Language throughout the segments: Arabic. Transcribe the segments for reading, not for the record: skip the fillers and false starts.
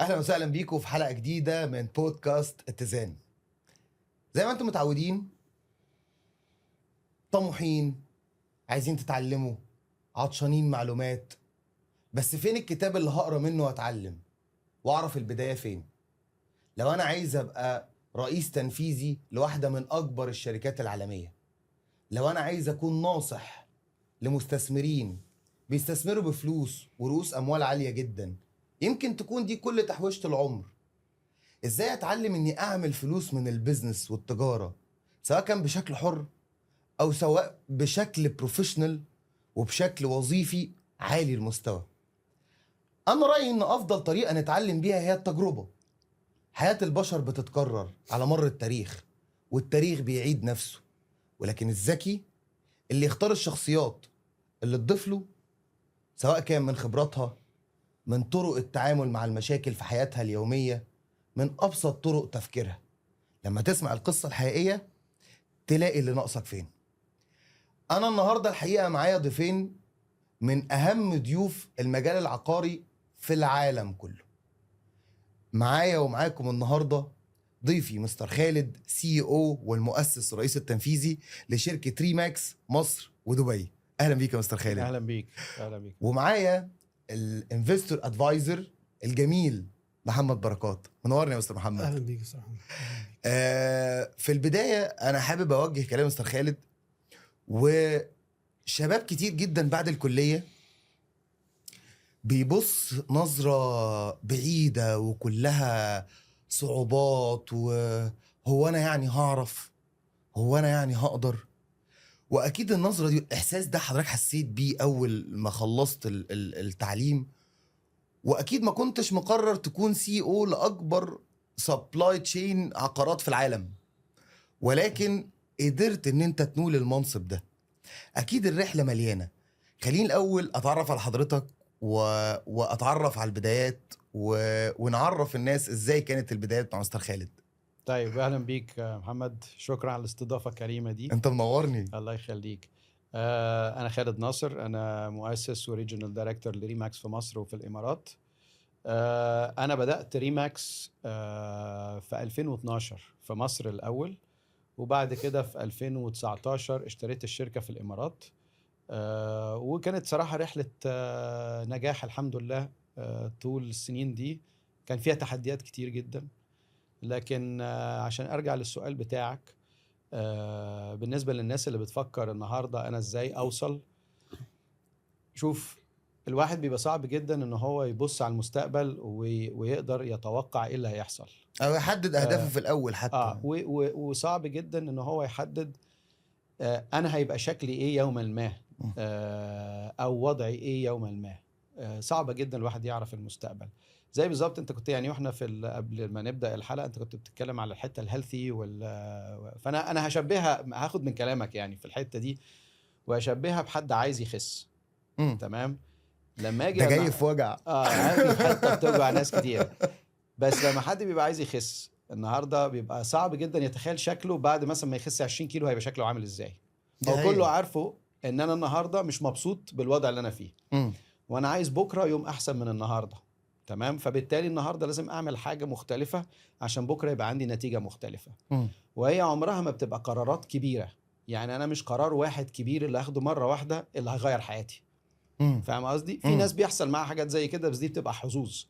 اهلا وسهلا بيكم في حلقه جديده من بودكاست اتزان. زي ما انتم متعودين، طموحين، عايزين تتعلموا، عطشانين معلومات. بس فين الكتاب اللي هقرا منه واتعلم واعرف البدايه فين؟ لو انا عايز ابقى رئيس تنفيذي لواحده من اكبر الشركات العالميه، لو انا عايز اكون ناصح لمستثمرين بيستثمروا بفلوس ورؤوس اموال عاليه جدا، يمكن تكون دي كل تحويشة العمر. ازاي اتعلم اني اعمل فلوس من البيزنس والتجارة، سواء كان بشكل حر او سواء بشكل بروفيشنال وبشكل وظيفي عالي المستوى؟ انا رأيي ان افضل طريقة نتعلم بيها هي التجربة. حياة البشر بتتكرر على مر التاريخ، والتاريخ بيعيد نفسه، ولكن الذكي اللي يختار الشخصيات اللي تضيف له، سواء كان من خبراتها، من طرق التعامل مع المشاكل في حياتها اليومية، من أبسط طرق تفكيرها. لما تسمع القصة الحقيقية تلاقي اللي ناقصك فين. أنا النهاردة الحقيقة معايا ضيفين من أهم ضيوف المجال العقاري في العالم كله. معايا ومعاكم النهاردة ضيفي مستر خالد، CEO والمؤسس الرئيس التنفيذي لشركة ريماكس مصر ودبي. أهلا بيك يا مستر خالد. اهلا بيك. اهلا بيك. ومعايا الانفستور ادفايزر الجميل محمد بركات. منورني يا مستر محمد. اهلا بيك صراحه. في البدايه انا حابب اوجه كلام مستر خالد، وشباب كتير جدا بعد الكليه بيبص نظره بعيده وكلها صعوبات، وهو انا يعني هعرف، هو انا يعني هقدر. واكيد النظره دي الاحساس ده حضرتك حسيت بيه اول ما خلصت التعليم، واكيد ما كنتش مقرر تكون CEO لاكبر سبلاي تشين عقارات في العالم، ولكن قدرت ان انت تنول المنصب ده. اكيد الرحله مليانه. خليني الاول اتعرف على حضرتك واتعرف على البدايات ونعرف الناس ازاي كانت البدايات مع مستر خالد. طيب اهلا بيك يا محمد، شكرا على الاستضافه الكريمه دي. انت منورني. الله يخليك. انا خالد ناصر، انا مؤسس وريجنال دايركتور لريماكس في مصر وفي الامارات. انا بدات ريماكس في 2012 في مصر الاول، وبعد كده في 2019 اشتريت الشركه في الامارات. وكانت صراحه رحله نجاح الحمد لله. طول السنين دي كان فيها تحديات كتير جدا، لكن عشان ارجع للسؤال بتاعك، بالنسبه للناس اللي بتفكر النهارده انا ازاي اوصل، شوف، الواحد بيبقى صعب جدا ان هو يبص على المستقبل ويقدر يتوقع ايه اللي هيحصل او يحدد اهدافه في الاول حتى. وصعب جدا ان هو يحدد انا هيبقى شكلي ايه يوما ما، او وضعي ايه يوما ما. صعبه جدا الواحد يعرف المستقبل. زي بالظبط انت كنت يعني واحنا قبل ما نبدا الحلقه انت كنت بتتكلم على الحته الهيلثي فانا هشبهها، هاخد من كلامك يعني في الحته دي واشبهها بحد عايز يخس. تمام. لما اجي ده جاي في وجع. عادي، حتى بتوجع ناس كتير. بس لما حد بيبقى عايز يخس النهارده بيبقى صعب جدا يتخيل شكله بعد مثلا ما يخس 20 كيلو هيبقى شكله عامل ازاي. هو كله عارفه ان انا النهارده مش مبسوط بالوضع اللي انا فيه، وانا عايز بكره يوم احسن من النهارده. تمام. فبالتالي النهارده لازم اعمل حاجه مختلفه عشان بكره يبقى عندي نتيجه مختلفه. وهي عمرها ما بتبقى قرارات كبيره، يعني انا مش قرار واحد كبير اللي هاخده مره واحده اللي هيغير حياتي. فاهم قصدي؟ في ناس بيحصل معاها حاجات زي كده، بس دي بتبقى حظوظ.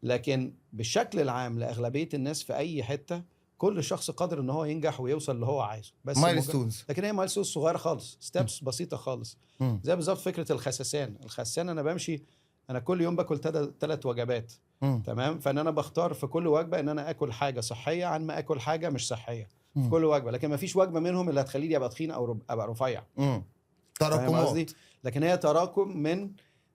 لكن بالشكل العام لاغلبيه الناس في اي حته، كل شخص قادر ان هو ينجح ويوصل اللي هو عايزه، بس مايلستونز. لكن هي مايلستونز صغيره خالص، ستيبس بسيطه خالص. زي بالظبط فكره الخسان انا بمشي، انا كل يوم باكل 3 وجبات. تمام. فان انا بختار في كل وجبه ان انا اكل حاجه صحيه عن ما اكل حاجه مش صحيه في كل وجبه، لكن ما فيش وجبه منهم اللي هتخليني ابقى تخين او ابقى رفيع. تراكمات. لكن هي تراكم من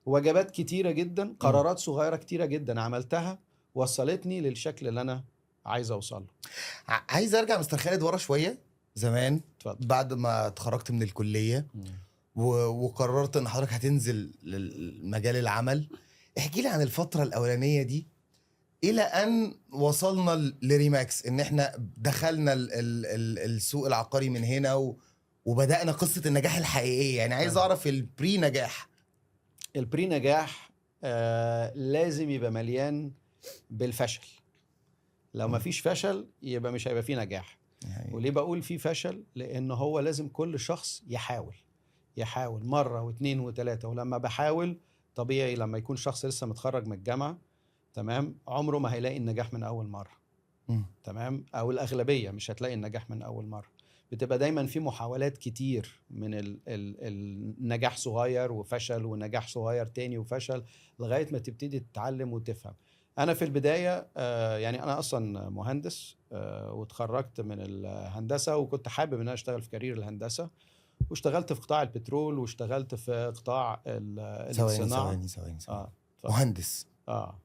وجبات كتيره جدا، قرارات صغيره كتيره جدا عملتها وصلتني للشكل اللي انا عايز اوصله. عايز ارجع مستر خالد ورا شويه زمان. اتفضل. بعد ما اتخرجت من الكليه وقررت ان حضرتك هتنزل لمجال العمل، احكي لي عن الفتره الاولانيه دي الى ان وصلنا لريماكس، ان احنا دخلنا السوق العقاري من هنا وبدانا قصه النجاح الحقيقيه. يعني عايز اعرف البري نجاح. البري نجاح لازم يبقى مليان بالفشل. لو ما فيش فشل يبقى مش هيبقى فيه نجاح. يعني وليه بقول فيه فشل؟ لان هو لازم كل شخص يحاول مرة واثنين وثلاثة. ولما بحاول طبيعي لما يكون شخص لسه متخرج من الجامعة، تمام، عمره ما هيلاقي النجاح من اول مرة. مم. تمام، او الاغلبيه مش هتلاقي النجاح من اول مره. بتبقى دايما في محاولات كتير من النجاح صغير وفشل ونجاح صغير تاني وفشل، لغايه ما تبتدي تتعلم وتفهم. انا في البدايه يعني انا اصلا مهندس واتخرجت من الهندسه، وكنت حابب ان انا اشتغل في كارير الهندسه، واشتغلت في قطاع البترول واشتغلت في قطاع ثواني الصناعه. ثواني ثواني ثواني. اه اتفضل. مهندس اه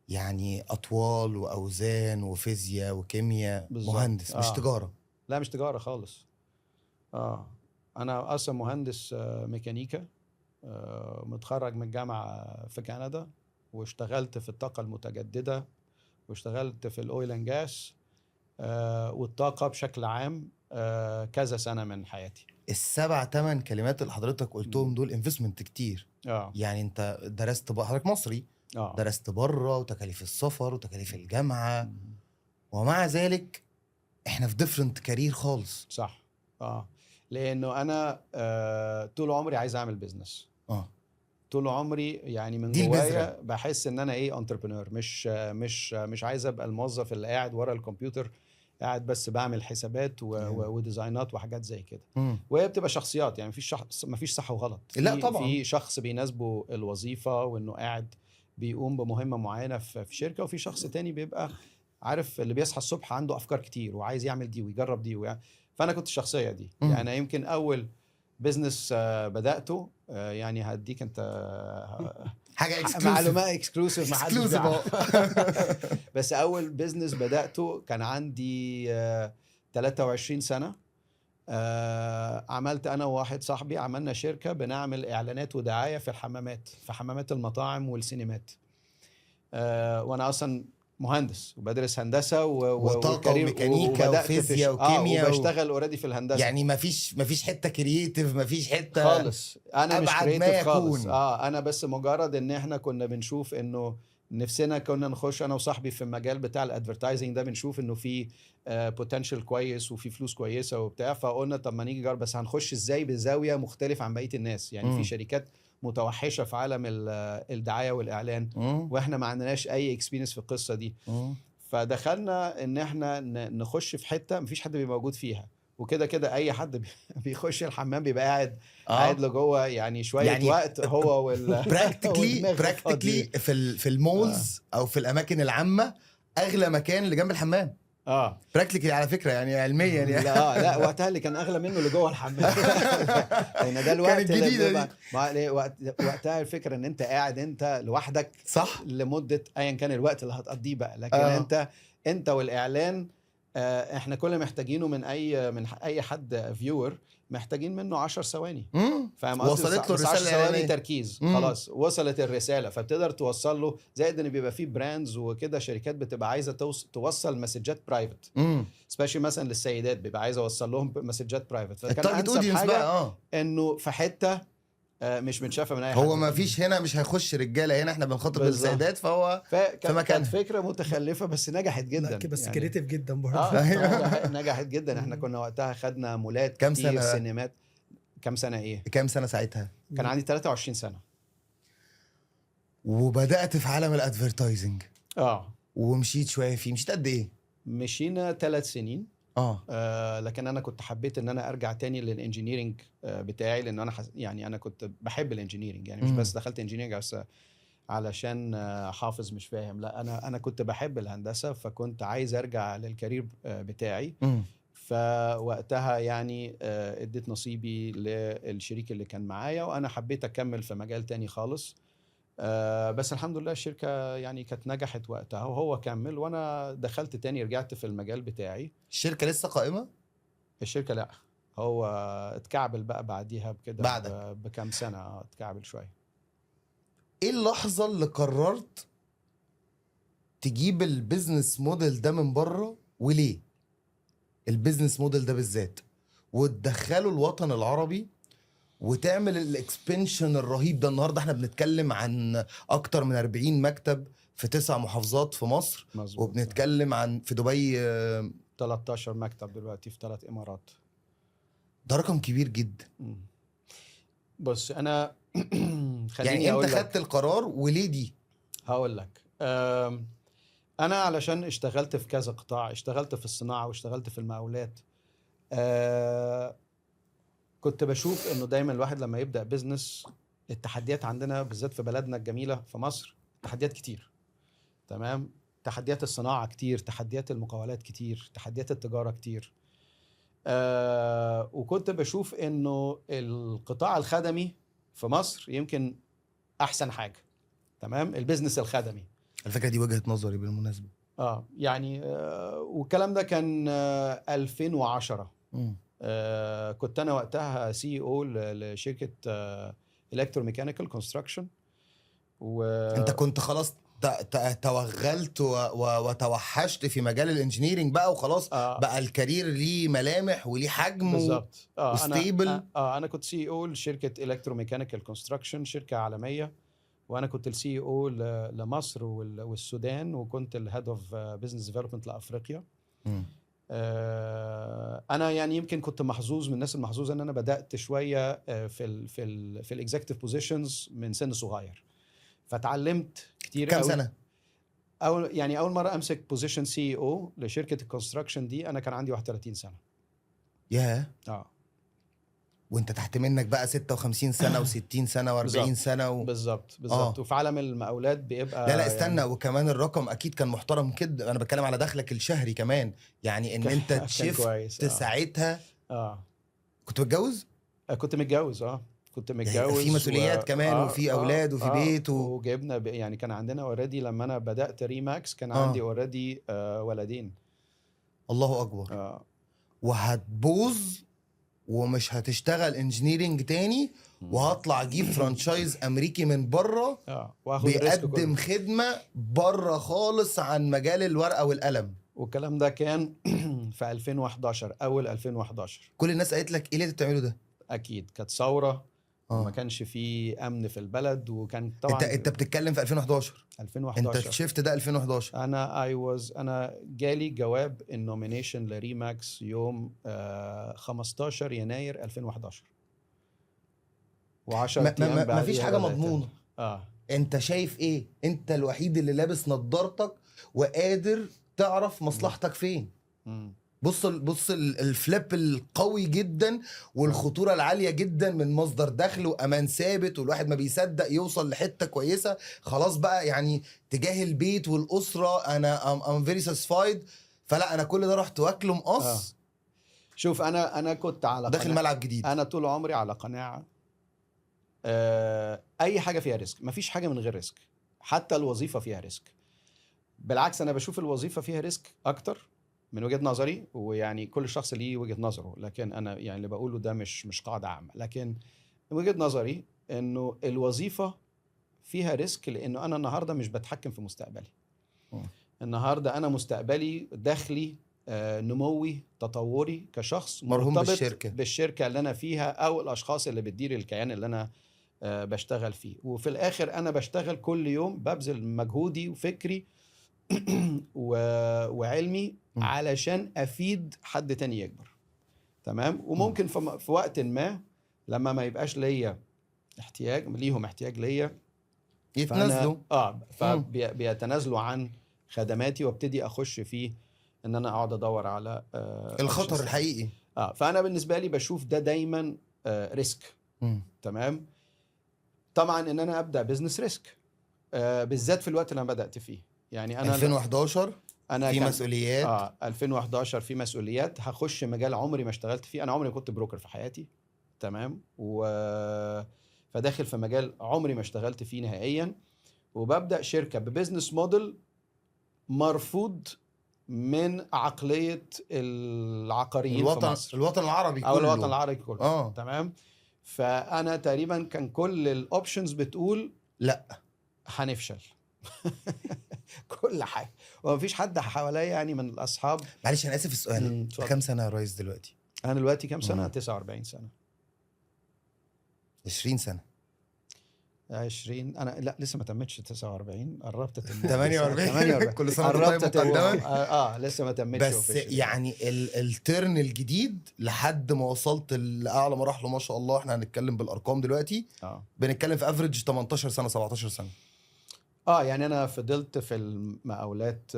يعني اطوال واوزان وفيزياء وكيمياء، بالظبط. مهندس مش تجاره. لا مش تجاره خالص. انا اصلا مهندس ميكانيكا، متخرج من الجامعه في كندا، واشتغلت في الطاقه المتجدده، واشتغلت في الاويل اند جاس والطاقه بشكل عام كذا سنه من حياتي. السبع ثمان كلمات اللي حضرتك قلتهم دول انفستمنت كتير. اه يعني انت درست بقى، حضرتك مصري، اه درست بره وتكاليف السفر وتكاليف الجامعه، مم. ومع ذلك احنا في ديفرنت كارير خالص. صح. لانه انا طول عمري عايز اعمل بيزنس. اه طول عمري يعني من دي البذرة. جوايا بحس ان انا ايه انتربرنور، مش عايز ابقى الموظف اللي قاعد ورا الكمبيوتر، قاعد بس بعمل حسابات وديزاينات وحاجات زي كده. مم. وهي بتبقى شخصيات، يعني مفيش صح وغلط. لا طبعا. في شخص بيناسبه الوظيفة وانه قاعد بيقوم بمهمة معينة في شركة، وفي شخص تاني بيبقى عارف اللي بيصحى الصبح عنده افكار كتير وعايز يعمل دي ويجرب دي فانا كنت الشخصية دي. مم. يعني يمكن اول بزنس بدأته يعني هديك انت حاجه اكسكلوسيف. معلومات اكسكلوسيف ما حدش Exclusive بيعرف. بس اول بزنس بدأته كان عندي 23 سنة. عملت انا وواحد صاحبي، عملنا شركة بنعمل اعلانات ودعاية في الحمامات، في حمامات المطاعم والسينمات. وانا اصلا مهندس وبدرس هندسه وطاقه وميكانيكا وفيزياء وكيمياء وبشتغل اوريدي في الهندسه. يعني مفيش حته كرييتيف، مفيش حته خالص. انا مش أبعد ما كريتيف خالص. يكون. انا بس مجرد ان احنا كنا بنشوف انه نفسنا كنا نخش انا وصاحبي في المجال بتاع الادفرتايزنج ده، بنشوف انه في بوتنشال كويس وفي فلوس كويسه وبتاع، فقلنا طب ما نيجي نجرب، بس هنخش ازاي بزاويه مختلفه عن بقيه الناس. يعني في شركات متوحشه في عالم الدعايه والاعلان، واحنا ما عندناش اي اكسبيرينس في القصه دي. فدخلنا ان احنا نخش في حته مفيش حد بيبقى موجود فيها، وكده كده اي حد بيخش الحمام بيبقى قاعد له جوه يعني شويه يعني وقت هو براكتيكلي في المولز او في الاماكن العامه اغلى مكان اللي جنب الحمام. براكتيكلي على فكره، يعني علميا يعني. لا وقتها اللي كان اغلى منه اللي جوه الحمام. لان ده الوقت كانت جديده دي. وقتها الفكره ان انت قاعد انت لوحدك صح لمده ايا كان الوقت اللي هتقضيه بقى، لكن انت والاعلان احنا كل محتاجينه من اي حد فيور، محتاجين منه 10 ثواني. فاهم قصدي؟ وصلت له 10 الرساله ثواني تركيز خلاص وصلت الرساله، فبتقدر توصل له. زائد ان بيبقى فيه براندز وكده، شركات بتبقى عايزه توصل مسجات برايفت، سبيشلي مثلا للسيدات بيبقى عايزه اوصل لهم مسجات برايفت. فكان انسب حاجه انه في حته مش متشافه من اي حد. هو ما فيش هنا، مش هيخش رجاله هنا، احنا بنخاطب السيدات، فهو في مكان. كانت فكره متخلفه بس نجحت جدا. بس يعني كريتيف جدا برضه. نجحت جدا. احنا كنا وقتها خدنا مولات كام كتير، سنة سينمات. كام سنه ايه؟ كام سنه ساعتها؟ كان عندي 23 سنه. وبدات في عالم الادفرتايزنج. ومشيت شويه فيه. مشيت قد ايه؟ مشينا 3 سنين. لكن انا كنت حبيت ان انا ارجع تاني للانجينيرنج بتاعي، لان انا يعني انا كنت بحب الانجينيرنج، يعني مش بس دخلت انجينيرنج بس علشان حافظ مش فاهم، لا انا كنت بحب الهندسه، فكنت عايز ارجع للكارير بتاعي. فوقتها يعني اديت نصيبي للشريك اللي كان معايا، وانا حبيت اكمل في مجال تاني خالص. بس الحمد لله الشركة يعني كانت نجحت وقتها، وهو كمل وانا دخلت تاني، رجعت في المجال بتاعي. الشركة لسه قائمة؟ الشركة لا، هو اتكعبل بقى بعديها بكده بعدك بكام سنة اتكعبل شوية. ايه اللحظة اللي قررت تجيب البيزنس موديل ده من بره، وليه البيزنس موديل ده بالذات، وتدخله الوطن العربي، وتعمل الاكسبنشن الرهيب ده. النهارده احنا بنتكلم عن اكتر من 40 مكتب في 9 محافظات في مصر، مظبوط. وبنتكلم عن في دبي 13 مكتب دلوقتي في 3 امارات. ده رقم كبير جدا. مم. بص انا خليني يعني انت اقول خدت لك. القرار وليه دي؟ هقول لك انا علشان اشتغلت في كذا قطاع، اشتغلت في الصناعه واشتغلت في المقاولات. كنت بشوف انه دايما الواحد لما يبدا بيزنس، التحديات عندنا بالذات في بلدنا الجميله في مصر تحديات كتير. تمام. تحديات الصناعه كتير، تحديات المقاولات كتير، تحديات التجاره كتير. وكنت بشوف انه القطاع الخدمي في مصر يمكن احسن حاجه. تمام. البيزنس الخدمي. الفكره دي وجهه نظري بالمناسبه. يعني والكلام ده كان 2010. كنت انا وقتها سي او لشركه الكتروميكانيكال كونستراكشن. انت كنت خلاص توغلت وتوحشت في مجال الانجينيرينج بقى وخلاص. بقى الكارير ليه ملامح وليه حجم بالظبط. وستيبل. انا كنت سي او لشركه الكتروميكانيكال كونستراكشن، شركه عالميه. وانا كنت السي او لمصر والسودان، وكنت الهيد اوف بزنس ديفلوبمنت لافريقيا. انا يعني يمكن كنت محظوظ من الناس المحظوظه ان انا بدات شويه في الاكزيكتيف بوزيشنز من سن صغير، فتعلمت كتير. كم سنه؟ اول مره امسك بوزيشن سي او لشركه الكونستراكشن دي انا كان عندي 31 سنه. ياه. وانت تحت منك بقى 56 سنه و60 سنه و40 سنه بالظبط. وفي عالم المقاولات بيبقى لا استنى يعني. وكمان الرقم اكيد كان محترم كده. انا بتكلم على دخلك الشهري كمان، يعني ان انت تشفت ساعتها. كنت متجوز؟ كنت متجوز. كنت متجوز. في مسؤوليات كمان وفي اولاد وفي بيت وجبنا يعني كان عندنا اوريدي لما انا بدات ريماكس كان عندي اوريدي ولدين. الله اكبر. وهتبوظ ومش هتشتغل انجينيرينج تاني، وهطلع اجيب فرانشايز امريكي من بره بيقدم خدمه بره خالص عن مجال الورقه والقلم. والكلام ده كان في 2011، اول 2011. كل الناس قالت لك ايه اللي انت بتعمله ده؟ اكيد كانت ثوره. وما كانش فيه امن في البلد، وكان طبعا انت بتتكلم في 2011. 2011 انت الشيفت ده 2011. انا جالي جواب النومينيشن لريماكس يوم 15 يناير 2011. و10 ايام بعد. مفيش حاجه مضمونه. انت شايف ايه؟ انت الوحيد اللي لابس نظارتك وقادر تعرف مصلحتك فين. بص الفليب القوي جدا والخطوره العاليه جدا من مصدر دخل وامان ثابت، والواحد ما بيصدق يوصل لحته كويسه خلاص بقى يعني تجاه البيت والاسره. انا ام فيري ساتيسفايد. فلا انا كل ده رحت واكله مقص. شوف انا كنت على داخل ملعب جديد. انا طول عمري على قناعه اي حاجه فيها ريسك. مفيش حاجه من غير ريسك. حتى الوظيفه فيها ريسك. بالعكس انا بشوف الوظيفه فيها ريسك اكتر من وجهة نظري. ويعني كل شخص ليه وجهة نظره، لكن انا يعني اللي بقوله ده مش قاعدة عامة. لكن وجهة نظري انه الوظيفة فيها ريسك، لانه انا النهاردة مش بتحكم في مستقبلي. النهاردة انا مستقبلي دخلي نموي تطوري كشخص مرهون بالشركة اللي انا فيها، او الاشخاص اللي بتدير الكيان اللي انا بشتغل فيه. وفي الاخر انا بشتغل كل يوم، ببذل مجهودي وفكري وعلمي علشان افيد حد تاني يكبر. تمام. وممكن في وقت ما لما ما يبقاش ليا ليهم احتياج ليا يتنازلوا. فبيتنازلوا عن خدماتي، وابتدي اخش فيه ان انا اقعد ادور على الخطر الحقيقي. فانا بالنسبه لي بشوف ده دايما ريسك. تمام. طبعا ان انا ابدا بزنس ريسك، بالذات في الوقت اللي انا بدات فيه. يعني انا 2011 في مسؤوليات. 2011 في مسؤوليات. هخش مجال عمري ما اشتغلت فيه. انا عمري ما كنت بروكر في حياتي. تمام. فداخل في مجال عمري ما اشتغلت فيه نهائيا، وببدا شركه ببزنس موديل مرفوض من عقليه العقاريين في مصر، الوطن العربي او كله. الوطن العربي كله. تمام. فانا تقريبا كان كل الاوبشنز بتقول لا، هنفشل. كل حاجه. ومفيش حد حواليا يعني من الاصحاب. معلش انا اسف السؤال. . 'انت كام سنه يا ريس دلوقتي؟ انا دلوقتي كام سنه؟ 49 سنه. 20 سنه 20 انا لا لسه ما تمتش 49 قربت اتم 48 كل سنه وانت طيب قربت اتم مقدما. لسه ما تمتش بس يعني الترن الجديد لحد ما وصلت لاعلى مراحله ما شاء الله. احنا هنتكلم بالارقام دلوقتي، بنتكلم في افريج 18 سنه 17 سنه. يعني انا فضلت في المقاولات.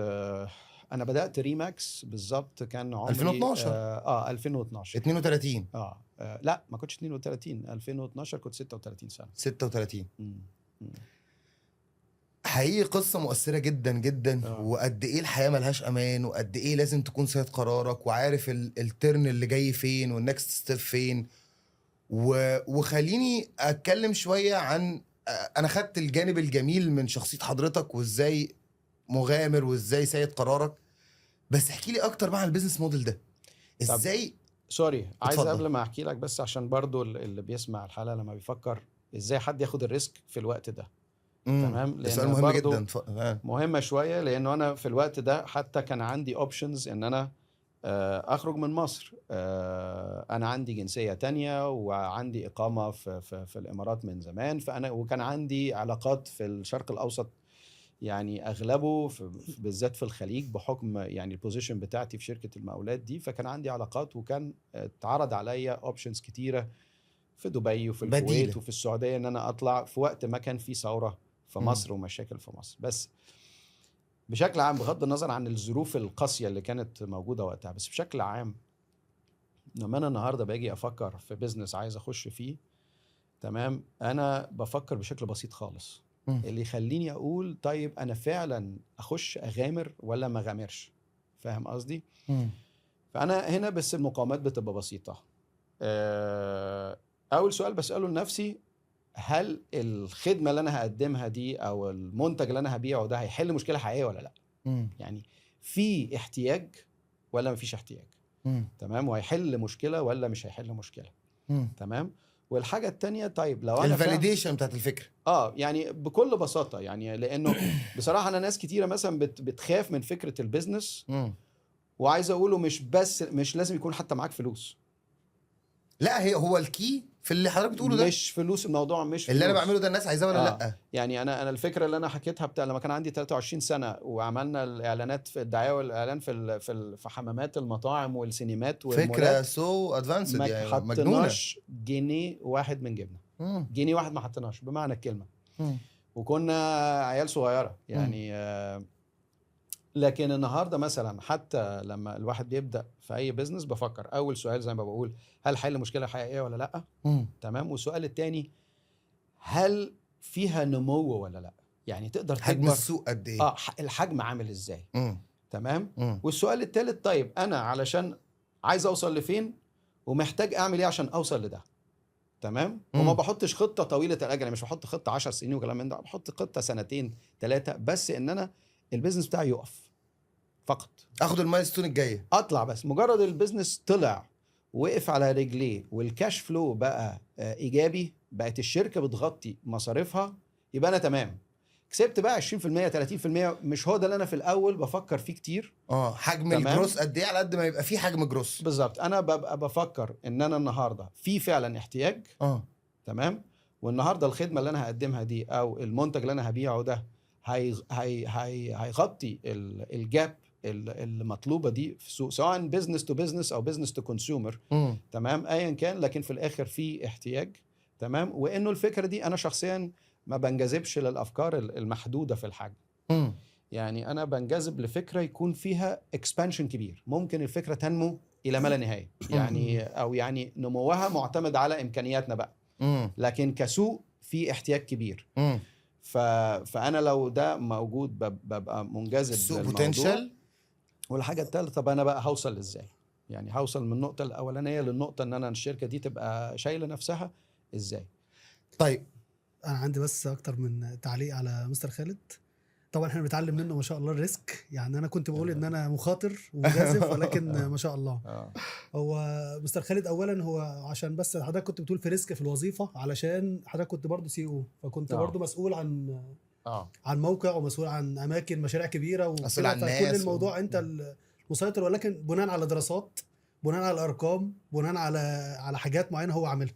انا بدات ريماكس بالظبط كان عمري 2012 2012 32 لا ما كنتش 32. 2012 كنت 36 سنه 36. مم. حقيقي قصة مؤثرة جدا جدا. وقد ايه الحياة ملهاش امان، وقد ايه لازم تكون سيد قرارك وعارف الترن اللي جاي فين والنكست ستيب فين. وخليني اتكلم شوية عن انا خدت الجانب الجميل من شخصية حضرتك وازاي مغامر وازاي سيد قرارك، بس احكي لي اكتر بقى عن البيزنس موديل ده ازاي. سوري عايز اتفضل. قبل ما احكي لك بس عشان برضو اللي بيسمع الحلقة لما بيفكر ازاي حد ياخد الريسك في الوقت ده. تمام، ده سؤال مهم جدا. مهمة شوية لانه انا في الوقت ده حتى كان عندي اوبشنز ان انا اخرج من مصر. انا عندي جنسية تانية وعندي اقامة في الامارات من زمان، وكان عندي علاقات في الشرق الاوسط يعني اغلبه بالذات في الخليج بحكم يعني البوزيشن بتاعتي في شركة المقاولات دي. فكان عندي علاقات وكان اتعرض عليا اوبشنز كتيرة في دبي وفي الكويت بديلة. وفي السعودية ان انا اطلع في وقت ما كان في ثورة في مصر ومشاكل في مصر. بس بشكل عام بغض النظر عن الظروف القاسية اللي كانت موجودة وقتها، بس بشكل عام لما انا النهاردة باجي افكر في بيزنس عايز اخش فيه، تمام، انا بفكر بشكل بسيط خالص اللي يخليني اقول طيب انا فعلا اخش اغامر ولا ما غامرش. فاهم قصدي؟ فانا هنا بس المقاومات بتبقى بسيطة. اول سؤال بسأله لنفسي، هل الخدمة اللي انا هقدمها دي او المنتج اللي انا هبيعه ده هيحل مشكلة حقيقية ولا لا؟ يعني في احتياج ولا مفيش احتياج؟ تمام، وهيحل مشكلة ولا مش هيحل مشكلة؟ تمام. والحاجة التانية، طيب لو انا الفاليديشن بتاعت الفكرة. يعني بكل بساطة يعني لانه بصراحة انا ناس كتيرة مثلا بتخاف من فكرة البيزنس. وعايز اقوله مش لازم يكون حتى معاك فلوس. لا هو الكي في اللي حضرتك بتقوله ده مش فلوس. الموضوع مش اللي فلوس. انا بعمله ده الناس عايزاه ولا لا؟ يعني انا الفكره اللي انا حكيتها بتاع لما كان عندي 23 سنه وعملنا الاعلانات في الدعايه والاعلان في حمامات المطاعم والسينمات والمولات. فكره سو ادفانسد يعني مجنونه. حطيناش جنيه واحد من جيبنا. جنيه واحد ما حطيناش بمعنى الكلمه. وكنا عيال صغيره يعني. لكن النهارده مثلا حتى لما الواحد بيبدا في اي بيزنس بفكر اول سؤال زي ما بقول، هل حل مشكله حقيقيه ولا لا؟ تمام. والسؤال الثاني، هل فيها نمو ولا لا؟ يعني تقدر تكبر. حجم السوق قد ايه؟ الحجم عامل ازاي؟ تمام. والسؤال الثالث، طيب انا علشان عايز اوصل لفين ومحتاج اعمل ايه عشان اوصل لده؟ تمام. وما بحطش خطه طويله الاجل، يعني مش بحط خطه 10 سنين وكلام من ده، بحط خطه سنتين 3 بس ان انا البيزنس بتاعي يقف فقط. اخد المايلستون الجايه، اطلع بس. مجرد البيزنس طلع وقف على رجليه والكاش فلو بقى ايجابي، بقت الشركه بتغطي مصاريفها، يبقى انا تمام. كسبت بقى 20% 30%، مش هو ده اللي انا في الاول بفكر فيه كتير. حجم الجروس قد ايه على قد ما يبقى فيه حجم جروس. بالظبط. انا ببقى بفكر ان انا النهارده في فعلا احتياج. تمام. والنهارده الخدمه اللي انا هقدمها دي او المنتج اللي انا هبيعه ده هيغطي الجاب المطلوبه دي في السوق، سواء بزنس تو بزنس او بزنس تو كونسيومر. تمام، ايا كان، لكن في الاخر في احتياج. تمام. وانه الفكره دي انا شخصيا ما بنجذبش للافكار المحدوده في الحجم. يعني انا بنجذب لفكره يكون فيها اكسبانشن كبير، ممكن الفكره تنمو الى ما لا نهايه يعني، او يعني نموها معتمد على امكانياتنا بقى. لكن كسوق في احتياج كبير. فانا لو ده موجود ببقى منجذب للموضوع. بوتنشال. والحاجه الثالثه، طب انا بقى هوصل ازاي؟ يعني هوصل من النقطه الاولانيه للنقطه ان انا الشركه دي تبقى شايله نفسها ازاي؟ طيب انا عندي بس اكتر من تعليق على مستر خالد. طبعا احنا بنتعلم منه ما شاء الله الريسك. يعني انا كنت بقول ان انا مخاطر ومجازف، ولكن ما شاء الله. هو مستر خالد اولا هو عشان بس حضرتك كنت بتقول في ريسك في الوظيفه، علشان حضرتك كنت برضو CEO، فكنت برضو مسؤول عن موقع ومسؤول عن اماكن مشاريع كبيره مسؤول عن الناس. فكل الموضوع انت المسيطر، ولكن بناء على دراسات، بناء على ارقام، بناء على حاجات معينه هو عاملها.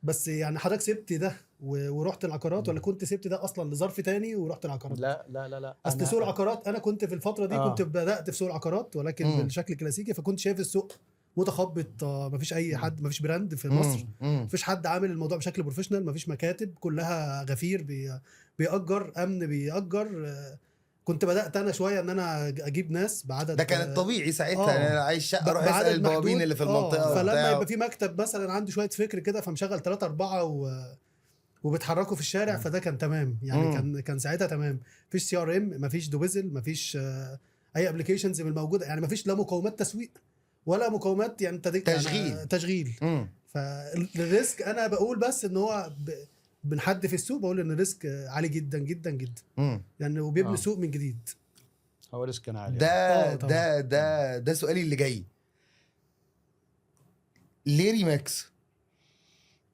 بس يعني حضرتك سبت ده ورحت العقارات، ولا كنت سبت ده اصلا لظرف تاني ورحت العقارات؟ لا لا لا لا اصل سوق العقارات انا كنت في الفتره دي كنت بدات في سوق العقارات، ولكن بالشكل الكلاسيكي، فكنت شايف السوق متخبط. مفيش اي حد، مفيش براند في مصر، مفيش حد عامل الموضوع بشكل بروفيشنال، مفيش مكاتب، كلها غفير بيأجر، امن بيأجر. كنت بدات انا شويه ان انا اجيب ناس بعدد، ده كان الطبيعي ساعتها. يعني انا عايز شقه اروح اسال بعدد البوابين محدود. اللي في المنطقه فلما وبتاع. يبقى في مكتب مثلا عنده شويه فكر كده، فمشغل 3 4 وبيتحركوا في الشارع، فده كان تمام يعني. كان ساعتها تمام. مفيش سي ار ام، مفيش دوبيزل، مفيش اي ابلكيشنز من الموجوده يعني. مفيش لا مقومات تسويق ولا مقومات يعني تشغيل. يعني تشغيل. فالريسك انا بقول بس ان هو بنحد في السوق، بقول ان الريسك عالي جدا جدا جدا يعني، وبيبني سوق من جديد. هو ريسك كان عالي. ده سؤالي اللي جاي. ليه ريماكس؟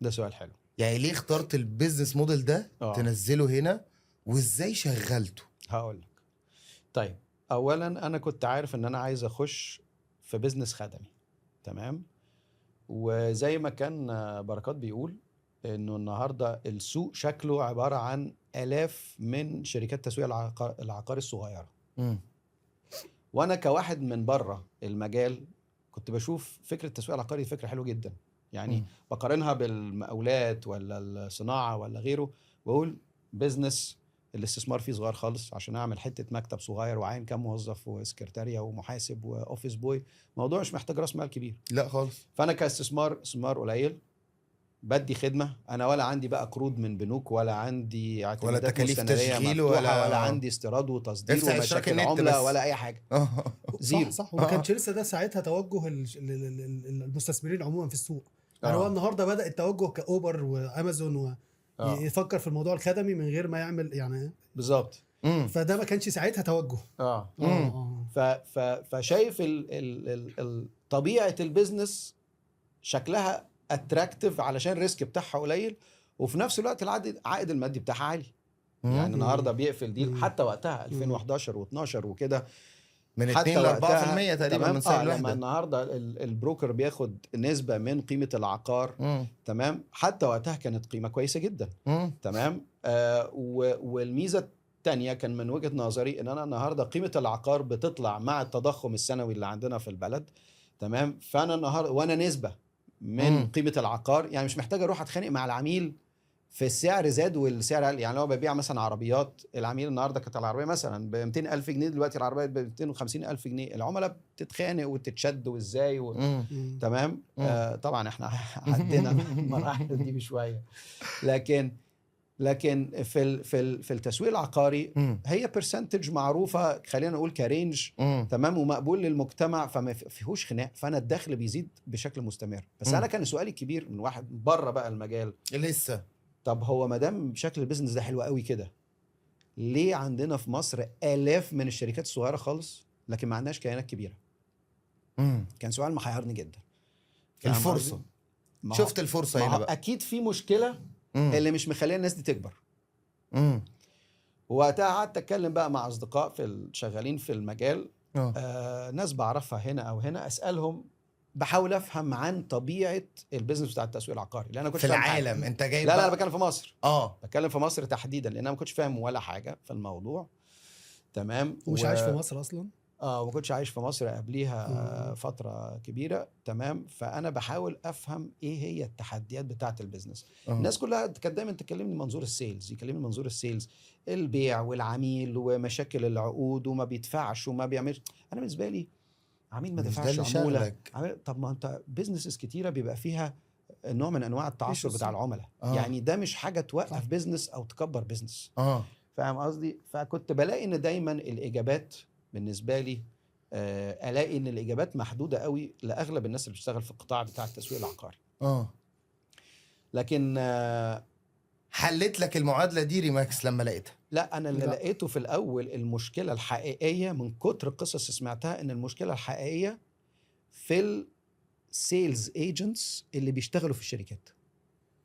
ده سؤال حلو. يعني ليه اخترت البيزنس موديل ده تنزله هنا، وازاي شغلته؟ هقول لك. طيب اولا انا كنت عارف ان انا عايز اخش في بيزنس خدمي، تمام. وزي ما كان بركات بيقول انه النهارده السوق شكله عباره عن الاف من شركات تسويق العقار الصغيره. وانا كواحد من بره المجال كنت بشوف فكره التسويق العقاري فكره حلوه جدا يعني. بقارنها بالمقاولات ولا الصناعه ولا غيره، بقول بيزنس الاستثمار فيه صغير خالص، عشان اعمل حته مكتب صغير وعين كام موظف وسكرتاريه ومحاسب واوفيس بوي، موضوع مش محتاج راس مال كبير. لا خالص. فانا كاستثمار قليل، بدي خدمه انا، ولا عندي بقى قروض من بنوك، ولا عندي ولا تكاليف تشغيل، ولا عندي استيراد وتصدير ومشاكل عمله ولا اي حاجه. زيرو. صح. وما كانش لسه ده ساعتها توجه المستثمرين عموما في السوق. يعني هو النهارده بدأ التوجه كأوبر وامازون يفكر في الموضوع الخدمي من غير ما يعمل يعني. بالظبط. فده ما كانش ساعتها توجه. فشايف طبيعه البيزنس شكلها اتراكتيف علشان الريسك بتاعها قليل، وفي نفس الوقت العائد المادي بتاعها عالي. يعني النهارده بيقفل ديل حتى وقتها 2011 و12 وكده من 2 ل 4% تقريبا من سعر الوحده. لما النهارده البروكر بياخد نسبه من قيمه العقار، تمام، حتى وقتها كانت قيمه كويسه جدا. تمام. والميزه الثانيه كان من وجهه نظري ان انا النهارده قيمه العقار بتطلع مع التضخم السنوي اللي عندنا في البلد، تمام. فانا النهارده وانا نسبه من قيمه العقار، يعني مش محتاج اروح اتخانق مع العميل في السعر زاد والسعر قل. يعني لو ببيع مثلا عربيات، العميل النهارده كانت العربيه مثلا ب 200,000 جنيه، دلوقتي العربيه ب 250,000 جنيه. العملاء بتتخانق وتتشد وازاي تمام. طبعا احنا عدينا المراحل دي بشويه، لكن في التسويق العقاري هي برسنتج معروفه، خلينا نقول كرينج، تمام، ومقبول للمجتمع، فما فيهوش خناق، فانا الدخل بيزيد بشكل مستمر. بس انا كان سؤالي كبير من واحد بره بقى المجال لسه، طب هو ما دام شكل البيزنس ده حلو قوي كده، ليه عندنا في مصر آلاف من الشركات الصغيره خالص لكن ما عندناش كيانات كبيره؟ كان سؤال محيرني جدا. الفرصه، شفت الفرصه هنا بقى. اكيد في مشكله اللي مش مخليه الناس دي تكبر. وقتها قعدت اتكلم بقى مع اصدقاء في شغالين في المجال، ناس بعرفها هنا او هنا، اسالهم، بحاول افهم عن طبيعه البيزنس بتاع التسويق العقاري، لان انا كنت في العالم. انت جاي لا انا بتكلم في مصر. بتكلم في مصر تحديدا، لان انا ما كنتش فاهم ولا حاجه في الموضوع، تمام. ومش عايش في مصر اصلا. ما كنتش عايش في مصر قبليها فتره كبيره، تمام. فانا بحاول افهم ايه هي التحديات بتاعه البيزنس. الناس كلها كانت دايما تكلمني منظور السيلز، البيع والعميل ومشاكل العقود وما بيدفعش وما بيعملش. انا بالنسبه لي عميل ما دفعش عموله، طب ما انت بيزنسز كتيره بيبقى فيها نوع من انواع التعثر بتاع العملاء. يعني ده مش حاجه توقف بيزنس او تكبر بيزنس. فاهم قصدي؟ فكنت بلاقي ان دايما الاجابات بالنسبه لي، الاقي ان الاجابات محدوده قوي لاغلب الناس اللي بتشتغل في القطاع بتاع التسويق العقاري. لكن حلت لك المعادله دي ريماكس لما لقيتها؟ لا، انا اللي لقيته في الاول المشكله الحقيقيه من كتر القصص سمعتها، ان المشكله الحقيقيه في السيلز ايجنتس اللي بيشتغلوا في الشركات.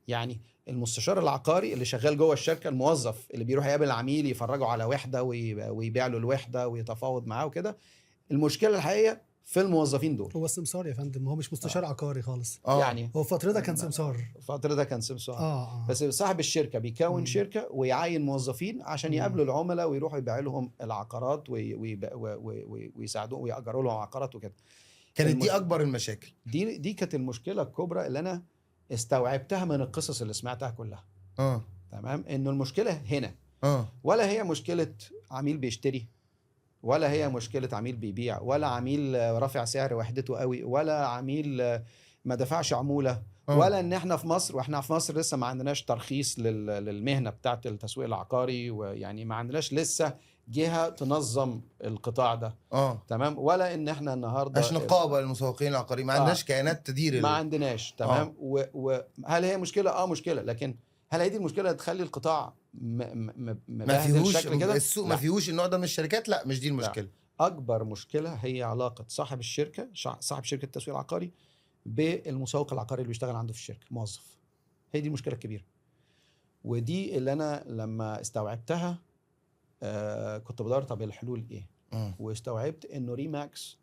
يعني المستشار العقاري اللي شغال جوه الشركه، الموظف اللي بيروح يقابل العميل يفرجه على وحده ويبيع له الوحده ويتفاوض معاه وكده. المشكله الحقيقيه في الموظفين دول. هو سمسار يا فندم، هو مش مستشار عقاري خالص. يعني هو فترة ده كان سمسار. الفتره ده كان سمسار. بس اه صاحب الشركه بيكون مم. شركه ويعين موظفين عشان مم. يقابلوا العملاء ويروحوا يبيعوا لهم العقارات ويساعدوهم ويأجروا لهم عقارات وكده. كانت دي اكبر المشاكل. دي كانت المشكله الكبرى اللي انا استوعبتها من القصص اللي سمعتها كلها. تمام، انه المشكله هنا ولا هي مشكله عميل بيشتري، ولا هي مشكله عميل بيبيع، ولا عميل رافع سعر وحدته قوي، ولا عميل ما دفعش عموله، ولا ان احنا في مصر، واحنا في مصر لسه ما عندناش ترخيص للمهنه بتاعه التسويق العقاري، ويعني ما عندناش لسه جهه تنظم القطاع ده. تمام، ولا ان احنا النهارده مش نقابه للمسوقين العقاريين، ما عندناش كيانات تدير ما عندناش. تمام. وهل هي مشكله؟ مشكله، لكن هل هي دي المشكله اللي تخلي القطاع ما فيهوش السوق؟ ما فيهوش النوع ده من الشركات؟ لا، مش دي المشكله. لا. اكبر مشكله هي علاقه صاحب الشركه، صاحب شركه التسويق العقاري، بالمسوق العقاري اللي بيشتغل عنده في الشركه، موظف. هي دي المشكله الكبيره، ودي اللي انا لما استوعبتها كنت بدور طب الحلول ايه. واستوعبت انه ريماكس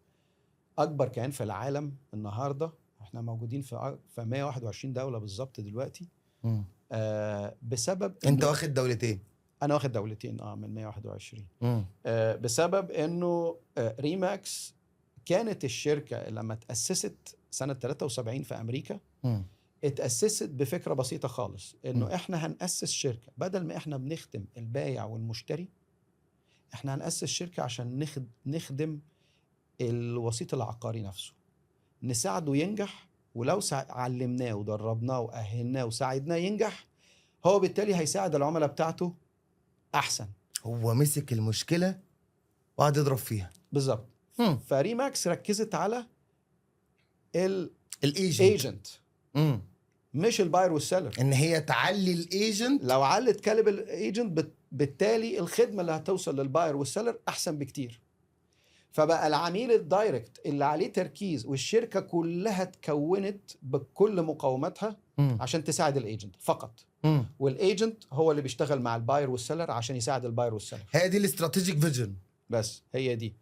اكبر كيان في العالم النهارده، احنا موجودين في 121 دوله بالظبط دلوقتي. بسبب انت واخد دولتين؟ انا واخد دولتين من 121. بسبب انه ريماكس كانت الشركه لما تاسست سنه 73 في امريكا، اتاسست بفكره بسيطه خالص، انه احنا هناسس شركه بدل ما احنا بنخدم البايع والمشتري، احنا هناسس شركه عشان نخدم الوسيط العقاري نفسه، نساعده ينجح، ولو علمناه ودربناه واهلناه وساعدناه ينجح، هو بالتالي هيساعد العملاء بتاعته احسن. هو مسك المشكله وقعد يضرب فيها بالظبط. فريماكس ركزت على الايجنت، مش الباير والسيلر، ان هي تعلي الايجنت. لو علت كالب الايجنت بالتالي الخدمه اللي هتوصل للباير والسيلر احسن بكتير. فبقى العميل الدايركت اللي عليه تركيز، والشركه كلها اتكونت بكل مقوماتها عشان تساعد الايجنت فقط. والايجنت هو اللي بيشتغل مع الباير والسيلر عشان يساعد الباير والسيلر. هي دي الاستراتيجيك فيجن. بس هي دي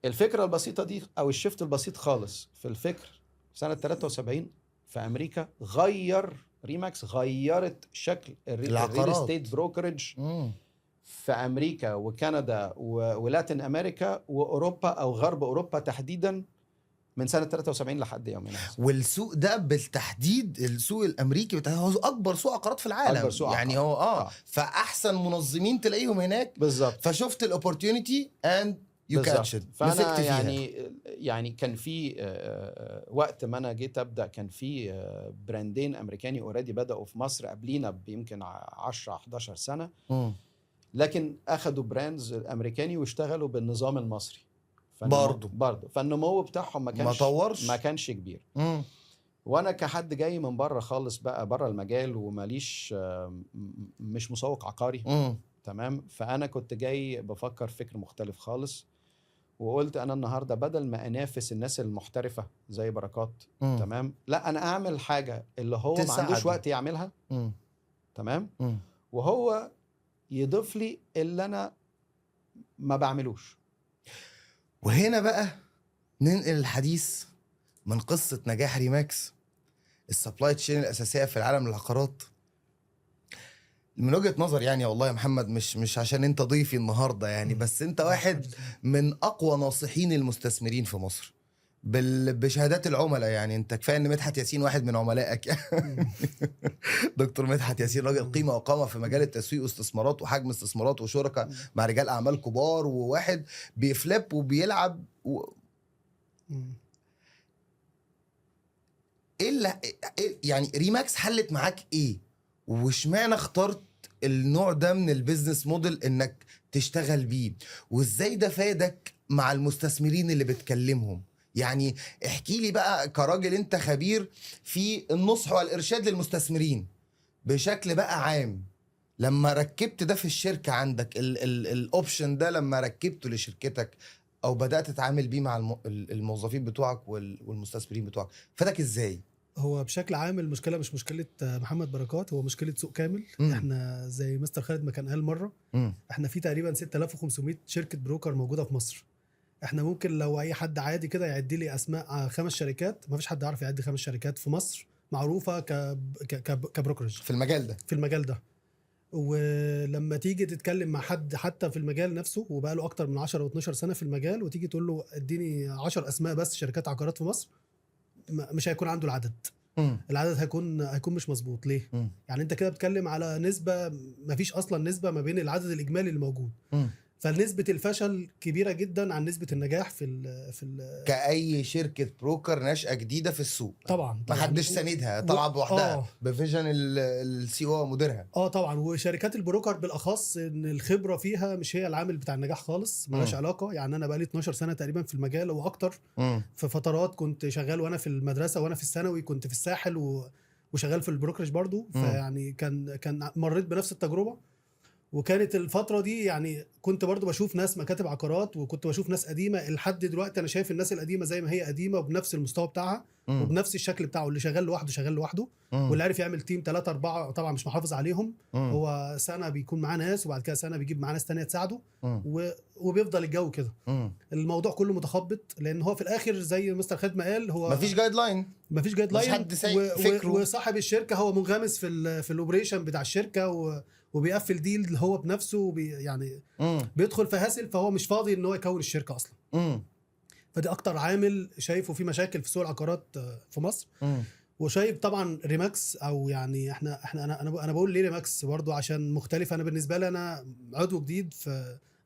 الفكره البسيطه دي، او الشفت البسيط خالص في الفكر سنه 73 في امريكا، ريماكس غيرت شكل الريل استيت بروكرج في امريكا وكندا ولاتين امريكا واوروبا، او غرب اوروبا تحديدا، من سنه 73 لحد يومنا. والسوق ده بالتحديد، السوق الامريكي هو اكبر سوق عقارات في العالم. أكبر سوق يعني هو فاحسن منظمين تلاقيهم هناك. بالظبط. فشفت الاوبورتيونيتي اند يو كاتش ات. فانا يعني كان في وقت ما انا جيت ابدا، كان في براندين امريكاني اوريدي بداوا في مصر قبلينا بيمكن 10 11 سنه، لكن اخذوا براندز الامريكاني واشتغلوا بالنظام المصري برضه فالنمو بتاعهم ما كانش كبير. وانا كحد جاي من بره خالص، بقى بره المجال وماليش مش مسوق عقاري. تمام. فانا كنت جاي بفكر فكر مختلف خالص، وقلت انا النهارده بدل ما انافس الناس المحترفه زي بركات، تمام، لا انا اعمل حاجه اللي هو ما عندوش وقت يعملها. تمام. وهو يضيف لي اللي انا ما بعملوش. وهنا بقى ننقل الحديث من قصة نجاح ريماكس، السبلاي تشين الأساسية في العالم العقارات، من وجهة نظر يعني والله يا محمد، مش عشان انت ضيفي النهاردة يعني، بس انت واحد من أقوى ناصحين المستثمرين في مصر بشهادات العملاء. يعني انت كفايه ان مدحت ياسين واحد من عملائك دكتور مدحت ياسين راجل قيمه وقامه في مجال التسويق واستثمارات وحجم استثمارات وشركه مع رجال اعمال كبار، وواحد بيفلب وبيلعب يعني ريماكس حلت معاك ايه؟ واشمعنى اخترت النوع ده من البيزنس موديل انك تشتغل بيه؟ وازاي ده فادك مع المستثمرين اللي بتكلمهم؟ يعني احكي لي بقى كراجل انت خبير في النصح والارشاد للمستثمرين بشكل بقى عام، لما ركبت ده في الشركة عندك، الاوبشن ده لما ركبته لشركتك او بدأت تتعامل بيه مع الموظفين بتوعك والمستثمرين بتوعك، فادك ازاي؟ هو بشكل عام المشكله مش مشكله محمد بركات، هو مشكله سوق كامل. احنا زي مستر خالد ما كان قال مره، احنا في تقريبا 6500 شركه بروكر موجوده في مصر. احنا ممكن لو اي حد عادي كده يعد لي اسماء 5 شركات، ما فيش حد يعرف يعد 5 شركات في مصر معروفه كبروكرج في المجال ده. في المجال ده. ولما تيجي تتكلم مع حد حتى في المجال نفسه وبقى له اكتر من 10 و12 سنه في المجال، وتيجي تقول له اديني 10 اسماء بس شركات عقارات في مصر، مش هيكون عنده العدد. العدد هيكون مش مظبوط. ليه؟ يعني انت كده بتتكلم على نسبه، ما فيش اصلا نسبه ما بين العدد الاجمالي اللي موجود. فنسبه الفشل كبيره جدا عن نسبه النجاح كأي شركة بروكر ناشئة جديدة في السوق. طبعا ما حدش ساندها، طالعه بوحدها بفيجن السي او مديرها. طبعا. وشركات البروكر بالاخص ان الخبره فيها مش هي العامل بتاع النجاح خالص، مالهاش علاقه. يعني انا بقالي 12 سنه تقريبا في المجال واكتر. في فترات كنت شغال وانا في المدرسه وانا في الثانوي كنت في الساحل وشغال في البروكرج برضو. فيعني كان مريت بنفس التجربه. وكانت الفترة دي يعني كنت برضو بشوف ناس مكاتب عقارات، وكنت بشوف ناس قديمة. لحد دلوقتي أنا شايف الناس القديمة زي ما هي قديمة وبنفس المستوى بتاعها وبنفس الشكل بتاعه. اللي شغال لوحده شغال لوحده، واللي عارف يعمل تيم 3 4 طبعا مش محافظ عليهم. هو سنة بيكون معاه ناس وبعد كده سنة بيجيب معاه ناس تانية تساعده، وبيفضل الجو كده. الموضوع كله متخبط، لأن هو في الآخر زي مستر خالد ما قال، هو مفيش جايد لاين. مفيش جايد لاين. فكره. وصاحب الشركة هو منغمس في الاوبريشن بتاع الشركة وبيقفل ديل هو بنفسه يعني بيدخل في هاسل، فهو مش فاضي ان هو يكون الشركه اصلا. فدي اكتر عامل شايفه في مشاكل في سوق العقارات في مصر. وشايف طبعا ريماكس، او يعني انا بقول ليه ريماكس برضو عشان مختلف. انا بالنسبه لي انا عضو جديد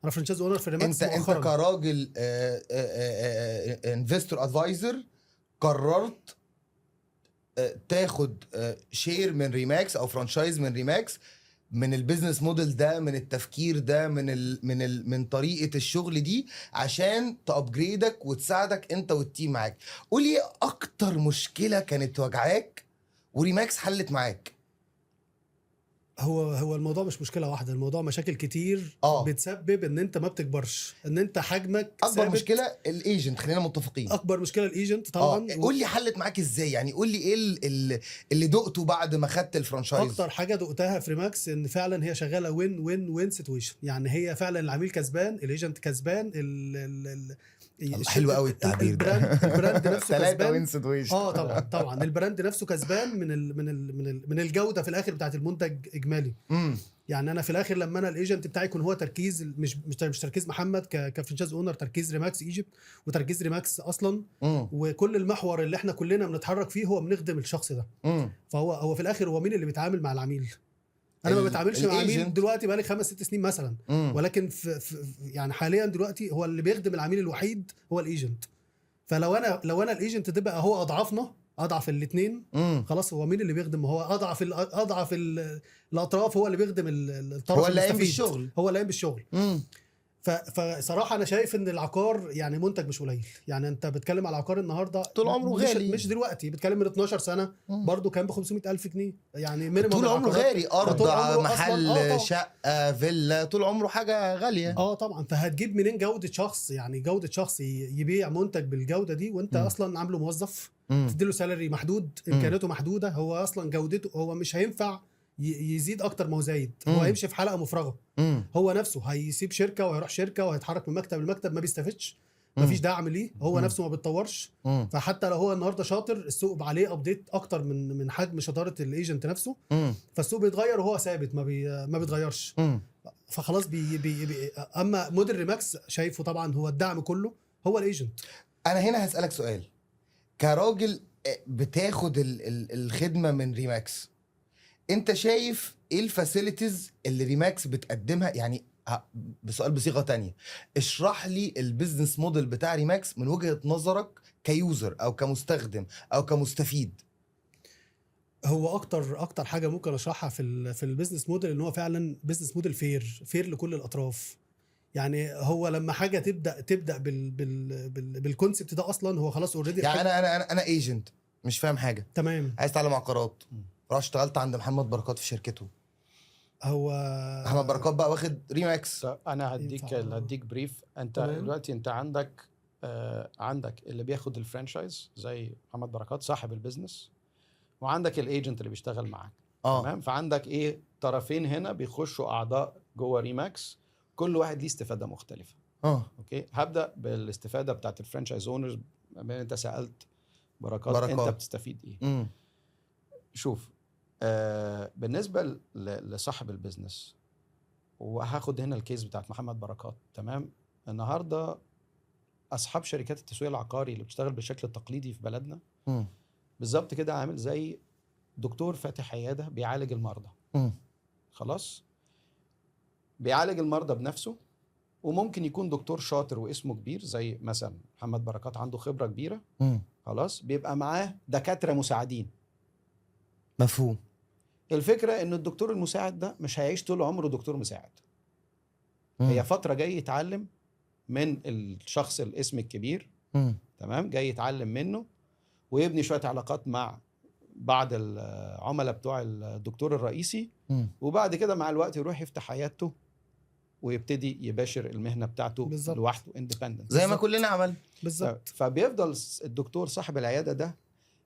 انا فرانشايز اونر في ريماكس. انت كراجل انفستور ادفايزر قررت تاخد شير من ريماكس او فرانشايز من ريماكس، من البيزنس موديل ده، من التفكير ده، من طريقه الشغل دي، عشان تابجريدك وتساعدك انت والتيم معاك. قولي اكتر مشكله كانت وجعاك وريماكس حلت معاك. هو الموضوع مش مشكله واحده، الموضوع مشاكل كتير بتسبب ان انت ما بتكبرش، ان انت حجمك اكبر ثابت. مشكله الايجنت، خلينا متفقين. اكبر مشكله الايجنت طبعا. قول لي حلت معاك ازاي، يعني قول لي ايه اللي دقته بعد ما خدت الفرانشايز. اكتر حاجه دقتها في ريماكس ان فعلا هي شغاله وين وين وين سيتويشن. يعني هي فعلا العميل كسبان، الايجنت كسبان، حلو قوي التعبير ده. البراند نفسه كسبان. طبعا البراند نفسه كسبان من الجوده في الاخر بتاعت المنتج اجمالي. يعني انا في الاخر لما انا الايجنت بتاعي يكون هو تركيز مش تركيز محمد كفرنشايز اونر، تركيز ريماكس ايجيبت وتركيز ريماكس اصلا. وكل المحور اللي احنا كلنا بنتحرك فيه هو بنخدم الشخص ده. فهو في الاخر هو مين اللي بيتعامل مع العميل؟ انا ما بتعاملش مع عميل دلوقتي بقالي 5-6 سنين مثلا. ولكن في يعني حاليا دلوقتي هو اللي بيخدم العميل الوحيد هو الايجنت. فلو انا الايجنت ده بقى هو اضعف الاثنين، خلاص هو مين اللي بيخدم؟ هو اضعف الاطراف، هو اللي بيخدم الطرف هو اللي قايم بالشغل. هو اللي قايم بالشغل. فصراحه انا شايف ان العقار يعني منتج مش قليل. يعني انت بتتكلم على العقار النهارده طول عمره غالي، مش دلوقتي بتتكلم من 12 سنه برضو كان ب 500,000 جنيه. يعني مينيمم طول عمره غالي، ارض محل شقه فيلا، طول عمره حاجه غاليه. طبعا. فهتجيب منين جوده شخص؟ يعني جوده شخص يبيع منتج بالجوده دي وانت اصلا عامله موظف تديله سالري محدود، امكانياته محدوده، هو اصلا جودته هو مش هينفع يزيد اكتر ما هو زايد. هو هيمشي في حلقه مفرغه. هو نفسه هيسيب شركه وهيروح شركه وهيتحرك من مكتب لمكتب، ما بيستفدش، مفيش دعم ليه، هو نفسه ما بيتطورش. فحتى لو هو النهارده شاطر، السوق عليه ابديت اكتر من حجم شطاره الايجنت نفسه. فالسوق بيتغير وهو ثابت ما بيتغيرش. فخلاص اما موديل ريماكس شايفه طبعا هو الدعم كله هو الايجنت. انا هنا هسالك سؤال كراجل بتاخد الخدمه من ريماكس، انت شايف ايه الفاسيلتيز اللي ريماكس بتقدمها؟ يعني بسؤال بصيغه تانية، اشرح لي البيزنس موديل بتاع ريماكس من وجهه نظرك كيوزر او كمستخدم او كمستفيد. هو اكتر حاجه ممكن اشرحها في البيزنس موديل ان هو فعلا بيزنس موديل فير لكل الاطراف. يعني هو لما حاجه تبدا بالكونسبت ده اصلا هو خلاص اوريدي. يعني انا ايجنت مش فاهم حاجه، تمام، عايز اتعلم عقارات، رحت اشتغلت عند محمد بركات في شركته. هو محمد بركات بقى واخد ريماكس. انا هديك بريف. انت دلوقتي انت عندك اللي بياخد الفرانشايز زي محمد بركات صاحب البيزنس، وعندك الايجنت اللي بيشتغل معاك. تمام. فعندك ايه طرفين هنا بيخشوا اعضاء جوه ريماكس، كل واحد ليه استفاده مختلفه. اوكي، هبدا بالاستفاده بتاعت الفرانشايز اونرز. انت سالت بركات انت بتستفيد ايه؟ شوف، بالنسبه لصاحب البيزنس، وهاخد هنا الكيس بتاعت محمد بركات. تمام، النهارده اصحاب شركات التسويق العقاري اللي بتشتغل بالشكل التقليدي في بلدنا بالظبط كده عامل زي دكتور فاتح عياده بيعالج المرضى. خلاص، بيعالج المرضى بنفسه، وممكن يكون دكتور شاطر واسمه كبير زي مثلا محمد بركات عنده خبره كبيره. خلاص، بيبقى معاه دكاتره مساعدين. مفهوم. الفكره ان الدكتور المساعد ده مش هيعيش طول عمره دكتور مساعد. هي فتره جاي يتعلم من الشخص الاسم الكبير. تمام، جاي يتعلم منه ويبني شويه علاقات مع بعض العملاء بتوع الدكتور الرئيسي. وبعد كده مع الوقت يروح يفتح عيادته ويبتدي يباشر المهنه بتاعته لوحده اندبندنت زي ما كلنا عمل بالظبط. فبيفضل الدكتور صاحب العياده ده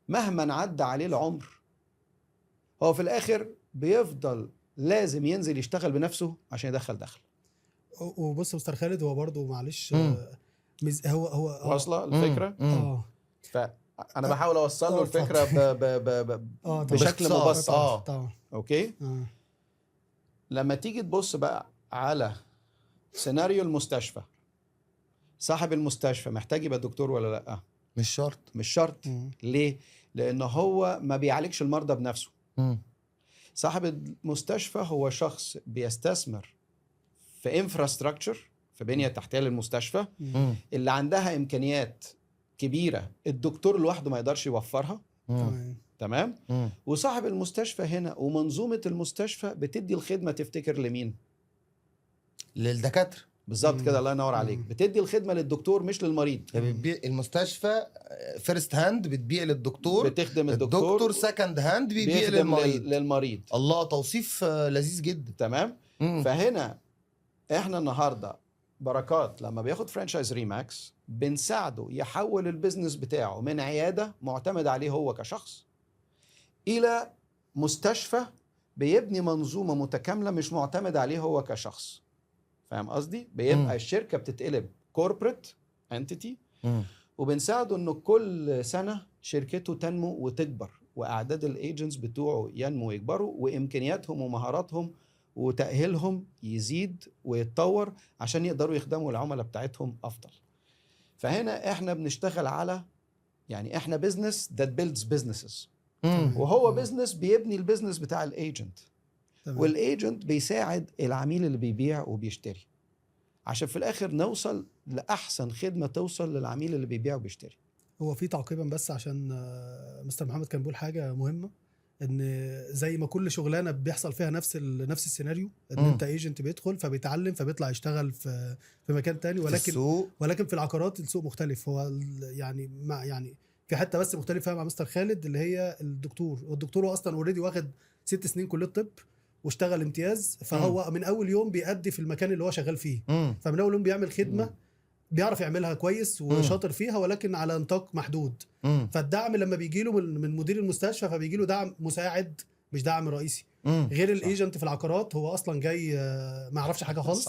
مهما عدى عليه العمر، هو في الاخر بيفضل لازم ينزل يشتغل بنفسه عشان يدخل دخل. وبص مستر خالد، هو برضو معلش هو واصله الفكره. فانا بحاول اوصل له الفكره بشكل مبسط. اوكي. لما تيجي تبص بقى على سيناريو المستشفى، صاحب المستشفى محتاج يبقى دكتور ولا لا؟ مش شرط. مش شرط. ليه؟ لأنه هو ما بيعالجش المرضى بنفسه. صاحب المستشفى هو شخص بيستثمر في انفراستراكشر، في بنية تحتية للمستشفى اللي عندها إمكانيات كبيرة الدكتور لوحده ما يقدرش يوفرها. تمام. وصاحب المستشفى هنا ومنظومة المستشفى بتدي الخدمة، تفتكر لمين؟ للدكاترة. بالظبط كده، الله ينور عليك. بتدي الخدمه للدكتور مش للمريض. بتبيع المستشفى فيرست هاند بتبيع للدكتور، بتخدم الدكتور سكند هاند بيبيع للمريض. الله، توصيف لذيذ جدا. تمام. فهنا احنا النهارده بركات لما بياخد فرانشايز ريماكس بنساعده يحول البيزنس بتاعه من عياده معتمد عليه هو كشخص الى مستشفى بيبني منظومه متكامله مش معتمد عليه هو كشخص. فاهم قصدي؟ بيبقى الشركه بتتقلب كوربريت انتيتي، وبنساعده انه كل سنه شركته تنمو وتكبر، واعداد الايجنتس بتوعه ينمو ويكبروا، وامكانياتهم ومهاراتهم وتاهيلهم يزيد ويتطور عشان يقدروا يخدموا العملاء بتاعتهم افضل. فهنا احنا بنشتغل على، يعني احنا بيزنس that builds businesses، وهو بيزنس بيبني البيزنس بتاع الايجنت، والايجنت بيساعد العميل اللي بيبيع وبيشتري عشان في الاخر نوصل لاحسن خدمه توصل للعميل اللي بيبيع وبيشتري. هو في تعقيبا بس عشان مستر محمد كان بيقول حاجه مهمه، ان زي ما كل شغلانه بيحصل فيها نفس السيناريو، ان انت ايجنت بيدخل فبيتعلم فبيطلع يشتغل في مكان تاني، ولكن في العقارات السوق مختلف. هو يعني في حته بس مختلف فيها مع مستر خالد، اللي هي والدكتور هو اصلا اوريدي واخد 6 سنين كليه طب واشتغل امتياز، فهو من اول يوم بيأدي في المكان اللي هو شغال فيه. فمن اول يوم بيعمل خدمه بيعرف يعملها كويس وشاطر فيها، ولكن على نطاق محدود. فالدعم لما بيجي له من مدير المستشفى فبيجي له دعم مساعد مش دعم رئيسي. غير الايجنت في العقارات هو اصلا جاي ما يعرفش حاجه خالص،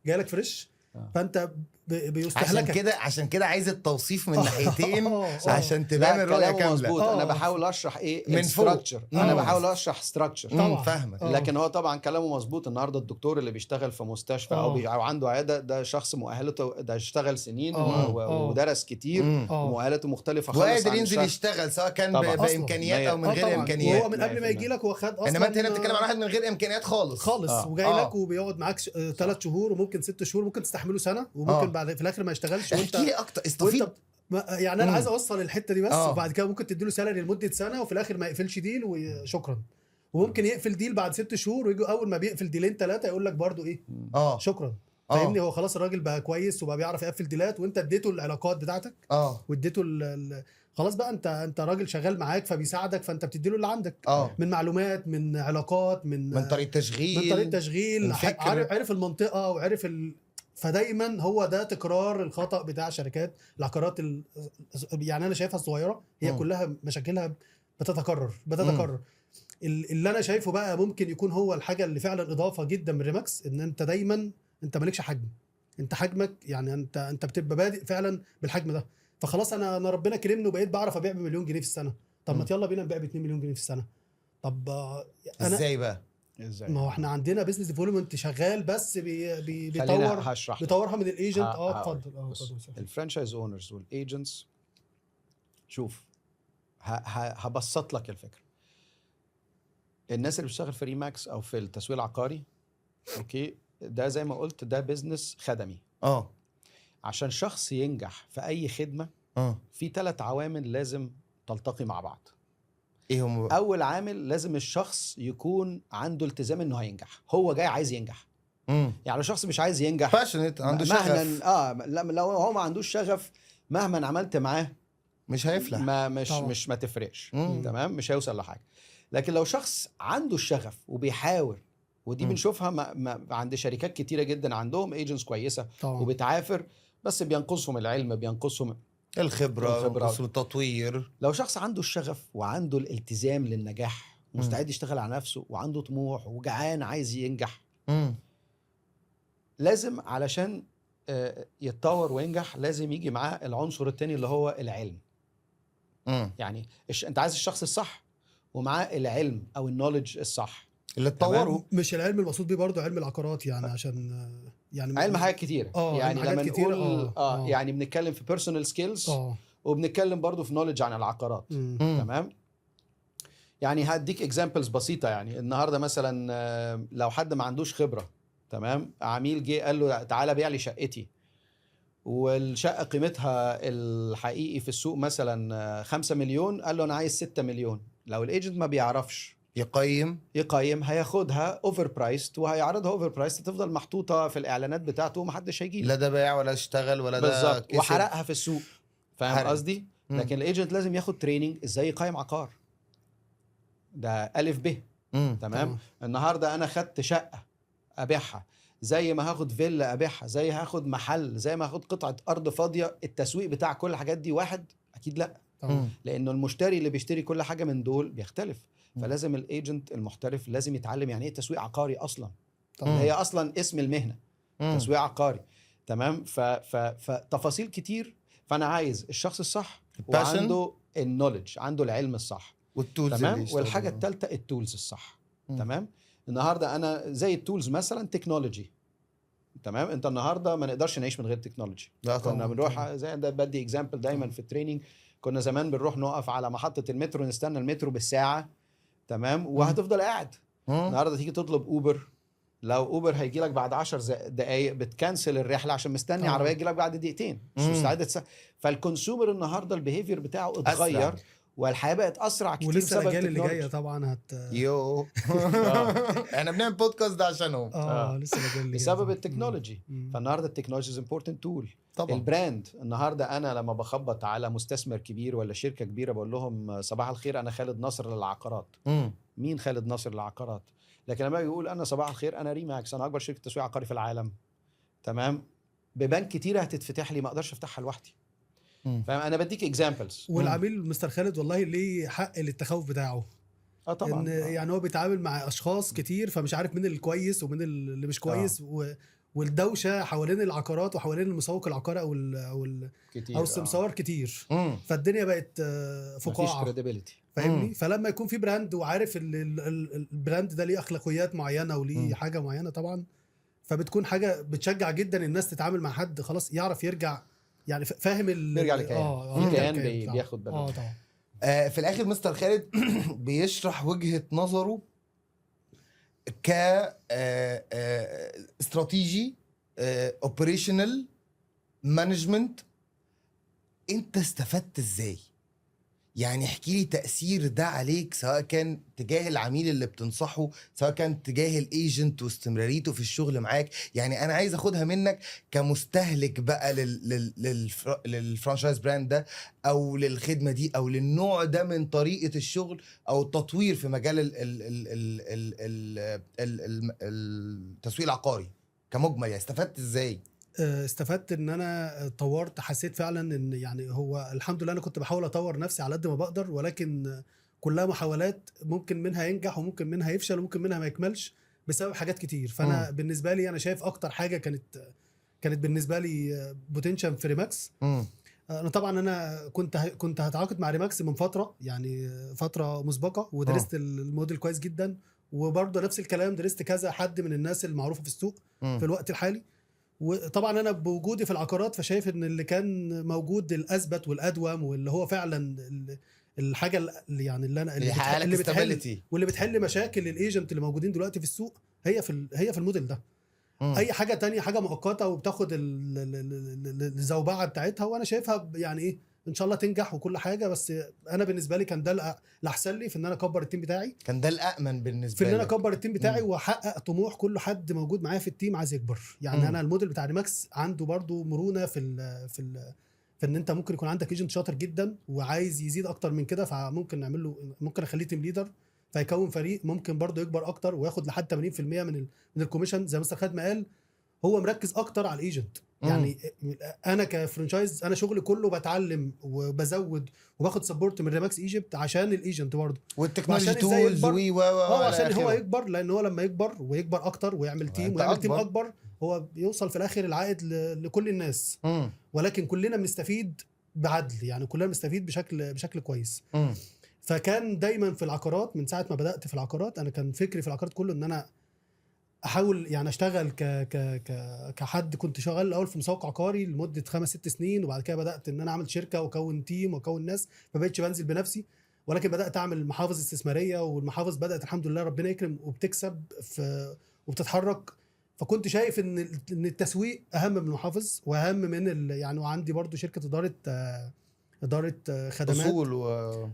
جاي لك فريش، فانت بيستهلكك. عشان كده عايز التوصيف من ناحيتين عشان تبان الرؤيه كامله. انا بحاول اشرح ايه الستراكشر، انا بحاول اشرح ستراكشر. فاهمك. لكن هو طبعا كلامه مظبوط. النهارده الدكتور اللي بيشتغل في مستشفى او عنده عياده ده شخص مؤهلته ده اشتغل سنين ودرس كتير ومؤهلاته مختلفه خالص، وقادر ينزل يشتغل سواء كان بامكانيات او من غير امكانيات. هو من قبل ما يجي لك هو خد اصلا. انما انت هنا بتتكلم عن واحد من غير امكانيات خالص وجاي لك وبيقعد معاك 3 شهور وممكن 6 شهور، ممكن تستحمله سنه، وممكن بعد في الاخر ما يشتغلش. احكي لي اكتر، استفيد. يعني انا عايز اوصل الحته دي بس. وبعد كده ممكن تديله سالري لمده سنه وفي الاخر ما يقفلش ديل وشكرا. وممكن يقفل ديل بعد 6 شهور ويجي اول ما بيقفل ديلين 3 يقول لك برضو ايه شكرا. فاهمني؟ هو خلاص الراجل بقى كويس وبقى بيعرف يقفل ديلات، وانت اديته العلاقات بتاعتك واديته خلاص بقى انت راجل شغال معاك فبيساعدك، فانت بتديله اللي عندك من معلومات، من علاقات، من طريقه تشغيل، عارف المنطقه وعارف فدايما هو ده تكرار الخطأ بتاع شركات العقارات يعني انا شايفها الصغيره هي كلها مشاكلها بتتكرر. اللي انا شايفه بقى ممكن يكون هو الحاجه اللي فعلا اضافه جدا من ريماكس، ان انت دايما انت مالكش حجم، انت حجمك يعني انت بتبقى بادئ فعلا بالحجم ده، فخلاص انا ربنا كرمني وبقيت بعرف ابيع ب1 مليون جنيه في السنه. طب ما يلا بينا نبيع ب2 مليون جنيه في السنه. طب انا ازاي بقى؟ ازاي؟ ما هو احنا عندنا بزنس ديفلوبمنت شغال، بس خلينا بيطور هشرح لك. بيطورها من الايجنت. هقول. اتفضل بص، اتفضل. الفرانشايز اونرز والايجنتس، شوف هبسط لك الفكره. الناس اللي بتشتغل في ريماكس او في التسويق العقاري، اوكي، ده زي ما قلت ده بيزنس خدمي. عشان شخص ينجح في اي خدمه في 3 عوامل لازم تلتقي مع بعض. ايه هم بقى؟ اول عامل، لازم الشخص يكون عنده التزام انه هينجح، هو جاي عايز ينجح. يعني لو شخص مش عايز ينجح، باشنت، عنده شغف، لو هو ما عندوش شغف مهما عملت معاه مش هيفلح، ما تفرقش. تمام، مش هيوصل لحاجه. لكن لو شخص عنده الشغف وبيحاول، ودي بنشوفها عند شركات كتيره جدا عندهم ايجنتس كويسه وبتعافر، بس بينقصهم العلم، بينقصهم الخبره، بينقصهم التطوير. لو شخص عنده الشغف وعنده الالتزام للنجاح، مستعد يشتغل على نفسه وعنده طموح وجعان عايز ينجح، لازم علشان يتطور وينجح لازم يجي معاه العنصر التاني اللي هو العلم. يعني انت عايز الشخص الصح ومعاه العلم او النوليدج الصح اللي تطوره. مش العلم المقصود بيه برضه علم العقارات، يعني عشان يعني علم حاجات كتير. يعني لما نقول يعني بنتكلم في بيرسونال سكيلز، وبنتكلم برضه في نوليدج عن العقارات. تمام. يعني هديك اكزامبلز بسيطه. يعني النهارده مثلا لو حد ما عندوش خبره، تمام، عميل جه قال له تعالى بيع لي شقتي، والشقه قيمتها الحقيقي في السوق مثلا 5 مليون، قال له انا عايز 6 مليون. لو الايجنت ما بيعرفش يقيم هياخدها اوفر برايست وهيعرضها اوفر برايست، تفضل محطوطه في الاعلانات بتاعته ومحدش هيجي لا ده بايع ولا اشتغل ولا ده كسب، وحرقها في السوق. فاهم قصدي؟ لكن الايجنت لازم ياخد تريننج ازاي يقيم عقار، ده الف ب. تمام. النهارده انا خدت شقه ابيعها، زي ما هاخد فيلا ابيعها، زي هاخد محل، زي ما هاخد قطعه ارض فاضيه، التسويق بتاع كل الحاجات دي واحد؟ اكيد لا. لانه المشتري اللي بيشتري كل حاجه من دول بيختلف. فلازم الايجنت المحترف لازم يتعلم يعني ايه تسويق عقاري اصلا. هي اصلا اسم المهنه تسويق عقاري. تمام. فتفاصيل كتير. فانا عايز الشخص الصح وعنده النوليدج، عنده العلم الصح والتولز. تمام. والحاجه الثالثه التولز الصح. تمام. النهارده انا زي التولز مثلا تكنولوجي. تمام. انت النهارده ما نقدرش نعيش من غير تكنولوجي. كنا بنروح زي ده، بدي اكزامبل دايما في التريننج، كنا زمان بنروح نقف على محطه المترو نستنى المترو بالساعه. تمام. وهتفضل قاعد. النهارده تيجي تطلب اوبر، لو اوبر هيجي لك بعد 10 دقائق بتكنسل الرحله عشان مستني عربيه تجي لك بعد دقيقتين، مش مستعد فالكونسيومر النهارده البيهيفير بتاعه اتغير، والحياه بقت اسرع كتير. ولسه الاجيال اللي جايه طبعا احنا بنعمل بودكاست ده عشانهم. لسه الاجيال اللي بسبب التكنولوجي. فالنهارده التكنولوجي از امبورتنت تول. البراند النهارده، انا لما بخبط على مستثمر كبير ولا شركه كبيره بقول لهم صباح الخير انا خالد ناصر للعقارات. مين خالد ناصر للعقارات؟ لكن لما يقول انا صباح الخير انا ريماكس، انا اكبر شركه تسويق عقاري في العالم، تمام، ببان كتيره هتتفتح لي ما اقدرش افتحها لوحدي. فاهم؟ انا بديك اكزامبلز. والعميل مستر خالد والله ليه حق للتخوف بتاعه. طبعا. يعني هو بيتعامل مع اشخاص كتير، فمش عارف مين الكويس ومين اللي مش كويس. والدوشه حوالين العقارات وحوالين المسوق العقاري او السمسار كتير. فالدنيا بقت فقاعه، مفيش كريديبيليتي. فاهمني؟ فلما يكون في براند وعارف البراند ده ليه اخلاقيات معينه وليه حاجه معينه طبعا، فبتكون حاجه بتشجع جدا الناس تتعامل مع حد خلاص يعرف يرجع، يعني فاهم يرجع لكيان. كيان بياخد باله. طبعا. في الاخر مستر خالد بيشرح وجهة نظره ك استراتيجي، اوبريشنال مانجمنت. انت استفدت ازاي؟ يعني احكي لي تأثير ده عليك، سواء كان تجاه العميل اللي بتنصحه، سواء كان تجاه الايجنت واستمراريته في الشغل معاك. يعني انا عايز اخدها منك كمستهلك بقى للفرانشايز براند ده، او للخدمة دي، او للنوع ده من طريقة الشغل او التطوير في مجال التسويق العقاري كمجمل. يعني استفدت ازاي؟ استفدت ان انا طورت، حسيت فعلا ان يعني هو الحمد لله انا كنت بحاول اطور نفسي على قد ما بقدر، ولكن كلها محاولات، ممكن منها ينجح وممكن منها يفشل وممكن منها ما يكملش بسبب حاجات كتير. فانا بالنسبه لي انا شايف اكتر حاجه كانت كانت بالنسبه لي بوتنشال في ريماكس. انا طبعا كنت هتعاقد مع ريماكس من فتره، يعني فتره مسبقه، ودرست الموديل كويس جدا، وبرضه نفس الكلام درست كذا حد من الناس المعروفه في السوق في الوقت الحالي. وطبعا انا بوجودي في العقارات فشايف ان اللي كان موجود الاثبت والادوم واللي هو فعلا الحاجه اللي يعني اللي بتحل واللي بتحل مشاكل الايجنت اللي موجودين دلوقتي في السوق هي في الموديل ده. اي حاجه تانية حاجه مؤقته وبتاخد الزوبعه بتاعتها، وانا شايفها يعني ايه ان شاء الله تنجح وكل حاجه، بس انا بالنسبه لي كان ده الاحسن لي في ان انا اكبر التيم بتاعي، كان ده الامن بالنسبه في لي ان انا اكبر التيم بتاعي واحقق طموح كل حد موجود معايا في التيم عايز يكبر. يعني انا الموديل بتاع ريماكس عنده برضو مرونه في ان انت ممكن يكون عندك ايجنت شاطر جدا وعايز يزيد اكتر من كده، فممكن نعمل له، ممكن اخليه تيم ليدر فيكون فريق ممكن برضو يكبر اكتر وياخد لحد 80% من الكوميشن زي مستر خالد ما قال. هو مركز اكتر على الايجنت. يعني انا كفرانشايز انا شغلي كله بتعلم وبزود وباخد سبورت من ريماكس ايجيبت عشان الايجنت برضه والتكنولوجي تولز عشان هو يكبر، لان هو لما يكبر ويكبر اكتر ويعمل تيم اكبر هو بيوصل في الاخر العائد لكل الناس. ولكن كلنا بنستفيد بعدل، يعني كلنا بنستفيد بشكل كويس. فكان دايما في العقارات من ساعه ما بدات في العقارات انا كان فكري في العقارات كله ان انا احاول يعني اشتغل كحد. كنت شغال الاول في مسوق عقاري لمده 5-6 سنين، وبعد كده بدات ان انا اعمل شركه واكون تيم واكون ناس، ما بقتش بنزل بنفسي، ولكن بدات اعمل محافظ استثماريه، والمحافظ بدات الحمد لله ربنا يكرم وبتكسب وبتتحرك. فكنت شايف ان التسويق اهم من المحافظ واهم من يعني. وعندي برضو شركه اداره خدمات اصول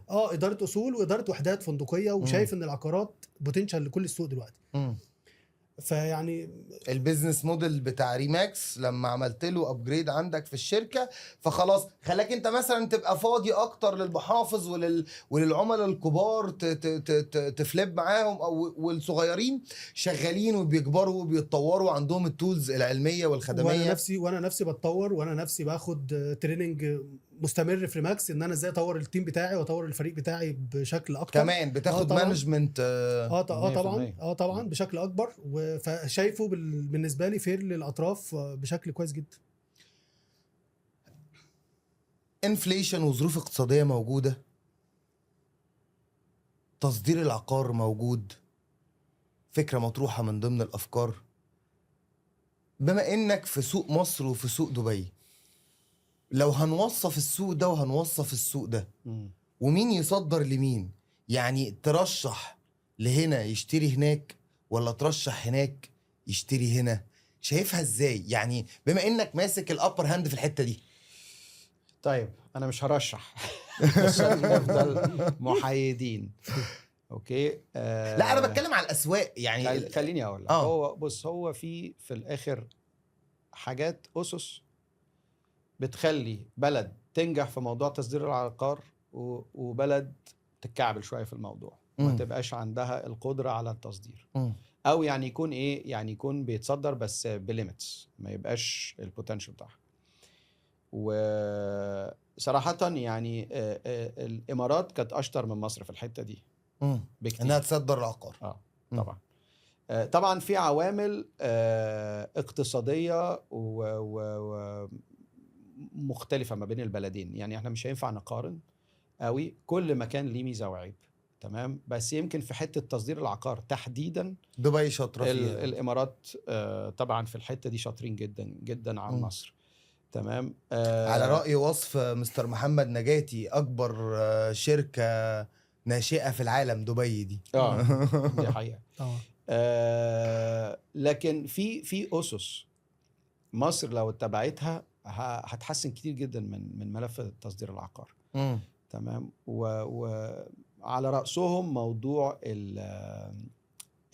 اداره اصول واداره وحدات فندقيه، وشايف ان العقارات بوتنشال لكل السوق دلوقتي. فيعني البيزنس موديل بتاع ريماكس لما عملت له ابجريد عندك في الشركه فخلاص خلاك انت مثلا تبقى فاضي اكتر للمحافظ وللعملاء الكبار تفليب معاهم، او والصغيرين شغالين وبيكبروا وبيتطوروا عندهم التولز العلميه والخدميه. وانا نفسي بتطور، وانا نفسي باخد تريننج مستمر في ريماكس ان انا ازاي اطور التيم بتاعي واطور الفريق بتاعي بشكل اكتر. كمان بتاخد مانجمنت طبعا بشكل اكبر. فشايفه بالنسبه لي فير للاطراف بشكل كويس جدا. انفليشن وظروف اقتصاديه موجوده، تصدير العقار موجود، فكره مطروحه من ضمن الافكار. بما انك في سوق مصر وفي سوق دبي، لو هنوصف السوق ده وهنوصف السوق ده ومين يصدر لمين، يعني ترشح لهنا يشتري هناك ولا ترشح هناك يشتري هنا؟ شايفها ازاي يعني بما انك ماسك الابر هاند في الحتة دي؟ طيب انا مش هرشح عشان نفضل محايدين. اوكي لا انا بتكلم على الاسواق يعني. خليني اقول لك هو بص، هو في الاخر حاجات اسس بتخلي بلد تنجح في موضوع تصدير العقار وبلد تتكعبل شويه في الموضوع ما تبقاش عندها القدره على التصدير، او يعني يكون ايه، يعني يكون بيتصدر بس بليميتس ما يبقاش البوتنشال بتاعها. وصراحه يعني الامارات كانت اشطر من مصر في الحته دي بكتير انها تصدر العقار. طبعا طبعا في عوامل اقتصاديه ومختلفه ما بين البلدين، يعني احنا مش هينفع نقارن قوي، كل مكان ليه ميزه وعيب. تمام، بس يمكن في حته تصدير العقار تحديدا دبي شاطره فيها، الامارات طبعا في الحته دي شاطرين جدا جدا عن مصر. تمام. على رأي وصف مستر محمد نجاتي اكبر شركه ناشئه في العالم دبي دي. دي حقيقه. لكن في اسس مصر لو اتبعتها هتحسن كتير جدا من ملف تصدير العقار. تمام. وعلى رأسهم موضوع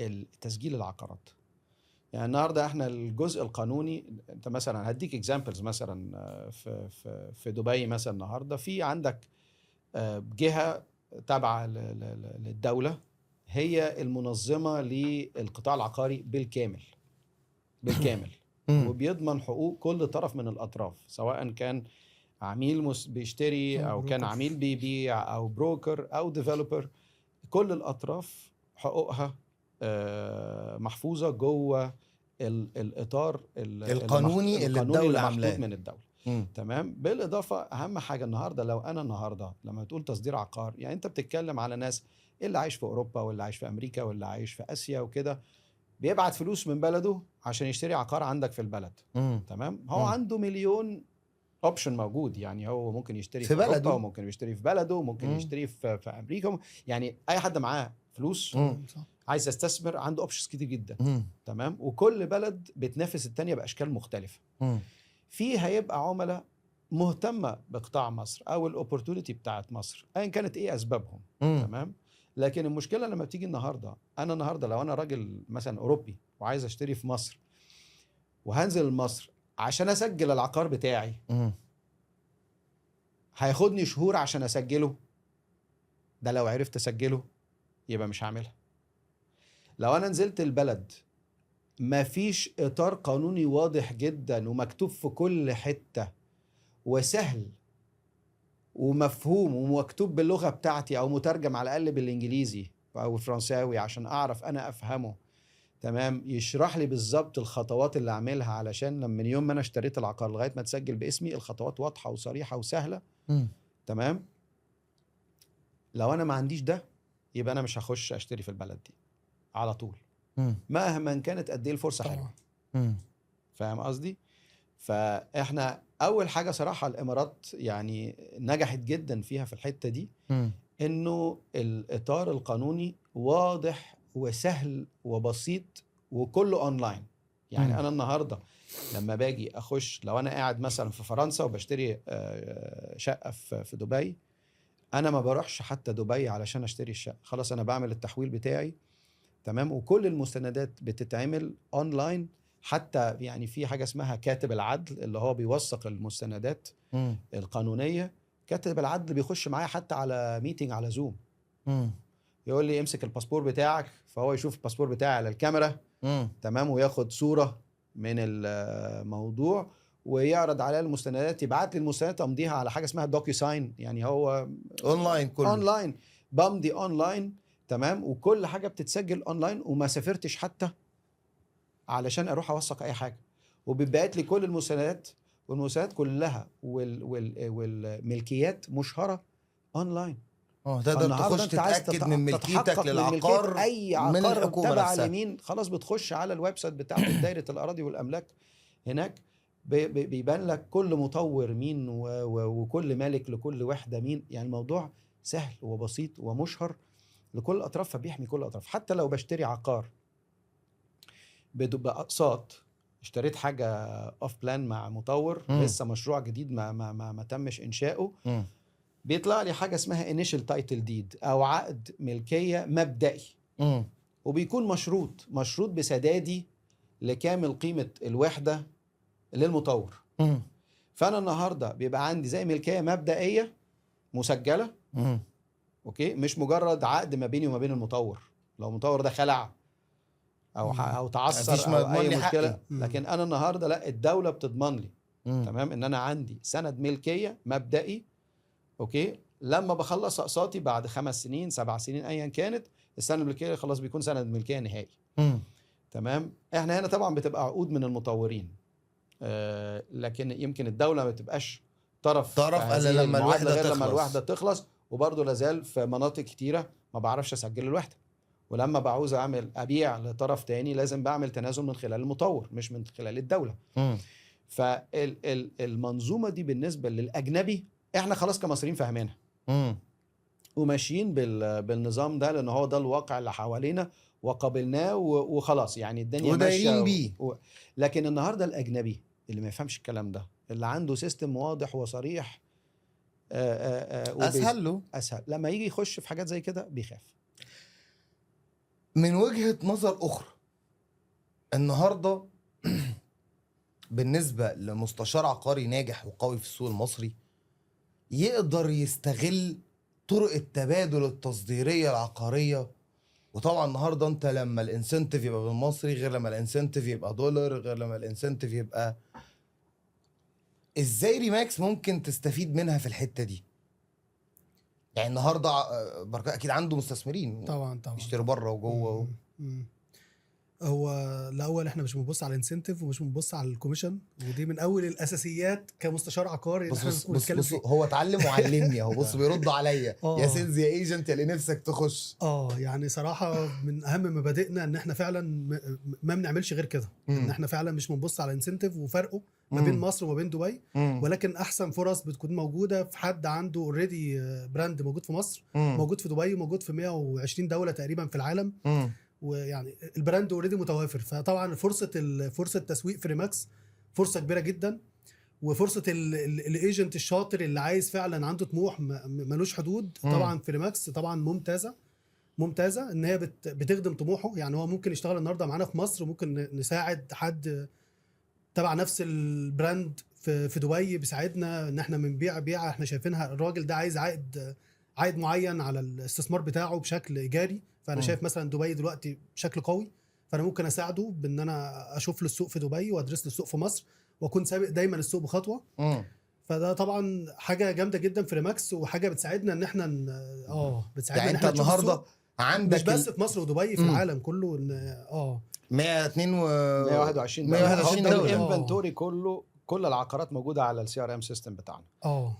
التسجيل العقارات. يعني النهارده احنا الجزء القانوني، انت مثلا هديك اكزامبلز، مثلا في دبي مثلا النهارده في عندك جهه تابعه للدوله هي المنظمه للقطاع العقاري بالكامل وبيضمن حقوق كل طرف من الاطراف، سواء كان عميل بيشتري او كان عميل بيبيع او بروكر او ديفلوبر. كل الاطراف حقوقها محفوظه جوه الاطار القانوني اللي الدولة محطوط عاملاه. من الدوله. تمام. بالاضافه اهم حاجه النهارده، لو انا النهارده لما تقول تصدير عقار، يعني انت بتتكلم على ناس اللي عايش في اوروبا واللي عايش في امريكا واللي عايش في اسيا وكده، بيبعت فلوس من بلده عشان يشتري عقار عندك في البلد. تمام. هو عنده مليون اوبشن موجود، يعني هو ممكن يشتري في في اوروبا، بلده. وممكن يشتري في بلده، وممكن يشتري في امريكا. يعني اي حد معاه فلوس صح. عايز يستثمر عنده اوبشنز كتير جدا. تمام. وكل بلد بتنافس التانية باشكال مختلفه. في هيبقى عملاء مهتمه بقطاع مصر او الاوبورتونيتي بتاعت مصر ايا كانت ايه اسبابهم. تمام. لكن المشكله لما بتيجي النهارده، انا النهارده لو انا راجل مثلا اوروبي وعايز اشتري في مصر، وهنزل مصر عشان اسجل العقار بتاعي، هياخدني شهور عشان اسجله. ده لو عرفت اسجله يبقى مش هعملها. لو انا نزلت البلد مفيش اطار قانوني واضح جدا ومكتوب في كل حتة وسهل ومفهوم ومكتوب باللغة بتاعتي او مترجم على الاقل بالانجليزي او الفرنساوي عشان اعرف انا افهمه، تمام، يشرح لي بالظبط الخطوات اللي اعملها علشان لما من يوم ما انا اشتريت العقار لغايه ما تسجل باسمي الخطوات واضحه وصريحه وسهله. تمام. لو انا ما عنديش ده يبقى انا مش هخش اشتري في البلد دي على طول، مهما كانت قد ايه الفرصه حلوه. فاهم قصدي؟ فاحنا اول حاجه صراحه الامارات يعني نجحت جدا فيها في الحته دي، انه الاطار القانوني واضح وسهل وبسيط وكله اونلاين. يعني انا النهارده لما باجي اخش، لو انا قاعد مثلا في فرنسا وبشتري شقه في دبي، انا ما بروحش حتى دبي علشان اشتري الشقه، خلاص انا بعمل التحويل بتاعي. تمام. وكل المستندات بتتعمل اونلاين. حتى يعني في حاجه اسمها كاتب العدل اللي هو بيوثق المستندات القانونيه. كاتب العدل بيخش معايا حتى على ميتنج على زوم، يقول لي امسك الباسبور بتاعك، فهو يشوف الباسبور بتاعي على الكاميرا. تمام. وياخد صوره من الموضوع ويعرض عليها المستندات، يبعت لي المستندات امضيها على حاجه اسمها دوكيو ساين، يعني هو اونلاين كله. اونلاين بمضي اونلاين. تمام. وكل حاجه بتتسجل اونلاين وما سافرتش حتى علشان اروح اوثق اي حاجه، وبيبعت لي كل المستندات، والمستندات كلها والملكيات مشهره اونلاين. تقدر تخش تتاكد من ملكيتك للعقار اي من عقار الحكومه تبع نفسها. اليمين خلاص بتخش على الويب سايت بتاع دايره الاراضي والاملاك هناك، بيبان لك كل مطور مين وكل مالك لكل وحده مين. يعني الموضوع سهل وبسيط ومشهر لكل الاطراف، فبيحمي كل الاطراف. حتى لو بشتري عقار باقساط، اشتريت حاجه اوف بلان مع مطور لسه مشروع جديد ما تمش انشاؤه، بيطلع لي حاجه اسمها انيشال تايتل ديد او عقد ملكيه مبدئي، وبيكون مشروط بسدادي لكامل قيمه الوحده للمطور. فانا النهارده بيبقى عندي زي ملكيه مبدئيه مسجله، اوكي، مش مجرد عقد ما بيني وما بين المطور. لو المطور ده خلع او تعثر او اي مشكله، لكن انا النهارده لا، الدوله بتضمن لي تمام ان انا عندي سند ملكيه مبدئي. اوكي. لما بخلص اقساطي بعد 5 سنين 7 سنين ايا كانت، السند الملكيه خلاص بيكون سند ملكيه نهائي. تمام. احنا هنا طبعا بتبقى عقود من المطورين، لكن يمكن الدوله ما تبقاش طرف الا لما الوحده غير تخلص. لما الوحده تخلص. وبرضه لازال في مناطق كتيره ما بعرفش اسجل الوحده، ولما بعوز ابيع لطرف تاني لازم بعمل تنازل من خلال المطور مش من خلال الدوله. فالمنظومه دي بالنسبه للاجنبي احنا خلاص كمصريين فاهمينها وماشيين بالنظام ده، لان هو ده الواقع اللي حوالينا وقابلناه وخلاص، يعني الدنيا ماشيه بيه. لكن النهارده الاجنبي اللي ما يفهمش الكلام ده، اللي عنده سيستم واضح وصريح، اسهل لما يجي يخش في حاجات زي كده بيخاف. من وجهة نظر أخرى، النهاردة بالنسبة لمستشار عقاري ناجح وقوي في السوق المصري، يقدر يستغل طرق التبادل التصديرية العقارية. وطبعا النهاردة انت لما الانسنتيف يبقى بالمصري غير لما الانسنتيف يبقى دولار غير لما الانسنتيف يبقى، ازاي ريماكس ممكن تستفيد منها في الحتة دي؟ يعني النهارده بركات اكيد عنده مستثمرين طبعا يشتروا بره وجوه هو الاول احنا مش بنبص على الانسنتيف ومش بنبص على الكوميشن، ودي من اول الاساسيات كمستشار عقاري ان بص احنا بص نكون بص, نتكلم بص فيه. هو اتعلم وعلمني اهو. بص بيردوا عليا يا اه سيلز يا ايجنت يا اللي نفسك تخش. يعني صراحه من اهم مبادئنا ان احنا فعلا ما بنعملش غير كده، ان مم. احنا فعلا مش بنبص على انسنتيف وفرقه ما مم. بين مصر وما بين دبي، مم. ولكن احسن فرص بتكون موجوده في حد عنده اوريدي براند موجود في مصر، مم. موجود في دبي، وموجود في 120 دوله تقريبا في العالم، مم. ويعني البراند اوريدي متوافر. فطبعا فرصه تسويق في ريماكس فرصه كبيره جدا، وفرصه الايجنت الشاطر اللي عايز فعلا عنده طموح ملوش حدود. مم. طبعا في ريماكس طبعا ممتازه ان هي بتخدم طموحه. يعني هو ممكن يشتغل النهارده معانا في مصر، وممكن نساعد حد تبع نفس البراند في دبي بيساعدنا ان احنا بنبيع بيعه احنا شايفينها الراجل ده عايز عائد معين على الاستثمار بتاعه بشكل ايجاري. فانا مم. شايف مثلا دبي دلوقتي بشكل قوي، فانا ممكن اساعده بان انا اشوف له السوق في دبي وادرس له السوق في مصر، واكون سابق دايما السوق بخطوه. مم. فده طبعا حاجه جامده جدا في ريماكس، وحاجه بتساعدنا ان احنا بتساعدنا يعني ان انت احنا نشوف النهارده السوق عندك مش بس في مصر ودبي، في مم. العالم كله. ان 121 دولة. 121 هو دولة. الانفنتوري كله، كل العقارات موجوده على السي ار ام سيستم بتاعنا.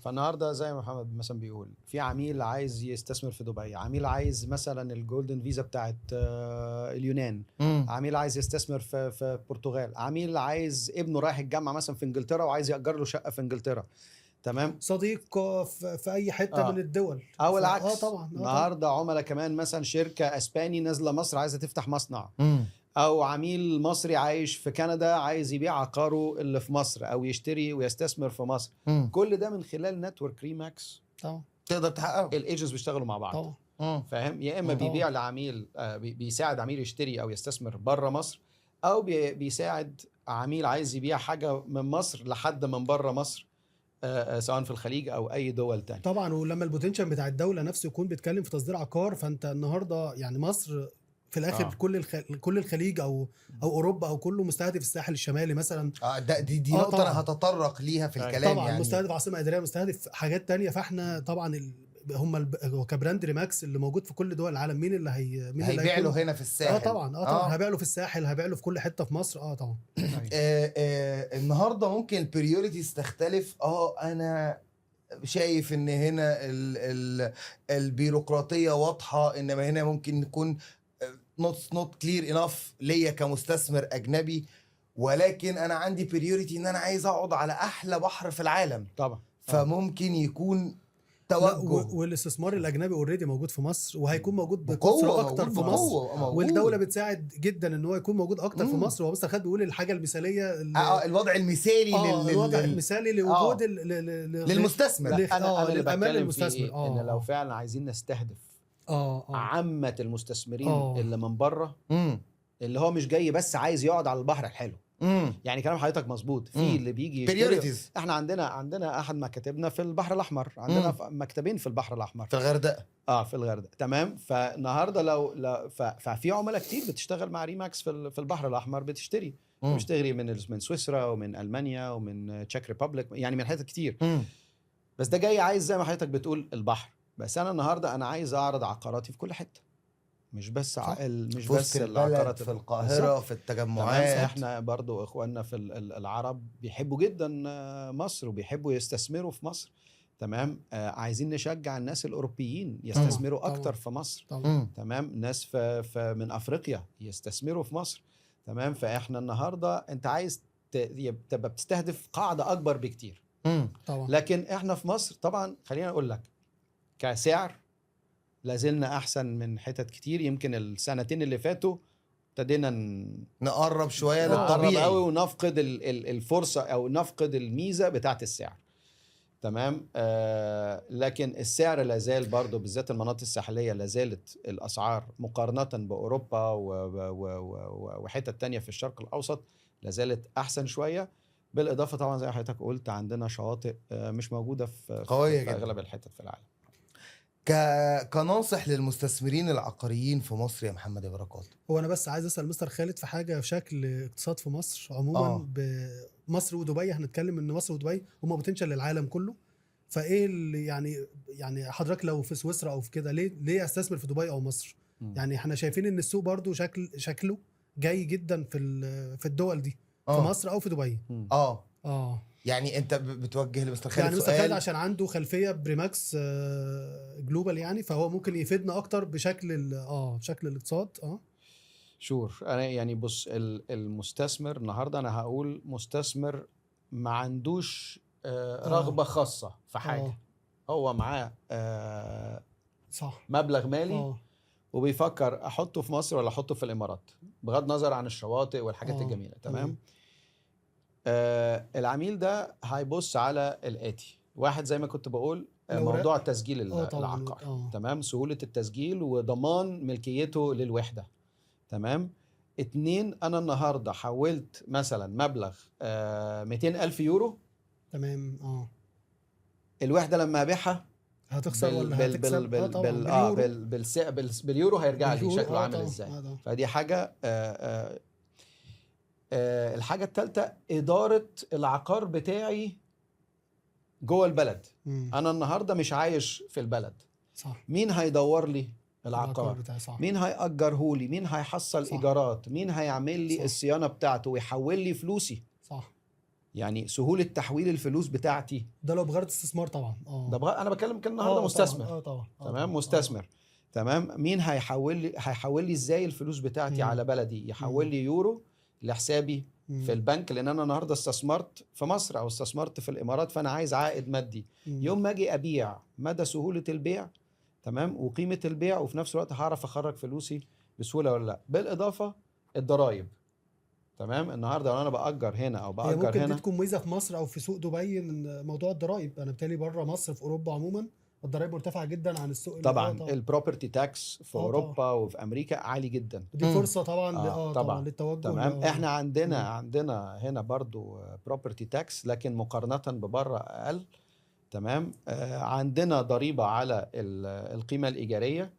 فالنهارده زي ما محمد مثلا بيقول، في عميل عايز يستثمر في دبي، عميل عايز مثلا الجولدن فيزا بتاعت اليونان، مم. عميل عايز يستثمر في البرتغال، عميل عايز ابنه رايح الجامعه مثلا في انجلترا وعايز يأجر له شقه في انجلترا. تمام. صديق في اي حته من الدول، او العكس. طبعا النهارده عملاء كمان، مثلا شركه اسباني نازله مصر عايزه تفتح مصنع، مم. او عميل مصري عايش في كندا عايز يبيع عقاره اللي في مصر او يشتري ويستثمر في مصر. مم. كل ده من خلال نتورك ريماكس طبعا تقدر تحققه. الايجنتس بيشتغلوا مع بعض. طبعا مم. فاهم؟ يا اما مم. بيبيع لعميل، بيساعد عميل يشتري او يستثمر بره مصر، او بيساعد عميل عايز يبيع حاجه من مصر لحد من بره مصر، سواء في الخليج او اي دول تانية. طبعا. ولما البوتنشال بتاع الدوله نفسه يكون بيتكلم في تصدير عقار، فانت النهارده يعني مصر في الاخر كل الخليج او اوروبا او كله مستهدف الساحل الشمالي مثلا. دي نقطه طبعاً. انا هتطرق ليها في الكلام. طبعا يعني مستهدف عاصمه اداريه، مستهدف حاجات تانية. فاحنا طبعا هو كبراند ريماكس اللي موجود في كل دول العالم، مين اللي هيبيع له هنا في الساحل. طبعا هبيع له في الساحل، هبيع له في كل حته في مصر. طبعا النهارده ممكن البريوريتيز تختلف. انا شايف ان هنا البيروقراطيه واضحه، انما هنا ممكن نكون not clear enough ليا كمستثمر اجنبي، ولكن انا عندي بريوريتي ان انا عايز اقعد على احلى بحر في العالم. طبعا. فممكن يكون توجه. والاستثمار الاجنبي اوريدي موجود في مصر، وهيكون موجود بقوة، بكثره اكتر في مصر. والدوله بتساعد جدا ان هو يكون موجود اكتر في مصر. هو مستر خالد بيقول الحاجه المثاليه الوضع المثالي الوضع المثالي لوجود للمستثمر. انا اللي للامان بتكلم المستثمر. فيه ان لو فعلا عايزين نستهدف عامه المستثمرين اللي من بره، اللي هو مش جاي بس عايز يقعد على البحر الحلو. يعني كلام حضرتك مظبوط. في اللي بيجي يشتري. احنا عندنا احد مكاتبنا في البحر الاحمر، عندنا مكتبين في البحر الاحمر في الغردقه. في الغردقه. تمام. فالنهارده لو ففي عملاء كتير بتشتغل مع ريماكس في البحر الاحمر، بتشتري من سويسرا ومن المانيا ومن تشيك ريبابليك، يعني من حتت كتير. بس ده جاي عايز زي ما حضرتك بتقول البحر. بس انا النهارده انا عايز اعرض عقاراتي في كل حته، مش بس العقارات في القاهرة، في التجمعات. احنا برضو اخواننا في العرب بيحبوا جدا مصر وبيحبوا يستثمروا في مصر. تمام. عايزين نشجع الناس الاوروبيين يستثمروا اكتر في مصر. تمام. ناس من افريقيا يستثمروا في مصر. تمام. فاحنا النهارده انت عايز تبقى بتستهدف قاعدة اكبر بكتير. طبعا. لكن احنا في مصر طبعا خلينا اقول لك كسعر لازلنا احسن من حتت كتير. يمكن السنتين اللي فاتوا ابتدينا نقرب شويه للطبيعي قوي ونفقد الفرصه او نفقد الميزه بتاعت السعر. تمام. لكن السعر لازال برضو بالذات المناطق الساحليه لازالت الاسعار مقارنه باوروبا وحتت تانية في الشرق الاوسط لازالت احسن شويه. بالاضافه طبعا زي ما حضرتك قلت عندنا شواطئ مش موجوده في اغلب الحتت في العالم. كناصح للمستثمرين العقاريين في مصر يا محمد يا بركات. هو انا بس عايز اسال مستر خالد في حاجه في شكل اقتصاد في مصر عموما. بمصر ودبي هنتكلم ان مصر ودبي هما بوتنشال للعالم كله. فايه اللي يعني حضرتك لو في سويسرا او في كده ليه استثمر في دبي او مصر؟ يعني احنا شايفين ان السوق برضو شكله جاي جدا في الدول دي، في مصر او في دبي. يعني انت بتوجه لمستر خالد يعني مستر خالد سؤال عشان عنده خلفيه بريماكس جلوبال، يعني فهو ممكن يفيدنا اكتر بشكل بشكل الاقتصاد. شور. انا يعني بص، المستثمر النهارده انا هقول مستثمر ما عندوش رغبه خاصه في حاجه. هو معاه صح مبلغ مالي وبيفكر احطه في مصر ولا احطه في الامارات، بغض النظر عن الشواطئ والحاجات الجميله. تمام. العميل ده هيبص على الاتي: واحد، زي ما كنت بقول، موضوع تسجيل العقار. تمام، سهوله التسجيل وضمان ملكيته للوحده. تمام. 2، انا النهارده حولت مثلا مبلغ 200,000 يورو. تمام. الوحده لما ابيعها هتخسر ولا هتكسب؟ باليورو هيرجع لي شكله عامل ازاي. فدي حاجه. الحاجه الثالثه: اداره العقار بتاعي جوه البلد. انا النهارده مش عايش في البلد. صح. مين هيدور لي العقار؟ مين هيأجره لي؟ مين هيحصل ايجارات؟ مين هيعمل لي الصيانه بتاعته ويحول لي فلوسي؟ صح. يعني سهوله تحويل الفلوس بتاعتي ده لو بغرض استثمار طبعا. انا بتكلم كان النهارده مستثمر. طبعا. تمام. مستثمر. تمام. مين هيحول لي ازاي الفلوس بتاعتي على بلدي؟ يحول لي يورو لحسابي في البنك، لان انا النهارده استثمرت في مصر او استثمرت في الامارات، فانا عايز عائد مادي. يوم ما اجي ابيع، مدى سهوله البيع، تمام، وقيمه البيع، وفي نفس الوقت هعرف اخرج فلوسي بسهوله ولا لا. بالاضافه الضرايب. تمام. النهارده لو انا باجر هنا او باجر ممكن هنا، ممكن تكون ميزه في مصر او في سوق دبي ان موضوع الضرايب. انا بالتالي بره مصر في اوروبا عموما الضرايب مرتفعه جدا عن السوق. طبعا البروبرتي تاكس في اوروبا وفي امريكا عالي جدا. دي فرصه طبعا طبعا للتوجه. تمام. احنا عندنا هنا برضو بروبرتي تاكس، لكن مقارنه ببره اقل. تمام. عندنا ضريبه على القيمه الايجاريه.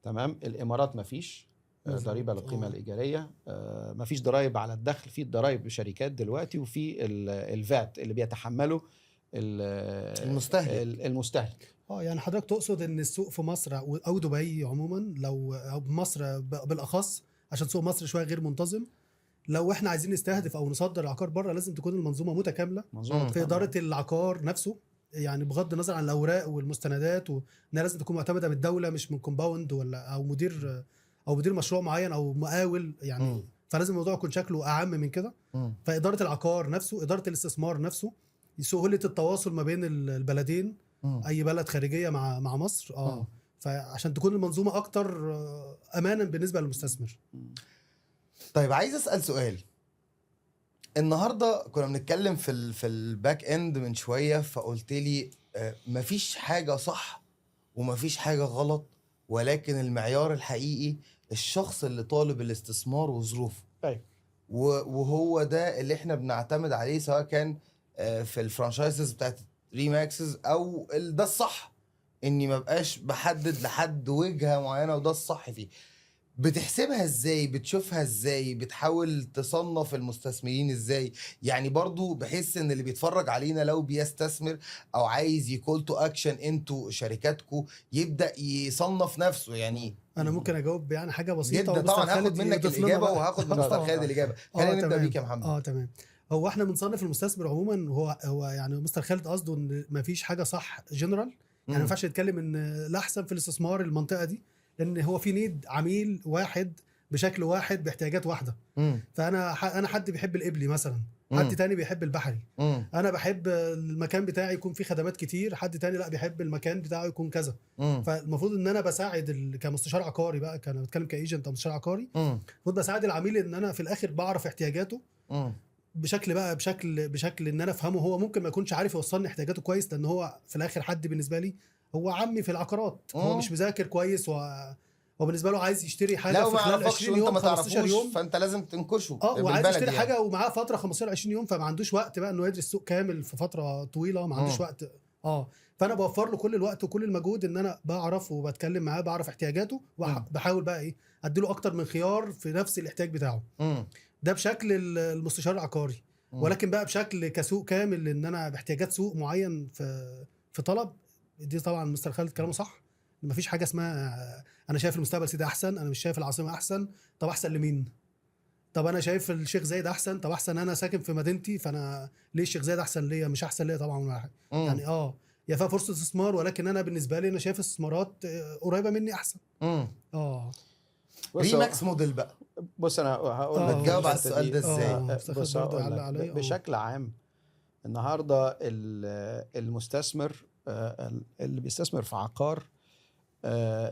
تمام. الامارات ما فيش ضريبه للقيمه الايجاريه. ما فيش ضرائب على الدخل. في ضرائب شركات دلوقتي، وفي الفات اللي بيتحمله المستهلك. يعني حضرتك تقصد ان السوق في مصر او دبي عموما، او مصر بالاخص، عشان سوق مصر شويه غير منتظم، لو احنا عايزين نستهدف او نصدر العقار بره لازم تكون المنظومه متكامله في اداره العقار نفسه. يعني بغض النظر عن الاوراق والمستندات، وانها لازم تكون معتمده من الدوله مش من كومباوند او مدير مشروع معين او مقاول يعني. فلازم الموضوع يكون شكله اعم من كده. فاداره العقار نفسه، اداره الاستثمار نفسه، سهوله التواصل ما بين البلدين، اي بلد خارجيه مع مصر. فعشان تكون المنظومه اكتر امانا بالنسبه للمستثمر. طيب عايز اسال سؤال. النهارده كنا بنتكلم في الباك اند من شويه، فقلت لي مفيش حاجه صح ومفيش حاجه غلط، ولكن المعيار الحقيقي الشخص اللي طالب الاستثمار وظروفه. وهو ده اللي احنا بنعتمد عليه، سواء كان في الفرانشايزز بتاعت ريماكسز او ده الصح، اني ما بقاش بحدد لحد وجهه معينه وده الصح فيه. بتحسبها ازاي؟ بتشوفها ازاي؟ بتحاول تصنف المستثمرين ازاي؟ يعني برضو بحس ان اللي بيتفرج علينا لو بيستثمر او عايز يكول تو اكشن انتوا شركاتكو، يبدا يصنف نفسه. يعني انا ممكن اجاوب يعني حاجه بسيطه جدا طبعا. هاخد منك الاجابه وهاخد من مستر خالد الاجابه. خلينا نبدا بيك يا محمد. تمام. هو احنا بنصنف المستثمر عموما، هو يعني مستر خالد قصده ان مفيش حاجه صح جنرال. يعني ما ينفعش نتكلم ان الاحسن في الاستثمار المنطقه دي، لان هو في نيد عميل واحد بشكل واحد باحتياجات واحده. فانا حد بيحب القبلي مثلا، حد تاني بيحب البحري. انا بحب المكان بتاعي يكون فيه خدمات كتير، حد تاني لا بيحب المكان بتاعه يكون كذا. فالمفروض ان انا بساعد كمستشار عقاري بقى، كان بتكلم كايجنت او مستشار عقاري، المفروض بساعد العميل ان انا في الاخر بعرف احتياجاته بشكل ان انا افهمه. هو ممكن ما يكونش عارف يوصلني احتياجاته كويس، لان هو في الاخر حد بالنسبه لي هو عمي في العقارات. هو مش مذاكر كويس وبالنسبه له عايز يشتري حاجه في خلال 20 يوم 15 يوم، فانت لازم تنكشه. وعايز يشتري حاجه ومعاه فتره 15 20 يوم، فما عندوش وقت بقى انه يدرس السوق كامل في فتره طويله. ما عندوش وقت. فانا بوفر له كل الوقت وكل المجهود ان انا بعرف وبتكلم معاه، بعرف احتياجاته، وبحاول بقى ايه اديله اكتر من خيار في نفس الاحتياج بتاعه. ده بشكل المستشار العقاري. ولكن بقى بشكل كسوق كامل، ان انا باحتياجات سوق معين في طلب دي. طبعا مستر خالد كلامه صح. مفيش حاجه اسمها انا شايف المستقبل سيدي احسن، انا مش شايف العاصمه احسن. طب احسن لمين؟ طب انا شايف الشيخ زايد احسن، طب احسن انا ساكن في مدينتي، فانا ليه الشيخ زايد احسن ليا؟ مش احسن ليا طبعا ولا حاجه. يعني يا فيها فرصه استثمار، ولكن انا بالنسبه لي انا شايف استثمارات قريبه مني احسن. اه ريماكس موديل بقى. بص انا هقول لك بتجاوب على الحتة السؤال دي. ده ازاي؟ بص برضه هقول يعلق لك عليا بشكل عام النهارده المستثمر اللي بيستثمر في عقار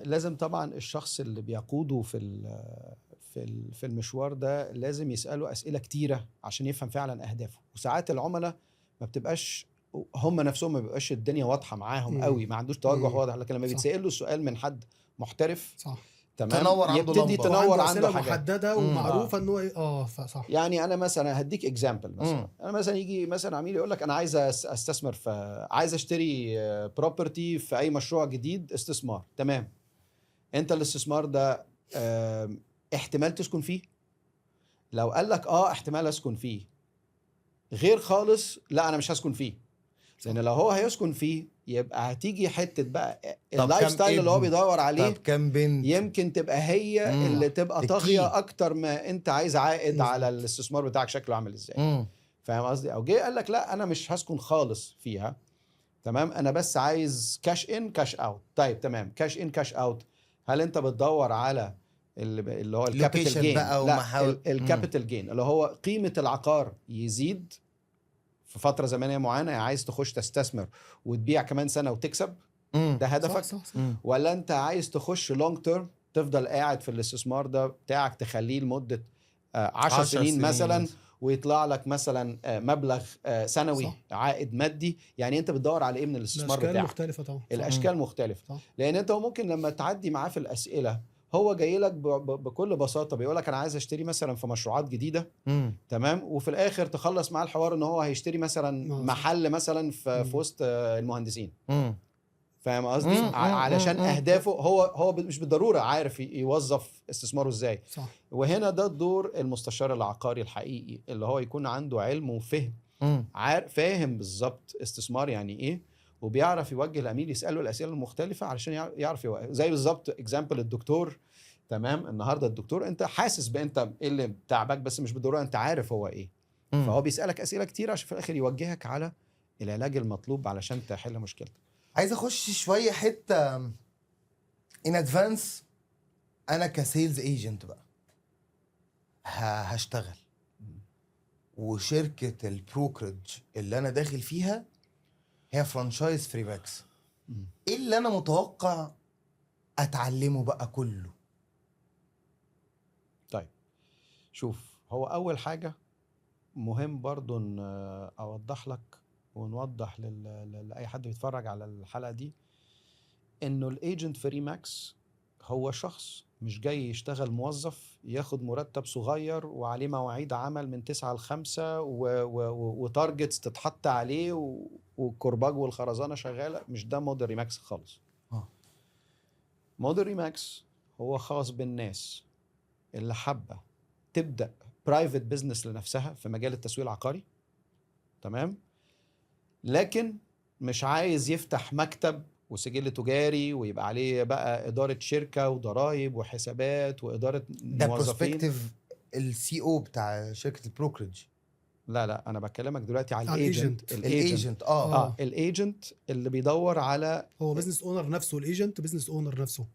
لازم طبعا الشخص اللي بيقوده في المشوار ده لازم يسأله أسئلة كتيرة عشان يفهم فعلا أهدافه. وساعات العملاء ما بتبقاش هم نفسهم ما بيبقاش الدنيا واضحة معاهم قوي، ما عندوش توجه واضح، لكن لما بيتسأل له السؤال من حد محترف صح تمام تنور عنده يبتدي لمبة. تنور عنده أسئلة حاجات محددة ومعروفة ان هو صح. يعني انا مثلا هديك اكزامبل مثلا انا مثلا يجي مثلا عميل يقول لك انا عايز استثمر في عايز اشتري بروبرتي في اي مشروع جديد استثمار. تمام، انت الاستثمار ده احتمال تسكن فيه؟ لو قال لك احتمال اسكن فيه غير خالص لا انا مش هسكن فيه، لان لو هو هيسكن فيه يبقى هتيجي حته بقى اللايف ستايل اللي هو بيدور عليه. طب كام بنت؟ يمكن تبقى هي اللي تبقى طاغيه الكي. اكتر ما انت عايز عائد على الاستثمار بتاعك شكله عامل ازاي. فاهم قصدي؟ او جه قال لك لا انا مش هسكن خالص فيها، تمام، انا بس عايز كاش ان كاش اوت. طيب تمام، كاش ان كاش اوت، هل انت بتدور على اللي هو الكابيتال لوكيشن جين؟ بقى لا، الكابيتال جين اللي هو قيمه العقار يزيد في فتره زمنيه معينه، يعني عايز تخش تستثمر وتبيع كمان سنه وتكسب، ده هدفك؟ صح. ولا انت عايز تخش لونج تيرم تفضل قاعد في الاستثمار ده بتاعك تخليه لمده 10 سنين مثلا ويطلع لك مثلا مبلغ سنوي صح. عائد مادي؟ يعني انت بتدور على ايه من الاستثمار بتاعك؟ الاشكال مختلفه طبعا. الاشكال مختلفه. صح. لان انت ممكن لما تعدي معاه في الاسئله هو جاي لك بكل بساطه بيقول لك انا عايز اشتري مثلا في مشروعات جديده، تمام، وفي الاخر تخلص معاه الحوار ان هو هيشتري مثلا محل مثلا في وسط المهندسين. فاهم قصدي؟ علشان اهدافه هو مش بالضروره عارف يوظف استثماره ازاي. صح. وهنا ده دور المستشار العقاري الحقيقي، اللي هو يكون عنده علم وفهم، فاهم بالظبط استثمار يعني ايه، وبيعرف يوجه العميل يساله الاسئله المختلفه علشان يعرف زي بالظبط اكزامبل الدكتور. تمام، النهارده الدكتور انت حاسس بانت ايه اللي تعبك بس مش بالضروره انت عارف هو ايه. فهو بيسالك اسئله كتير عشان في الاخر يوجهك على العلاج المطلوب علشان تحل مشكلتك. عايز اخش شويه حته ان ادفانس. انا كسيلز ايجنت بقى هشتغل، وشركه البروكرج اللي انا داخل فيها هي فرانشايز فريماكس. ايه اللي انا متوقع اتعلمه بقى كله؟ طيب شوف، هو اول حاجه مهم برضو ان اوضح لك ونوضح لاي حد بيتفرج على الحلقه دي انه الايجنت في ريماكس هو شخص مش جاي يشتغل موظف ياخد مرتب صغير وعليه مواعيد عمل من 9 ل 5 وتارجتس تتحط عليه والكرباج والخرزانه شغاله. مش ده موديل ريماكس خالص. موديل ريماكس هو خاص بالناس اللي حابه تبدا برايفت بزنس لنفسها في مجال التسويق العقاري، تمام، لكن مش عايز يفتح مكتب وسجل تجاري ويبقى عليه بقى إدارة شركة وضرائب وحسابات وإدارة موظفين. ده بروسبكتيف السي او بتاع شركة البروكرج. لا انا بكلمك دلوقتي على الايجنت. الايجنت اللي بيدور على هو بزنس اونر نفسه. الايجنت بزنس اونر نفسه.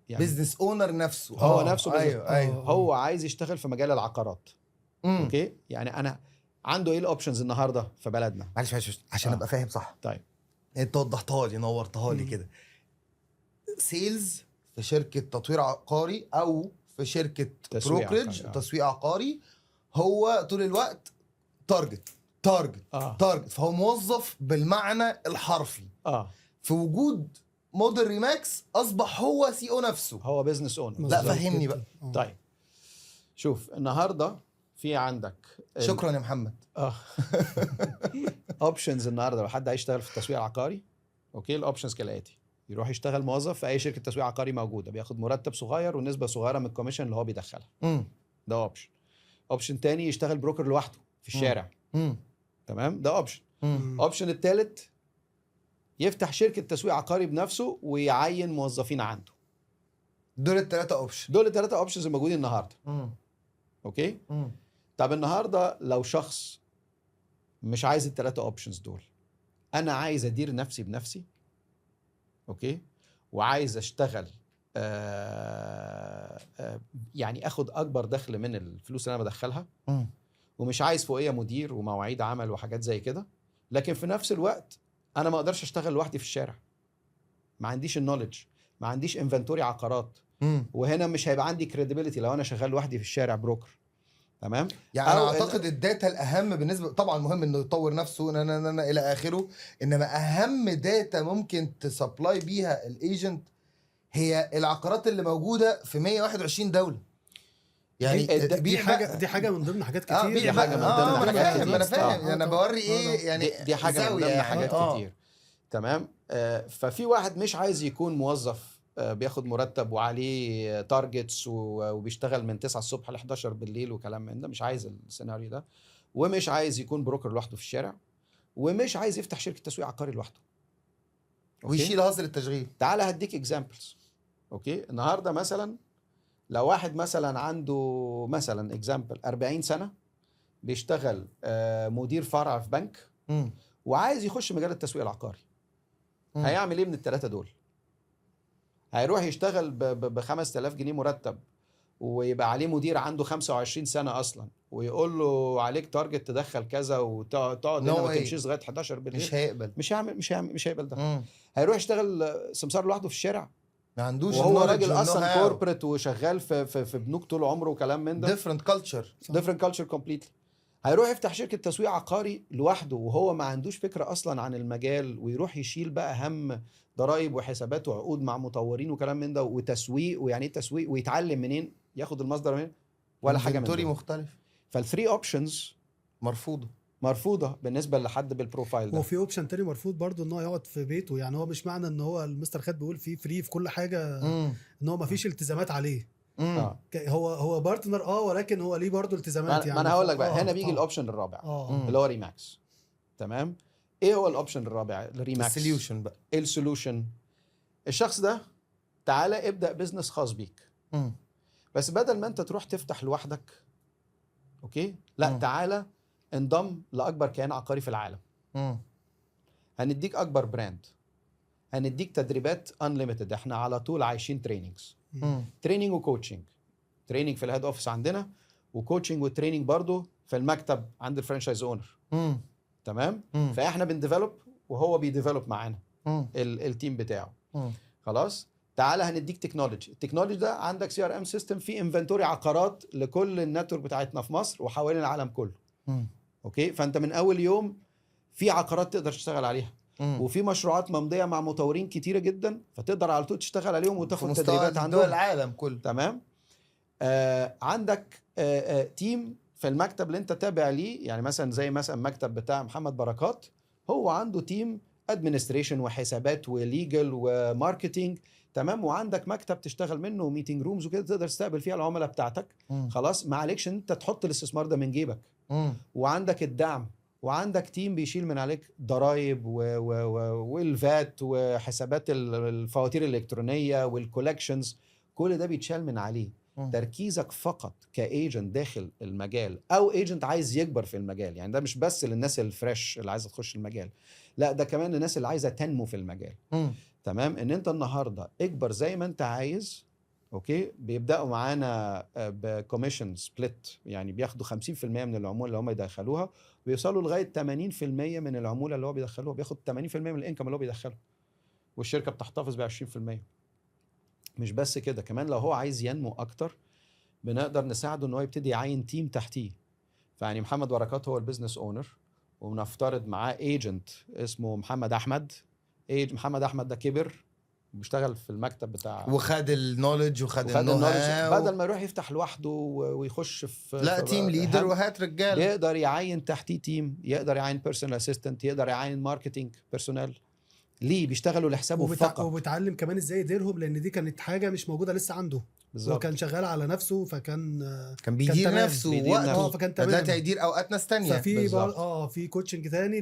يعني بزنس اونر نفسه. هو نفسه ايوه. هو عايز يشتغل في مجال العقارات. اوكي، يعني انا عنده ايه الاوبشنز النهارده في بلدنا؟ معلش عشان ابقى فاهم صح. طيب انت وضحتها لي، نورتها لي كده. سيلز في شركه تطوير عقاري او في شركه بروكرج تسويق عقاري، هو طول الوقت تارجت. فهو موظف بالمعنى الحرفي. في وجود موديل ريماكس اصبح هو سي او نفسه، هو بزنس اونر. لا فهمني بقى. طيب شوف، النهارده في عندك شكرا يا محمد. اوبشنز النهارده لو حد عايز يشتغل في التسويق العقاري، اوكي، الاوبشنز كالاتي: يروح يشتغل موظف في اي شركه تسويق عقاري موجوده، بياخد مرتب صغير ونسبه صغيره من الكوميشن اللي هو بيدخلها. ده اوبشن تاني، يشتغل بروكر لوحده في الشارع. تمام، ده اوبشن الثالث، يفتح شركه تسويق عقاري بنفسه ويعين موظفين عنده. دول الثلاثه اوبشنز الموجودين النهارده. اوكي. طب النهارده لو شخص مش عايز الثلاثه اوبشنز دول، انا عايز ادير نفسي بنفسي، اوكي، وعايز اشتغل يعني اخد اكبر دخل من الفلوس اللي انا بدخلها، ومش عايز فوقيه مدير ومواعيد عمل وحاجات زي كده، لكن في نفس الوقت انا ما اقدرش اشتغل لوحدي في الشارع، ما عنديش النوليدج، ما عنديش انفنتوري عقارات، وهنا مش هيبقى عندي كريديبيليتي لو انا شغال لوحدي في الشارع بروكر. تمام. يعني انا اعتقد الداتا الاهم بالنسبه، طبعا مهم انه يطور نفسه أنا الى اخره، انما اهم داتا ممكن تسبلاي بيها الايجنت هي العقارات اللي موجوده في 121 دوله. يعني دي حاجه من ضمن حاجات كتير. دي حاجه من ضمن حاجات كتير. انا فاهم انا بوري ايه يعني، دي حاجه من ضمن حاجات كتير. تمام. ففي واحد مش عايز يكون موظف بياخد مرتب وعليه تارجتس وبيشتغل من 9 الصبح ل 11 بالليل وكلام من ده، مش عايز السيناريو ده، ومش عايز يكون بروكر لوحده في الشارع، ومش عايز يفتح شركه تسويق عقاري لوحده ويشيل هزل التشغيل. تعال هديك اكزامبلز. اوكي. النهارده مثلا لو واحد مثلا عنده مثلا اكزامبل 40 سنه بيشتغل مدير فرع في بنك وعايز يخش مجال التسويق العقاري، هيعمل ايه من الثلاثه دول؟ هيروح يشتغل ب 5000 جنيه مرتب ويبقى عليه مدير عنده 25 سنه اصلا ويقول له عليك تارجت تدخل كذا وتقعد هنا ما تمشيش لغايه 11 بالليل؟ مش هيقبل. مش هيقبل ده. هيروح يشتغل سمسار لوحده في الشارع، ما عندوش، وهو راجل اصلا كوربريت وشغال في بنوك طول عمره وكلام من ده. different culture completely. هيروح يفتح شركه تسويق عقاري لوحده وهو ما عندوش فكره اصلا عن المجال، ويروح يشيل بقى هم ضرائب وحسابات وعقود مع مطورين وكلام من ده وتسويق، ويعني ايه تسويق، ويتعلم منين، ياخد المصدر منين، ولا حاجه من ده. مختلف. فالثري اوبشنز مرفوضه بالنسبه لحد بالبروفايل ده. وفي اوبشن تاني مرفوض برضو، ان هو يقعد في بيته. يعني هو مش معنى ان هو المستر خالد بيقول فيه فري في كل حاجه ان هو ما فيش التزامات عليه. هو بارتنر ولكن هو ليه برضو التزامات. يعني ما انا هقول لك بقى هنا بيجي الاوبشن الرابع اللي هو ريماكس. تمام. ايه هو الاوبشن الرابع للريماكس؟ السوليوشن بقى. ايه السوليوشن؟ الشخص ده تعالى ابدا بزنس خاص بيك، بس بدل ما انت تروح تفتح لوحدك، اوكي، لا تعالى انضم لاكبر كيان عقاري في العالم. هنديك اكبر براند، هنديك تدريبات انليميتد، احنا على طول عايشين تريننجز، تريننج وكوتشنج، تريننج في الهيد اوفيس عندنا، وكوتشنج وتريننج برضو في المكتب عند الفرانشايز اونر. تمام. فاحنا بنديفلوب وهو بيديفلوب معانا التيم بتاعه. خلاص. تعالى هنديك تكنولوجي. التكنولوجي ده عندك سي ار ام سيستم فيه انفنتوري عقارات لكل النتورك بتاعتنا في مصر وحوالين العالم كله. اوكي. فانت من اول يوم في عقارات تقدر تشتغل عليها، وفي مشروعات ممضيه مع مطورين كتيره جدا، فتقدر على طول تشتغل عليهم وتاخد تدريبات عندهم العالم كله. تمام. عندك تيم في المكتب اللي انت تابع ليه، يعني مثلا زي مثلا مكتب بتاع محمد بركات، هو عنده تيم ادمنستريشن وحسابات وليجل وماركتينج. تمام. وعندك مكتب تشتغل منه وميتنج رومز وكده تقدر تستقبل فيها العملاء بتاعتك. خلاص. ما عليكش انت تحط الاستثمار ده من جيبك. وعندك الدعم، وعندك تيم بيشيل من عليك ضرائب والفات وحسابات الفواتير الالكترونيه والكولكشنز، كل ده بيتشال من عليه. تركيزك فقط كايجنت داخل المجال او ايجنت عايز يكبر في المجال، يعني ده مش بس للناس الفريش اللي عايزه تخش المجال، لا ده كمان للناس اللي عايزه تنمو في المجال. تمام. ان انت النهارده اكبر زي ما انت عايز. اوكي. بيبداوا معانا بكوميشن سبليت، يعني بياخدوا 50% من العموله اللي هم يدخلوها، ويوصلوا لغايه 80% من العموله اللي هو بيدخلوها، بياخد 80% من الانكم اللي هو بيدخله، والشركه بتحتفظ ب 20%. مش بس كده، كمان لو هو عايز ينمو اكتر بنقدر نساعده ان هو يبتدي يعين تيم تحتيه. فيعني محمد بركات هو البيزنس اونر، وبنفترض معاه ايجنت اسمه محمد احمد. محمد احمد ده كبر بيشتغل في المكتب بتاع وخد النولج وخد النولج، بدل ما يروح يفتح لوحده ويخش في لا تيم ليدر وهات رجاله، يقدر يعين تحتيه تيم، يقدر يعين بيرسونال اسيستنت، يقدر يعين ماركتنج بيرسونال ليه بيشتغلوا لحسابه فقط. وبيتعلم كمان ازاي يديرهم، لان دي كانت حاجه مش موجوده لسه عنده. بالظبط. هو كان شغال على نفسه، فكان بيدير نفسه وقته، فكان تمام. بدأت يدير اوقات ناس تانية. ففي في كوتشنج تاني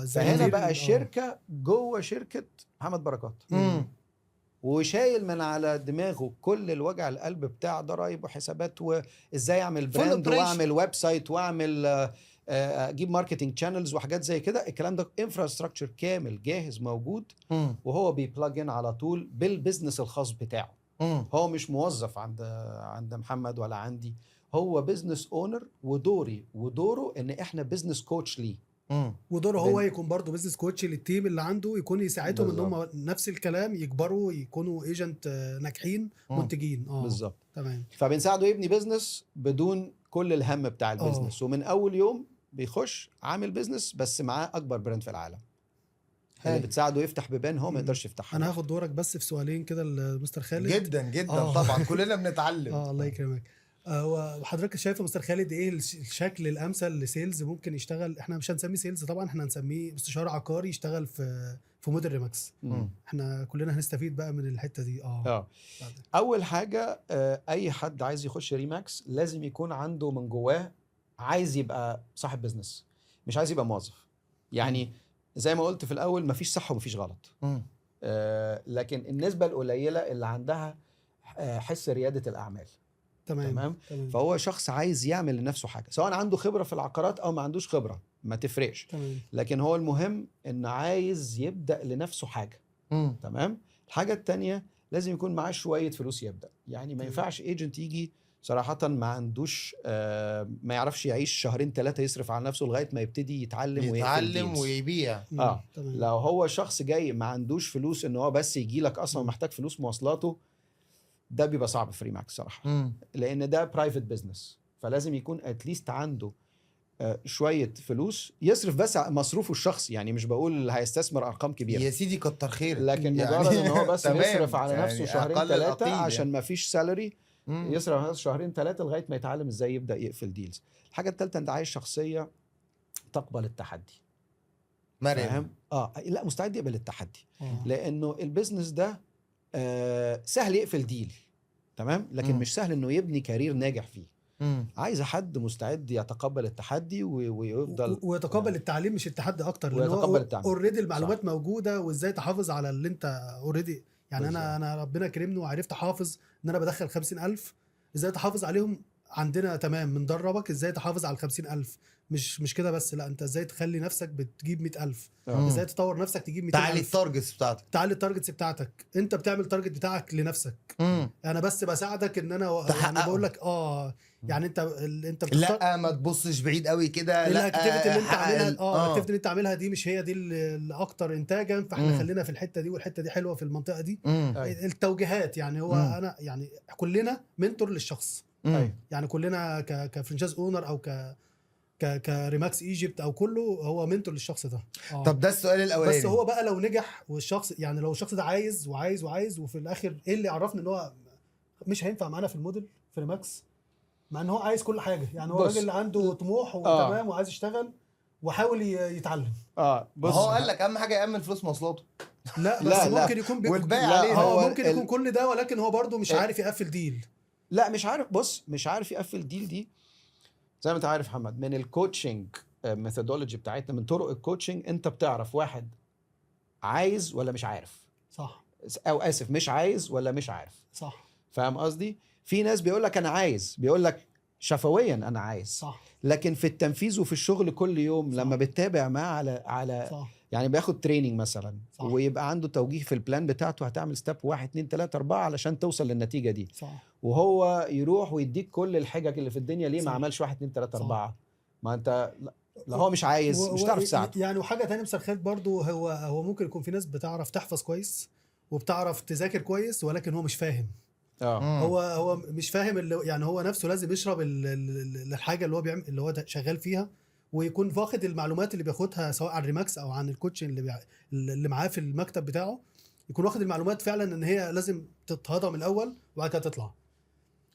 فهنا بقى الشركه جوه شركه محمد بركات. وشايل من على دماغه كل الوجع القلب بتاع ضرايب وحسابات وازاي اعمل براند operation. واعمل ويب سايت واعمل اجيب ماركتنج شانلز وحاجات زي كده. الكلام ده انفراستراكشر كامل جاهز موجود، وهو بيبلاج ان على طول بالبزنس الخاص بتاعه. هو مش موظف عند محمد ولا عندي، هو بزنس اونر، ودوره ان احنا بزنس كوتش ليه. ودوره هو يكون برضه بزنس كوتش للتيم اللي عنده، يكون يساعدهم ان هم بالظبط. نفس الكلام يكبروا، يكونوا ايجنت ناجحين منتجين. بالظبط. تمام. فبنساعده يبني بزنس بدون كل الهم بتاع البزنس، ومن اول يوم بيخش عامل بزنس بس معاه اكبر براند في العالم اللي بتساعده يفتح بيبان هو ما يقدرش يفتحها. انا هاخد دورك بس في سؤالين كده لمستر خالد. جدا جدا طبعا كلنا بنتعلم. الله يكرمك. وحضرتك شايف يا مستر خالد ايه الشكل الامثل لسيلز ممكن يشتغل؟ احنا مش هنسميه سيلز طبعا، احنا هنسميه مستشار عقاري يشتغل في موديل ريماكس. احنا كلنا هنستفيد بقى من الحته دي. اول حاجه اي حد عايز يخش ريماكس لازم يكون عنده من جواه عايز يبقى صاحب بزنس، مش عايز يبقى موظف. يعني زي ما قلت في الاول مفيش صح ومفيش غلط، لكن النسبه القليله اللي عندها حس رياده الاعمال. تمام. فهو شخص عايز يعمل لنفسه حاجه، سواء عنده خبره في العقارات او ما عندوش خبره ما تفرقش. تمام. لكن هو المهم انه عايز يبدا لنفسه حاجه. تمام. الحاجه التانية لازم يكون معاه شويه فلوس يبدا. يعني ما ينفعش ايجنت يجي صراحه ما عندوش ما يعرفش يعيش شهرين 3 يصرف على نفسه لغايه ما يبتدي يتعلم ويبيع. لو هو شخص جاي ما عندوش فلوس ان هو بس يجي لك اصلا محتاج فلوس مواصلاته، ده بيبقى صعب في ريماكس صراحه. لان ده برايفت بزنس، فلازم يكون اتليست عنده شويه فلوس يصرف بس مصروفه الشخصي. يعني مش بقول هيستثمر ارقام كبيره يا سيدي كتر خيرك، لكن يعني مجرد ان هو بس يصرف على يعني نفسه شهرين 3 عشان يعني. ما فيش سالري، يصرف على نفسه شهرين 3 لغايه ما يتعلم ازاي يبدا يقفل ديلز. الحاجه الثالثه انت عايز شخصيه تقبل التحدي. فاهم؟ لا مستعد يقبل التحدي. لانه البيزنس ده سهل يقفل ديل، تمام، لكن مش سهل انه يبني كارير ناجح فيه. عايز حد مستعد يتقبل التحدي ويفضل ويتقبل التعليم، مش التحدي اكتر، لان هو اوريدي المعلومات موجوده، وازاي تحافظ على اللي انت اوريدي. يعني انا ربنا كرمني وعرفت احافظ ان انا بدخل 50,000، ازاي تحافظ عليهم عندنا. تمام، بندربك ازاي تحافظ على 50,000. مش كده بس، لا انت ازاي تخلي نفسك بتجيب 100,000، ازاي تطور نفسك تجيب 200,000. تعلي التارجتس بتاعتك. انت بتعمل تارجت بتاعك لنفسك. انا بس بساعدك ان انا يعني بقول لك يعني انت لا ما تبصش بعيد قوي كده. لا الاكتيفيتي اللي انت عاملها الاكتيفيتي اللي انت عاملها دي مش هي دي الاكتر انتاجا، فاحنا خلينا في الحته دي، والحته دي حلوه في المنطقه دي. التوجيهات يعني هو انا يعني كلنا منتور للشخص. يعني كلنا كفرنشايز اونر او كريماكس ايجيبت او كله، هو منتور للشخص ده. طب ده السؤال الاولاني. بس هو بقى لو نجح والشخص، يعني لو الشخص ده عايز وعايز وعايز، وفي الاخر ايه اللي يعرفنا ان هو مش هينفع معانا في الموديل في ريماكس، مع ان هو عايز كل حاجه. يعني هو راجل عنده طموح وتمام وعايز يشتغل وحاول يتعلم. بص هو قال لك اهم حاجه يامن فلوس مواصلاته. لا بس ممكن يكون والباقي عليه. هو ممكن يكون كل ده، ولكن هو برضو مش عارف يقفل ديل. لا مش عارف. بص مش عارف يقفل ديل دي زي ما انت عارف محمد، من الكوتشنج ميثودولوجي بتاعتنا، من طرق الكوتشنج، انت بتعرف واحد عايز ولا مش عارف. صح. او اسف، مش عايز ولا مش عارف. صح. فاهم قصدي؟ في ناس بيقول لك انا عايز، بيقول لك شفويا انا عايز. صح. لكن في التنفيذ وفي الشغل كل يوم صح. لما بتتابع معاه على صح. يعني بياخد تريننج مثلا صح. ويبقى عنده توجيه في البلان بتاعته، هتعمل ستيب 1 2 3 4 علشان توصل للنتيجه دي صح. وهو يروح ويديك كل الحجج اللي في الدنيا ليه صح. ما عملش 1 2 3 4. ما انت لا هو مش عايز مش هتعرف تساعده. يعني وحاجه ثانيه مثل خالد برضو، هو ممكن يكون في ناس بتعرف تحفظ كويس وبتعرف تذاكر كويس، ولكن هو مش فاهم. هو مش فاهم يعني هو نفسه لازم يشرب الحاجه اللي هو بيعمل، اللي هو شغال فيها، ويكون فاقد المعلومات اللي بياخدها سواء عن ريماكس او عن الكوتش اللي معاه في المكتب بتاعه، يكون واخد المعلومات فعلا ان هي لازم تتهضم الاول وبعد كده تطلع.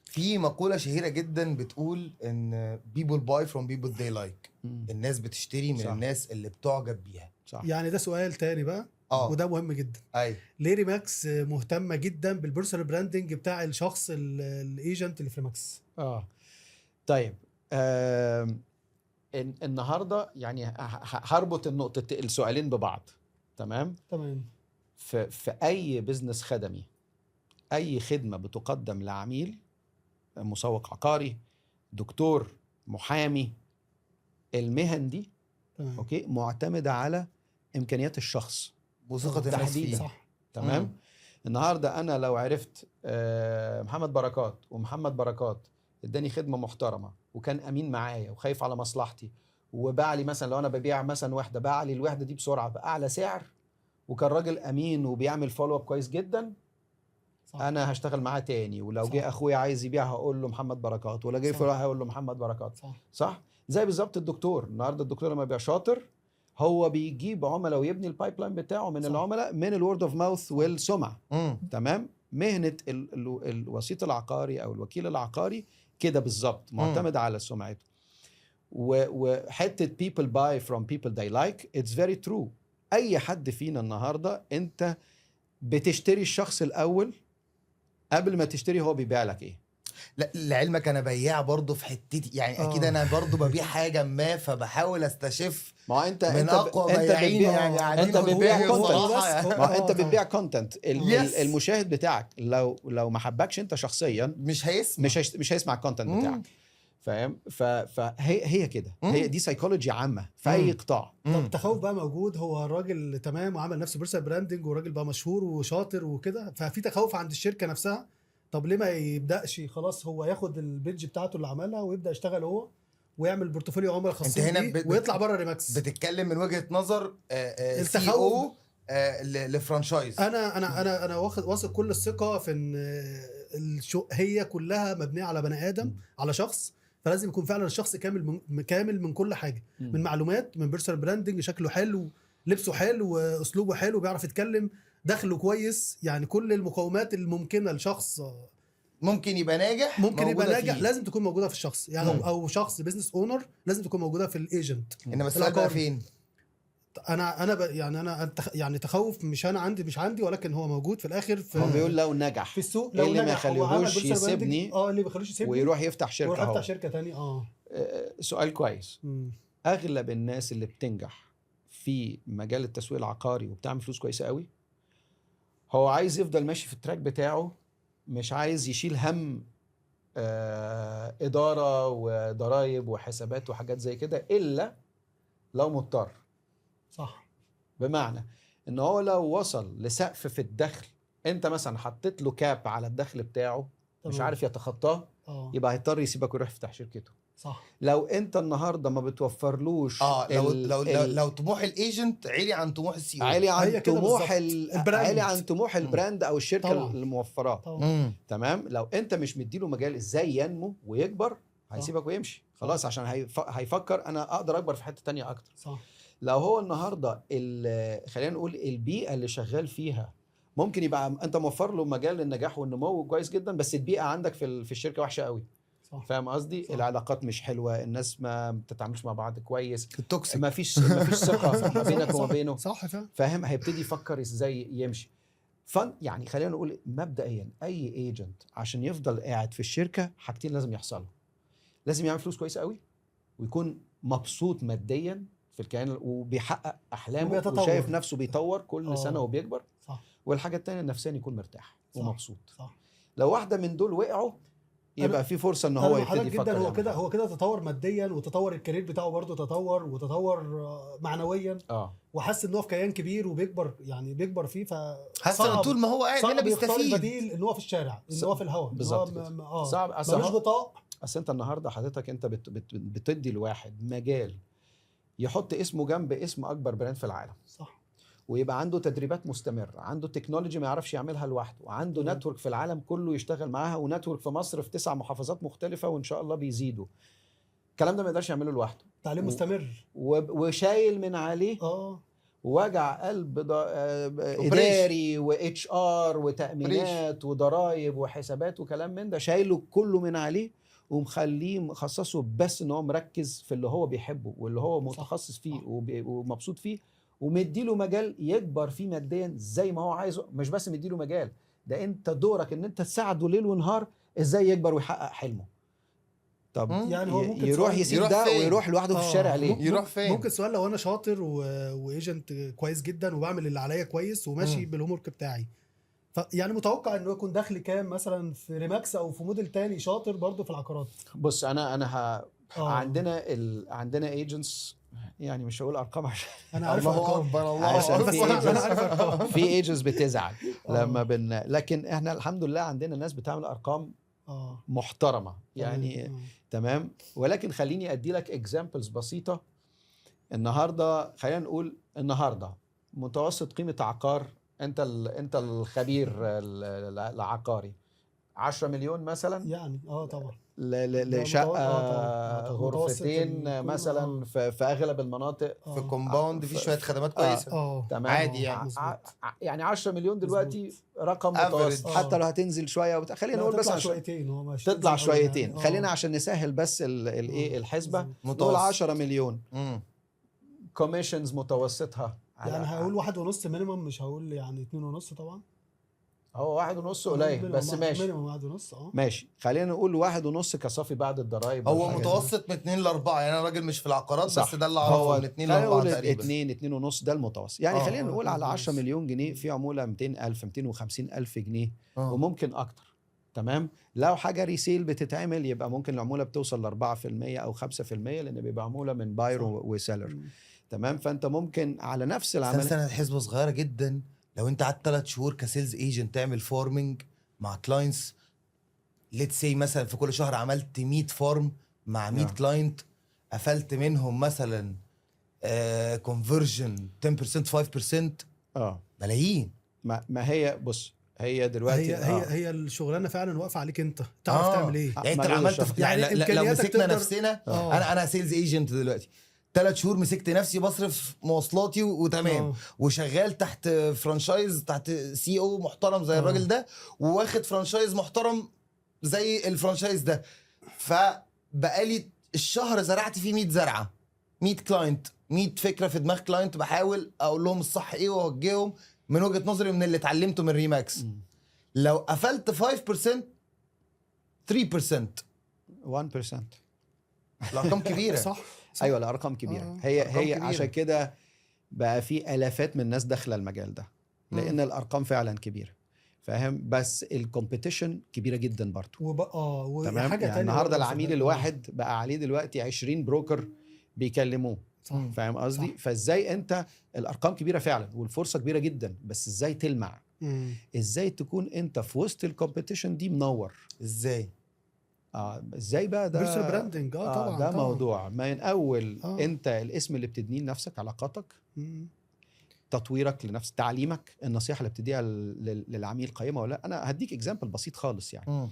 في مقولة شهيرة جدا بتقول ان people buy from people they like. الناس بتشتري من صح. الناس اللي بتعجب بيها. صح. يعني ده سؤال تاني بقى وده مهم جدا. ليه ريماكس مهتمة جدا بالبيرسونال براندنج بتاع الشخص الايجنت اللي في ريماكس؟ طيب النهارده يعني هربط السؤالين ببعض. تمام تمام. في اي بزنس خدمي اي خدمه بتقدم لعميل، مسوق عقاري، دكتور، محامي، المهن دي تمام. اوكي معتمده على امكانيات الشخص وثقه الناس تحديداً. فيه. صح. تمام. النهارده انا لو عرفت محمد بركات، ومحمد بركات اداني خدمه محترمه وكان امين معايا وخايف على مصلحتي، وباع لي مثلا، لو انا ببيع مثلا وحده، باع لي الوحده دي بسرعه باعلى سعر، وكان راجل امين وبيعمل فولو اب كويس جدا، صح. انا هشتغل معاه تاني. ولو صح. جه اخويا عايز يبيع هقول له محمد بركات، ولا جه صح. فلان هقول له محمد بركات. صح. صح. زي بالظبط الدكتور، النهارده الدكتور لما بيبقى شاطر هو بيجيب عملاء ويبني البايب لاين بتاعه من صح. العملاء، من الورد اوف ماوث والسمعه. مم. تمام. مهنه الوسيط العقاري او الوكيل العقاري كده بالظبط، معتمده على سمعته. وحته people buy from people they like it's very true. اي حد فينا النهارده انت بتشتري الشخص الاول قبل ما تشتري هو بيبيع لك ايه. لا لعلمك انا بياع برضه في حتتي، يعني اكيد انا برضه ببيع حاجه ما، فبحاول استشف ما هو انت من اقوى بياعين يعني قاعدين انت بتبيع قدامي بصراحة كونتنت. يعني. ما هو انت طبعاً. بتبيع كونتنت. Yes. المشاهد بتاعك لو ما حبكش انت شخصيا مش هيسمع. مش هيسمع الكونتنت بتاعك. فاهم؟ فهي كده، هي دي سايكولوجي عامه في اي قطاع. طب التخوف بقى موجود، هو الراجل تمام وعمل نفسه بيرسونال براندنج وراجل بقى مشهور وشاطر وكده، ففي تخوف عند الشركه نفسها. طب ليه ما يبداش خلاص هو ياخد البيدج بتاعته اللي عملها ويبدا يشتغل هو ويعمل بورتفوليو عملاء خاصين هنا بيه ويطلع بره ريماكس؟ بتتكلم من وجهه نظر التخوف. لفرانشايز. انا واثق كل الثقه في ان هي كلها مبنيه على بني ادم، على شخص، فلازم يكون فعلا الشخص كامل من كل حاجه، من معلومات، من بيرسونال براندنج، شكله حلو، لبسه حلو، اسلوبه حلو، بيعرف يتكلم، دخله كويس، يعني كل المقومات الممكنه لشخص ممكن يبقى ناجح. فيه. لازم تكون موجوده في الشخص، يعني او شخص بيزنس اونر لازم تكون موجوده في الايجنت. انما السؤال بقى فين؟ يعني تخوف مش عندي، ولكن هو موجود في الاخر. هو بيقول لو نجح في السوق، لو اللي ما يخليهوش يسيبني، اللي بيخليش يسيبني ويروح يفتح شركه. ويروح يفتح شركه تاني. سؤال كويس. اغلب الناس اللي بتنجح في مجال التسويق العقاري وبتعمل فلوس كويسه قوي، هو عايز يفضل ماشي في التراك بتاعه، مش عايز يشيل هم اداره وضرايب وحسابات وحاجات زي كده، الا لو مضطر. صح. بمعنى ان هو لو وصل لسقف في الدخل، انت مثلا حطيت له كاب على الدخل بتاعه مش عارف يتخطاه، يبقى هيضطر يسيبك ويروح يفتح شركته. صح. لو انت النهارده ما بتوفرلوش لو طموح الايجنت عالي عن طموح السي او، عالي عن طموح البراند او الشركه طبعا. الموفراه. تمام. لو انت مش مديله مجال ازاي ينمو ويكبر، هيسيبك ويمشي خلاص، عشان هيفكر انا اقدر اكبر في حته تانية اكتر. صح. لو هو النهارده خلينا نقول البيئه اللي شغال فيها، ممكن يبقى انت موفر له مجال للنجاح والنمو كويس جدا، بس البيئه عندك في الشركه وحشه قوي. فاهم قصدي؟ العلاقات مش حلوه، الناس ما بتتعاملش مع بعض كويس، التوكسيك، ما فيش ثقه ما بينك وما بينه. صح. فاهم؟ هيبتدي يفكر ازاي يمشي. يعني خلينا نقول مبدئيا اي ايجنت عشان يفضل قاعد في الشركه، حاجتين لازم يحصلوا. لازم يعمل فلوس كويسه قوي، ويكون مبسوط ماديا في الكيان وبيحقق احلامه وشايف نفسه بيطور كل سنه وبيكبر. صح. والحاجه الثانيه نفسيا يكون مرتاح ومبسوط. صح. لو واحده من دول وقعوا، يبقى في فرصه ان هو يبتدي يفكر. هو كده تطور ماديا، وتطور الكارير بتاعه برضه وتطور معنويا. وحس ان هو في كيان كبير وبيكبر، يعني بيكبر فيه، حاسس ان طول ما هو قاعد هنا بيستفيد. بديل ان هو في الشارع، ان هو في الهواء بالظبط. صعب. ملوش غطاء. اصل انت النهارده حضرتك انت بتدي لواحد مجال يحط اسمه جنب اسم اكبر براند في العالم. صح. ويبقى عنده تدريبات مستمرة، عنده تكنولوجي ما يعرفش يعملها لوحده، وعنده نتورك في العالم كله يشتغل معاها، ونتورك في مصر في 9 محافظات مختلفة، وإن شاء الله بيزيدوا. الكلام ده ما يقدرش يعمله لوحده. تعليم مستمر. وشايل من عليه وجع قلب إداري واتش ار وتأمينات وضرايب وحسابات وكلام من ده، شايله كله من عليه، ومخليه مخصصه بس ان هو مركز في اللي هو بيحبه واللي هو متخصص فيه ومبسوط فيه، ومديله مجال يكبر فيه ماديا زي ما هو عايزه. مش بس مديله مجال، ده انت دورك ان انت تساعده ليل ونهار ازاي يكبر ويحقق حلمه. طب يعني هو ممكن يروح يسيب ده ويروح لوحده في الشارع ليه؟ يروح فين؟ ممكن سؤال، لو انا شاطر وايجنت كويس جدا وبعمل اللي عليا كويس وماشي بالهومورك بتاعي، يعني متوقع انه يكون دخل كام مثلا في ريماكس او في موديل تاني شاطر برضو في العقارات؟ بص عندنا ايجنتس، يعني مش هقول ارقام عشان انا عارف الله ارقام. اكبر الله عشان اكبر في انا agents- عارف ارقام. في ايجنتس بتزعل لما آه. لكن احنا الحمد لله عندنا ناس بتعمل ارقام اه محترمه يعني. تمام. تمام. ولكن خليني ادي لك اكزامبلز بسيطه. النهارده خلينا نقول النهارده متوسط قيمه عقار، انت الخبير العقاري، 10 مليون مثلا يعني طبعا ده لشقه طبعا متوسط غرفتين القيمة. مثلا في اغلب المناطق. في كومباوند في شويه خدمات كويسه. تمام. عادي يعني. مظبوط. يعني 10 مليون دلوقتي مظبوط. رقم Average. متوسط، حتى لو هتنزل شويه خلينا لا، نقول بس تطلع عشان شويتين، هو مش تطلع تنزل أوي شويتين. يعني. خلينا عشان نسهل بس الايه الحسبه، مظبوط. نقول متوسط. 10 مليون مم. كوميشنز متوسطها يعني هقول 1.5 مينيمم، مش هقول يعني 2.5 طبعا. هو 1.5 قليل بس ماشي. مينيمم 1.5. ماشي، خلينا نقول 1.5 كصافي بعد الضرايب هو والحاجات دي. متوسط من 2 ل 4 يعني. انا راجل مش في العقارات صح. بس ده اللي اعرفه من 2 ل 4 تقريبا. 2 ونص ده المتوسط يعني. خلينا نقول على 10 2.5. مليون جنيه في عموله 200,000 250,000 جنيه آه. وممكن اكتر. تمام. لو حاجه ريسيل بتتعمل يبقى ممكن العموله بتوصل ل 4% او 5%، لان بيبقى عموله من باير وسيلر. تمام. فانت ممكن على نفس العمل سنة حسبة صغيرة جدا. لو انت قعدت 3 شهور كسيلز ايجنت تعمل فورمنج مع كلاينتس، ليتس سي مثلا في كل شهر عملت 100 فورم مع 100 نعم. كلاينت، قفلت منهم مثلا كونفرجن 10% 5%، ملايين. ما هي بص، هي دلوقتي هي الشغلانه فعلا واقفه عليك، انت تعرف تعمل ايه. يعني انت معلش عملت شهر. يعني لو إمكانياتك مسكنا تقدر- نفسنا. آه. انا سيلز ايجنت دلوقتي 3 شهور مسكت نفسي بصرف مواصلاتي وتمام، وشغال تحت فرانشايز، تحت سي او محترم زي الراجل ده، وواخد فرانشايز محترم زي الفرانشايز ده. فبقالي الشهر زرعت فيه 100 زرعه، 100 كلاينت، 100 فكره في دماغ كلاينت، بحاول اقول لهم الصح ايه واوجههم من وجهه نظري من اللي اتعلمته من ريماكس. لو قفلت 5% 3% 1%. الارقام كبيره. صح. ايوه الارقام كبيره. هي كبيرة. عشان كده بقى في الافات من الناس داخله المجال ده، لان الارقام فعلا كبيره. فاهم؟ بس الكومبيتيشن كبيره جدا برضه. وحاجه يعني تانية النهارده برضه العميل صدقني. الواحد بقى عليه دلوقتي 20 بروكر بيكلموه. صح. فاهم قصدي؟ صح. فازاي انت الارقام كبيره فعلا والفرصه كبيره جدا، بس ازاي تلمع؟ ازاي تكون انت في وسط الكومبيتيشن دي منور؟ ازاي؟ ازاي بقى ده بيرسونال براندنج. طبعا ده طبعا. موضوع من اول انت الاسم اللي بتبنيه لنفسك، علاقاتك، تطويرك لنفس، تعليمك، النصيحه اللي بتديها للعميل قيمه ولا لا. انا هديك اكزامبل بسيط خالص يعني.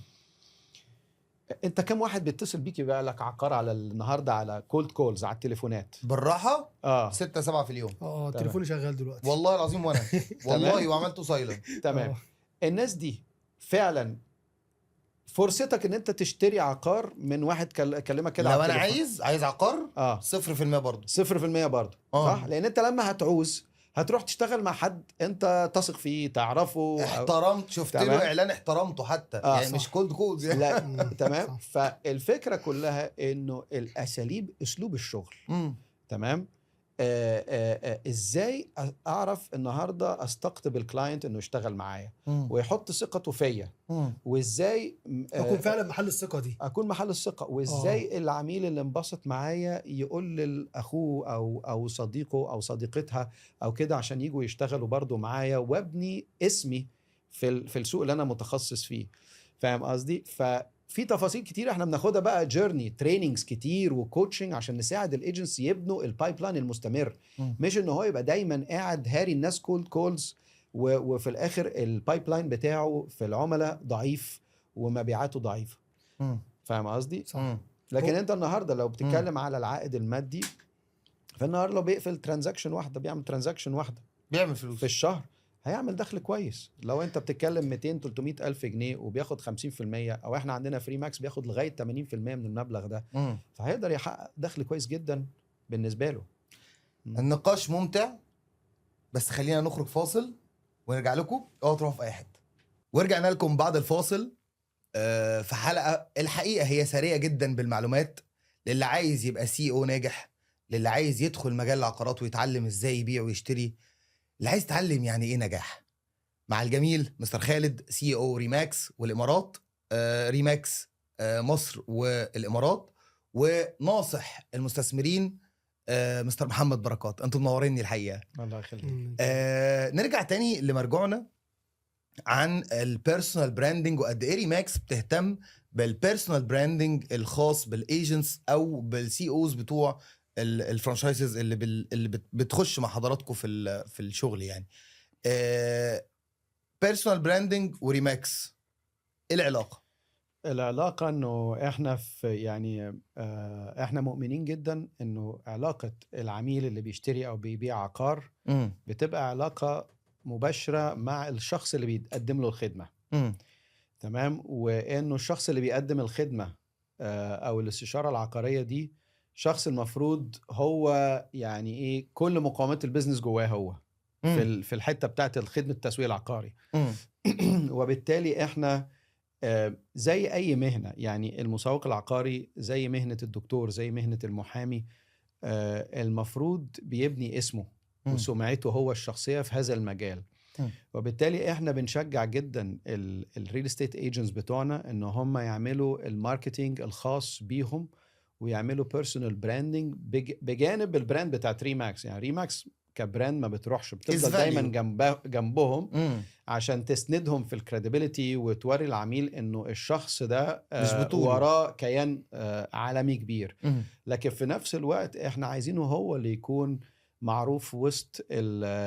انت كم واحد بيتصل بيك يبقى لك عقار على النهارده على كولد كولز على التليفونات؟ بالراحه 6 7 في اليوم. تليفوني شغال دلوقتي والله العظيم وانا والله وعملته سايلنت. تمام. الناس دي فعلا فرصتك ان انت تشتري عقار من واحد كلمك كده لو على انا التليفون. عايز عقار 0% برضه. 0% برضه. صح. لان انت لما هتعوز هتروح تشتغل مع حد انت تثق فيه، تعرفه، احترمت، شفت له اعلان احترمته حتى يعني صح. مش كولد كولز يعني. لا تمام. فالفكره كلها انه الاساليب، اسلوب الشغل. تمام. ازاي اعرف النهارده استقطب الكلاينت انه يشتغل معايا ويحط ثقته فيا، وازاي اكون فعلا محل الثقه دي، اكون محل الثقه، وازاي العميل اللي انبسط معايا يقول لاخوه او صديقه او صديقتها او كده عشان يجوا يشتغلوا برضو معايا، وابني اسمي في السوق اللي انا متخصص فيه. فاهم قصدي؟ في تفاصيل كتير احنا بناخدها بقى، جيرني تريننجز كتير وكوتشنج عشان نساعد الايجنسي يبنوا البايب لاين المستمر. مش ان هو يبقى دايما قاعد هاري الناس كولد كولز وفي الاخر البايب لاين بتاعه في العملاء ضعيف ومبيعاته ضعيفه. فاهم قصدي؟ لكن انت النهارده لو بتتكلم على العائد المادي، فالنهارده لو بيقفل ترانزاكشن واحده، بيعمل ترانزاكشن واحده، بيعمل فلوس في الشهر، هيعمل دخل كويس. لو انت بتتكلم 200 300 الف جنيه وبياخد 50%، او احنا عندنا فري ماكس بياخد لغايه 80% من المبلغ ده، فهيقدر يحقق دخل كويس جدا بالنسبه له. النقاش ممتع، بس خلينا نخرج فاصل ونرجع لكم. تروحوا في اي حته. ورجعنا لكم بعد الفاصل في حلقه الحقيقه هي سريعه جدا بالمعلومات، للي عايز يبقى سي او ناجح، للي عايز يدخل مجال العقارات ويتعلم ازاي يبيع ويشتري، اللي عايز يتعلم يعني ايه نجاح، مع الجميل مستر خالد سي او ريماكس والامارات، ريماكس مصر والامارات، وناصح المستثمرين مستر محمد بركات. انتم منوريني الحقيقه. الله يخليك. نرجع تاني لمرجوعنا عن البيرسونال براندنج، وقد ايه ريماكس بتهتم بالبيرسونال براندنج الخاص بالايجنتس او بالسي اوز بتوع الفرانشايزز اللي بتخش مع حضراتكم في الشغل يعني. بيرسونال براندنج وريماكس ايه العلاقه؟ العلاقة انه احنا في يعني احنا مؤمنين جدا انه علاقة العميل اللي بيشتري او بيبيع عقار بتبقى علاقة مباشرة مع الشخص اللي بيقدم له الخدمة. تمام. وانه الشخص اللي بيقدم الخدمة او الاستشارة العقارية دي شخص المفروض هو يعني ايه كل مقومات البيزنس جواه هو في الحتة بتاعت الخدمة التسويق العقاري. وبالتالي احنا زي أي مهنة، يعني المسوق العقاري زي مهنة الدكتور زي مهنة المحامي، المفروض بيبني اسمه وسمعته هو الشخصية في هذا المجال. وبالتالي احنا بنشجع جدا الريل استيت ايجنتس بتوعنا ان هم يعملوا الماركتينج الخاص بيهم ويعملوا بيرسونال براندنج بجانب البراند بتاع ريماكس. يعني ريماكس كبراند ما بتروحش، بتفضل دايما جنبهم عشان تسندهم في الكريديبيليتي وتوري العميل انه الشخص ده وراه كيان عالمي كبير. لكن في نفس الوقت احنا عايزينه هو اللي يكون معروف وسط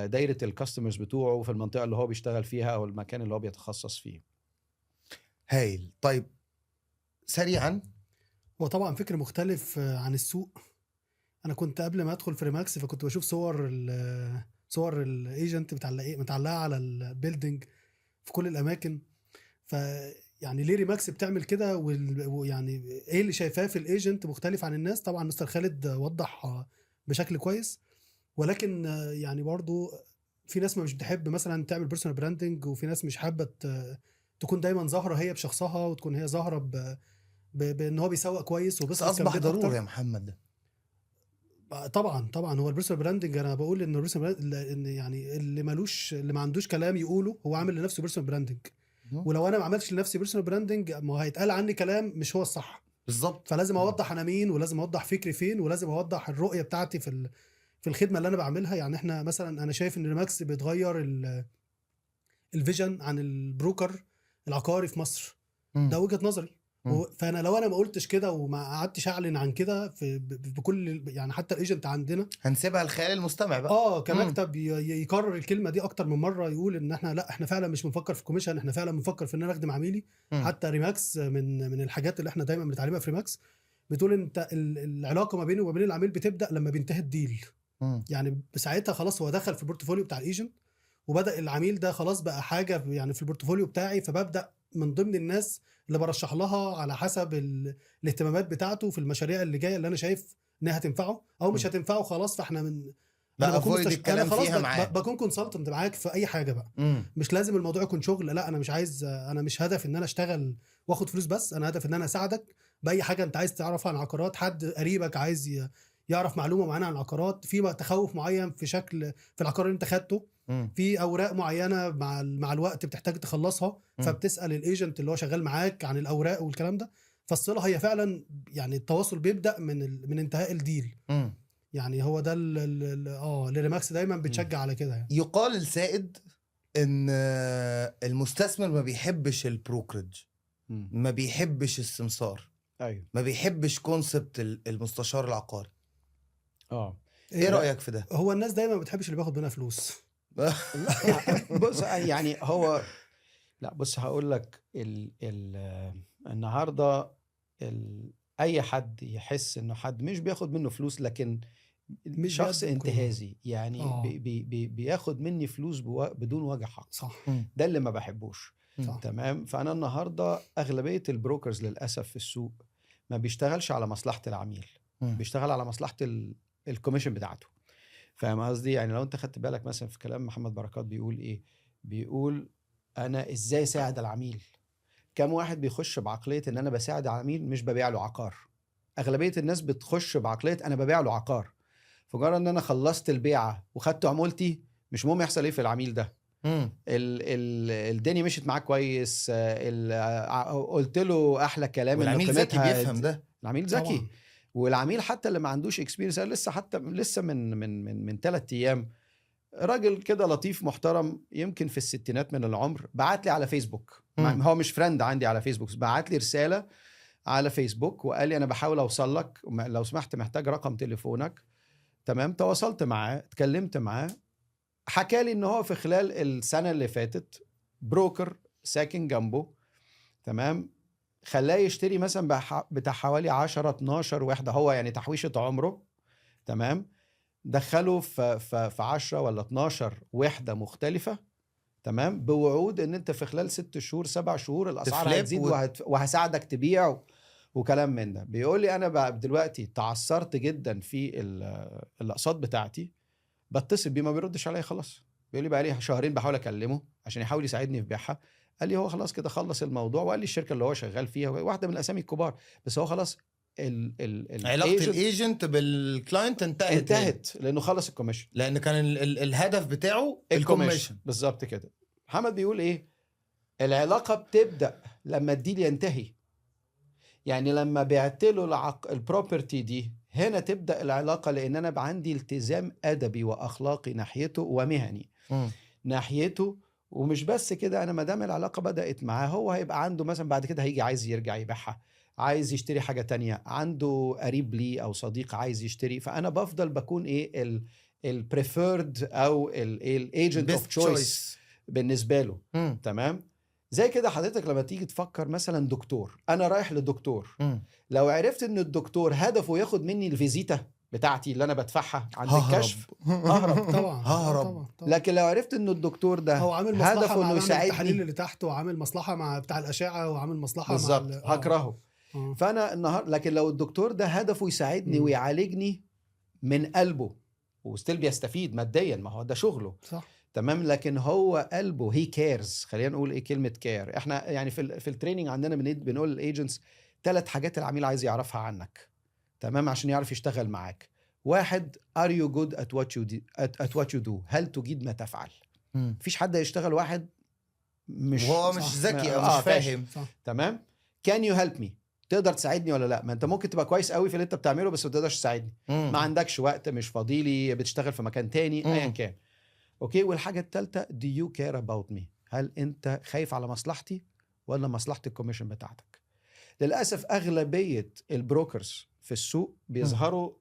دايرة الكاستمرز بتوعه في المنطقة اللي هو بيشتغل فيها او المكان اللي هو بيتخصص فيه. هايل. طيب سريعا، هو طبعا فكر مختلف عن السوق. انا كنت قبل ما ادخل في ريماكس فكنت بشوف صور الايجنت متعلقه على البيلدينج في كل الاماكن. فيعني ليه ريماكس بتعمل كده؟ ويعني ايه اللي شايفاه في الايجنت مختلف عن الناس؟ طبعا مستر خالد وضح بشكل كويس، ولكن يعني برضو في ناس مش بتحب مثلا تعمل بيرسونال براندنج، وفي ناس مش حابه تكون دايما ظاهره هي بشخصها، وتكون هي ظاهره بان هو بيسوق كويس وبس. اصبح ضروري يا محمد. طبعا هو البيرسونال براندنج، انا بقول ان البيرسونال ان يعني اللي ما عندوش كلام يقوله هو عامل لنفسه بيرسونال براندنج. ولو انا ما عملتش لنفسي بيرسونال براندنج ما هيتقال عني كلام مش هو الصح بالظبط. فلازم اوضح انا مين، ولازم اوضح فكري فين، ولازم اوضح الرؤيه بتاعتي في الخدمه اللي انا بعملها. يعني احنا مثلا انا شايف ان ريماكس بتغير الفيجن عن البروكر العقاري في مصر. ده وجهه نظري. فانا لو انا ما قلتش كده وما قعدتش اعلن عن كده بكل يعني حتى الايجنت عندنا هنسيبها لخيال المستمع بقى. كمكتب يكرر الكلمه دي اكتر من مره، يقول ان احنا لا، احنا فعلا مش بنفكر في كوميشن، احنا فعلا بنفكر في ان انا اخدم عميلي. حتى ريماكس من الحاجات اللي احنا دايما بنتعلمها في ريماكس بتقول انت العلاقه ما بينه وما بين العميل بتبدا لما بينتهي الديل. يعني ساعتها خلاص هو دخل في البورتفوليو بتاع الايجنت، وبدا العميل ده خلاص بقى حاجه يعني في البورتفوليو بتاعي، فببدا من ضمن الناس اللي برشح لها على حسب الاهتمامات بتاعته في المشاريع اللي جايه اللي انا شايف انها هتنفعه او مش هتنفعه. خلاص فاحنا انا خلاص بكون كونسلتنت معاك في اي حاجه بقى. مش لازم الموضوع يكون شغل، لا انا مش عايز، انا مش هدف ان انا اشتغل واخد فلوس بس، انا هدف ان انا اساعدك باي حاجه انت عايز تعرفها عن العقارات. حد قريبك عايز يعرف معلومه معينه عن العقارات، في تخوف معين في شكل في العقار اللي انت خدته، في اوراق معينه مع الوقت بتحتاج تخلصها، فبتسال الايجنت اللي هو شغال معاك عن الاوراق والكلام ده. فالصله هي فعلا يعني التواصل بيبدا من انتهاء الديل. يعني هو ده اللي ريماكس دايما بتشجع على كده. يعني يقال السائد ان المستثمر ما بيحبش البروكرج، ما بيحبش السمسار، ايوه، ما بيحبش كونسبت المستشار العقاري. ايه رأيك في ده؟ هو الناس دايما ما بتحبش اللي بياخد منها فلوس. بص يعني هو لا، بص هقول لك النهارده اي حد يحس انه حد مش بياخد منه فلوس لكن مش شخص انتهازي، يعني بياخد مني فلوس بدون وجه حق، صح. ده اللي ما بحبوش. صح. تمام. فانا النهارده اغلبيه البروكرز للاسف في السوق ما بيشتغلش على مصلحه العميل، بيشتغل على مصلحه الكوميشن بتاعته. فاهم قصدي؟ يعني لو انت خدت بالك مثلا في كلام محمد بركات بيقول ايه، بيقول انا ازاي اساعد العميل. كم واحد بيخش بعقليه ان انا بساعد العميل مش ببيع له عقار؟ اغلبيه الناس بتخش بعقليه انا ببيع له عقار. فجرى ان انا خلصت البيعه وخدت عمولتي، مش مهم يحصل ايه في العميل ده، الدنيا مشيت معاه كويس، قلت له احلى كلام إن والعميل ذكي قيمتها بيفهم ده. العميل ذكي. طبعاً. والعميل حتى اللي ما عندوش اكسبيرينس، لسه من 3 ايام راجل كده لطيف محترم يمكن في الستينات من العمر بعت لي على فيسبوك، هو مش فريند عندي على فيسبوك، بعت لي رسالة على فيسبوك وقال لي انا بحاول اوصل لك، لو سمحت محتاج رقم تليفونك. تمام، تواصلت معاه، اتكلمت معاه، حكى لي ان هو في خلال السنة اللي فاتت بروكر ساكن جنبه، تمام، خلاه يشتري مثلا بتاع حوالي 10 12 وحدة، هو يعني تحويشة عمره، تمام، دخله في 10 ولا 12 وحدة مختلفة، تمام، بوعود ان انت في خلال 6 شهور 7 شهور الاسعار تفليب هتزيد وهساعدك تبيع وكلام من ده. بيقول لي انا بقى دلوقتي تعثرت جدا في الاقساط بتاعتي، بتصل بيه ما بيردش عليا خلاص. بيقول لي بقى لي شهرين بحاول اكلمه عشان يحاول يساعدني في بيعها. قال لي هو خلاص كده خلص الموضوع، وقال لي الشركه اللي هو شغال فيها واحده من الاسامي الكبار، بس هو خلاص علاقه الايجنت بالكلاينت انتهت لانه خلص الكوميشن، لان كان الهدف بتاعه الكوميشن بالظبط كده. محمد بيقول ايه؟ العلاقه بتبدا لما الديل ينتهي، يعني لما بعت له البروبرتي دي هنا تبدا العلاقه، لان انا عندي التزام ادبي واخلاقي ناحيته ومهني ناحيته. ومش بس كده، انا ما دام العلاقه بدات معاه، هو هيبقى عنده مثلا بعد كده هيجي عايز يرجع يبيعها، عايز يشتري حاجه تانية، عنده قريب لي او صديق عايز يشتري، فانا بفضل بكون ايه البريفيرد او الايجنت اوف تشويس بالنسبه له. تمام، زي كده حضرتك لما تيجي تفكر مثلا دكتور، انا رايح لدكتور، لو عرفت ان الدكتور هدفه ياخد مني الفيزيتا بتاعتي اللي انا بدفعها عند الكشف، ههرب طبعا ههرب. لكن لو عرفت ان الدكتور ده هو عامل مصلحه هدفه مع انه التحاليل يساعدني اللي تحت، وعامل مصلحه مع بتاع الاشعه، وعامل مصلحه بالظبط مع هكرهه. فانا النهارده، لكن لو الدكتور ده هدفه يساعدني ويعالجني من قلبه وستيل بيستفيد ماديا، ما هو ده شغله، صح، تمام، لكن هو قلبه هي كيرز. خلينا نقول ايه كلمه كير. احنا يعني في التريننج عندنا بنقول للايجنتس 3 حاجات العميل عايز يعرفها عنك، تمام، عشان يعرف يشتغل معاك. 1، are you good at what you do؟ هل تجيد ما تفعل؟ مفيش حد يشتغل واحد مش وهو مش ذكي او مش فاهم. تمام. can you help me؟ تقدر تساعدني ولا لا؟ ما انت ممكن تبقى كويس قوي في اللي انت بتعمله بس ما تقدرش تساعدني، ما عندكش وقت، مش فاضيلي، بتشتغل في مكان تاني، ايا كان. اوكي. والحاجه الثالثه do you care about me؟ هل انت خايف على مصلحتي ولا مصلحه الكوميشن بتاعتك؟ للاسف اغلبيه البروكرز في السوق بيظهروا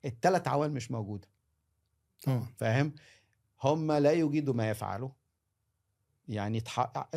ال3 عوامل مش موجوده. فاهم؟ هم لا يجيدوا ما يفعلوا، يعني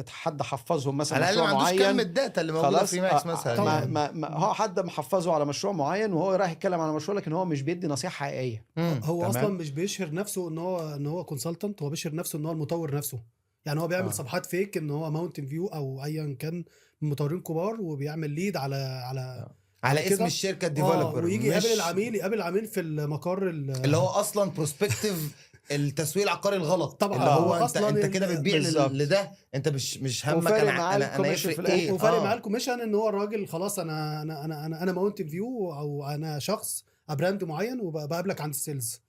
حد حفظهم مثلا على مشروع معين، كم الداتا اللي موجوده في ماكس مثلا، هو حد محفظه على مشروع معين وهو رايح يتكلم على مشروع، لكن هو مش بيدي نصيحه حقيقيه. هو اصلا مش بيشهر نفسه ان هو كونسلتنت، هو بيشهر نفسه ان هو المطور نفسه. يعني هو بيعمل صفحات فيك ان هو ماونتن فيو او ايا كان من مطورين كبار، وبيعمل ليد على اسم الشركه الديفلوبر، ويجي يقابل العميل في المقر اللي هو اصلا بروسبكتيف التسويق العقاري الغلط طبعا. اللي هو انت كده بتبيع لده، انت مش همك انا يفرق ايه، وفارق معاه الكوميشن، ان هو الراجل خلاص انا ماونتن فيو او انا شخص براند معين وبقابلك عند السيلز.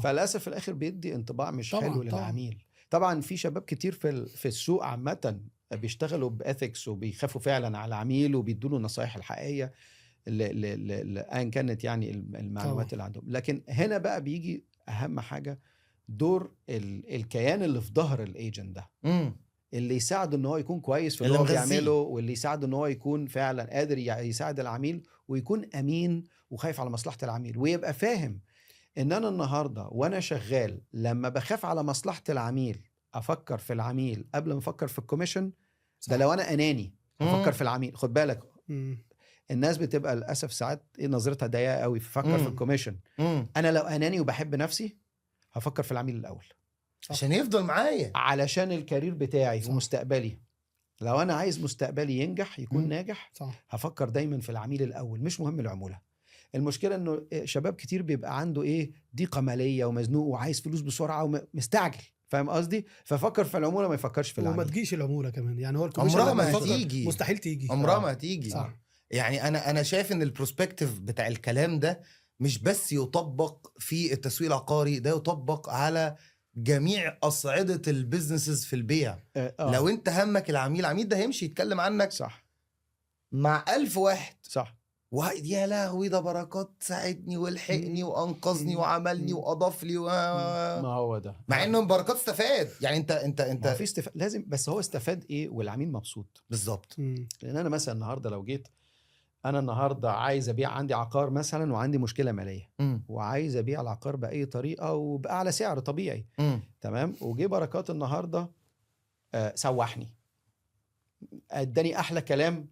فللاسف في الاخر بيدي انطباع مش حلو للعميل. طبعا في شباب كتير في السوق عامه بيشتغلوا باثكس وبيخافوا فعلا على العميل وبيدوا له النصايح الحقيقيه ان كانت يعني المعلومات اللي عندهم. لكن هنا بقى بيجي اهم حاجه، دور الكيان اللي في ظهر الايجنت ده، اللي يساعده ان هو يكون كويس في اللي هو بيعمله، واللي يساعده ان هو يكون فعلا قادر يساعد العميل ويكون امين وخايف على مصلحه العميل، ويبقى فاهم ان انا النهارده وانا شغال لما بخاف على مصلحه العميل افكر في العميل قبل ما افكر في الكوميشن. ده لو انا اناني افكر في العميل. خد بالك الناس بتبقى للاسف ساعات نظرتها ضيقه قوي ففكر في الكوميشن. انا لو اناني وبحب نفسي هفكر في العميل الاول عشان يفضل معايا، علشان الكارير بتاعي ومستقبلي. لو انا عايز مستقبلي ينجح يكون ناجح، هفكر دايما في العميل الاول، مش مهم العموله. المشكله انه شباب كتير بيبقى عنده ضيقه ماليه ومزنوق وعايز فلوس بسرعه ومستعجل، فاهم قصدي؟ ففكر في العموله ما يفكرش في العميل. وما تجيش العموله كمان، يعني هو الكوميشن عمرها ما هتيجي، مستحيل تيجي، عمرها ما هتيجي. يعني انا شايف ان البروسبكتيف بتاع الكلام ده مش بس يطبق في التسويق العقاري، ده يطبق على جميع اصعده البيزنسز في البيع. لو انت همك العميل ده هيمشي يتكلم عنك صح مع 1000 واحد، صح يا لهوي ده بركات ساعدني ولحقني وانقذني وعملني واضاف لي ما هو ده مع انه بركات استفاد. يعني ما هو في استفاد لازم، بس هو استفاد ايه والعميل مبسوط بالظبط. لان انا مثلا النهارده لو جيت انا النهارده عايز ابيع، عندي عقار مثلا وعندي مشكله ماليه وعايز ابيع العقار باي طريقه وباعلى سعر طبيعي، تمام، وجي بركات النهارده سوحني، اداني احلى كلام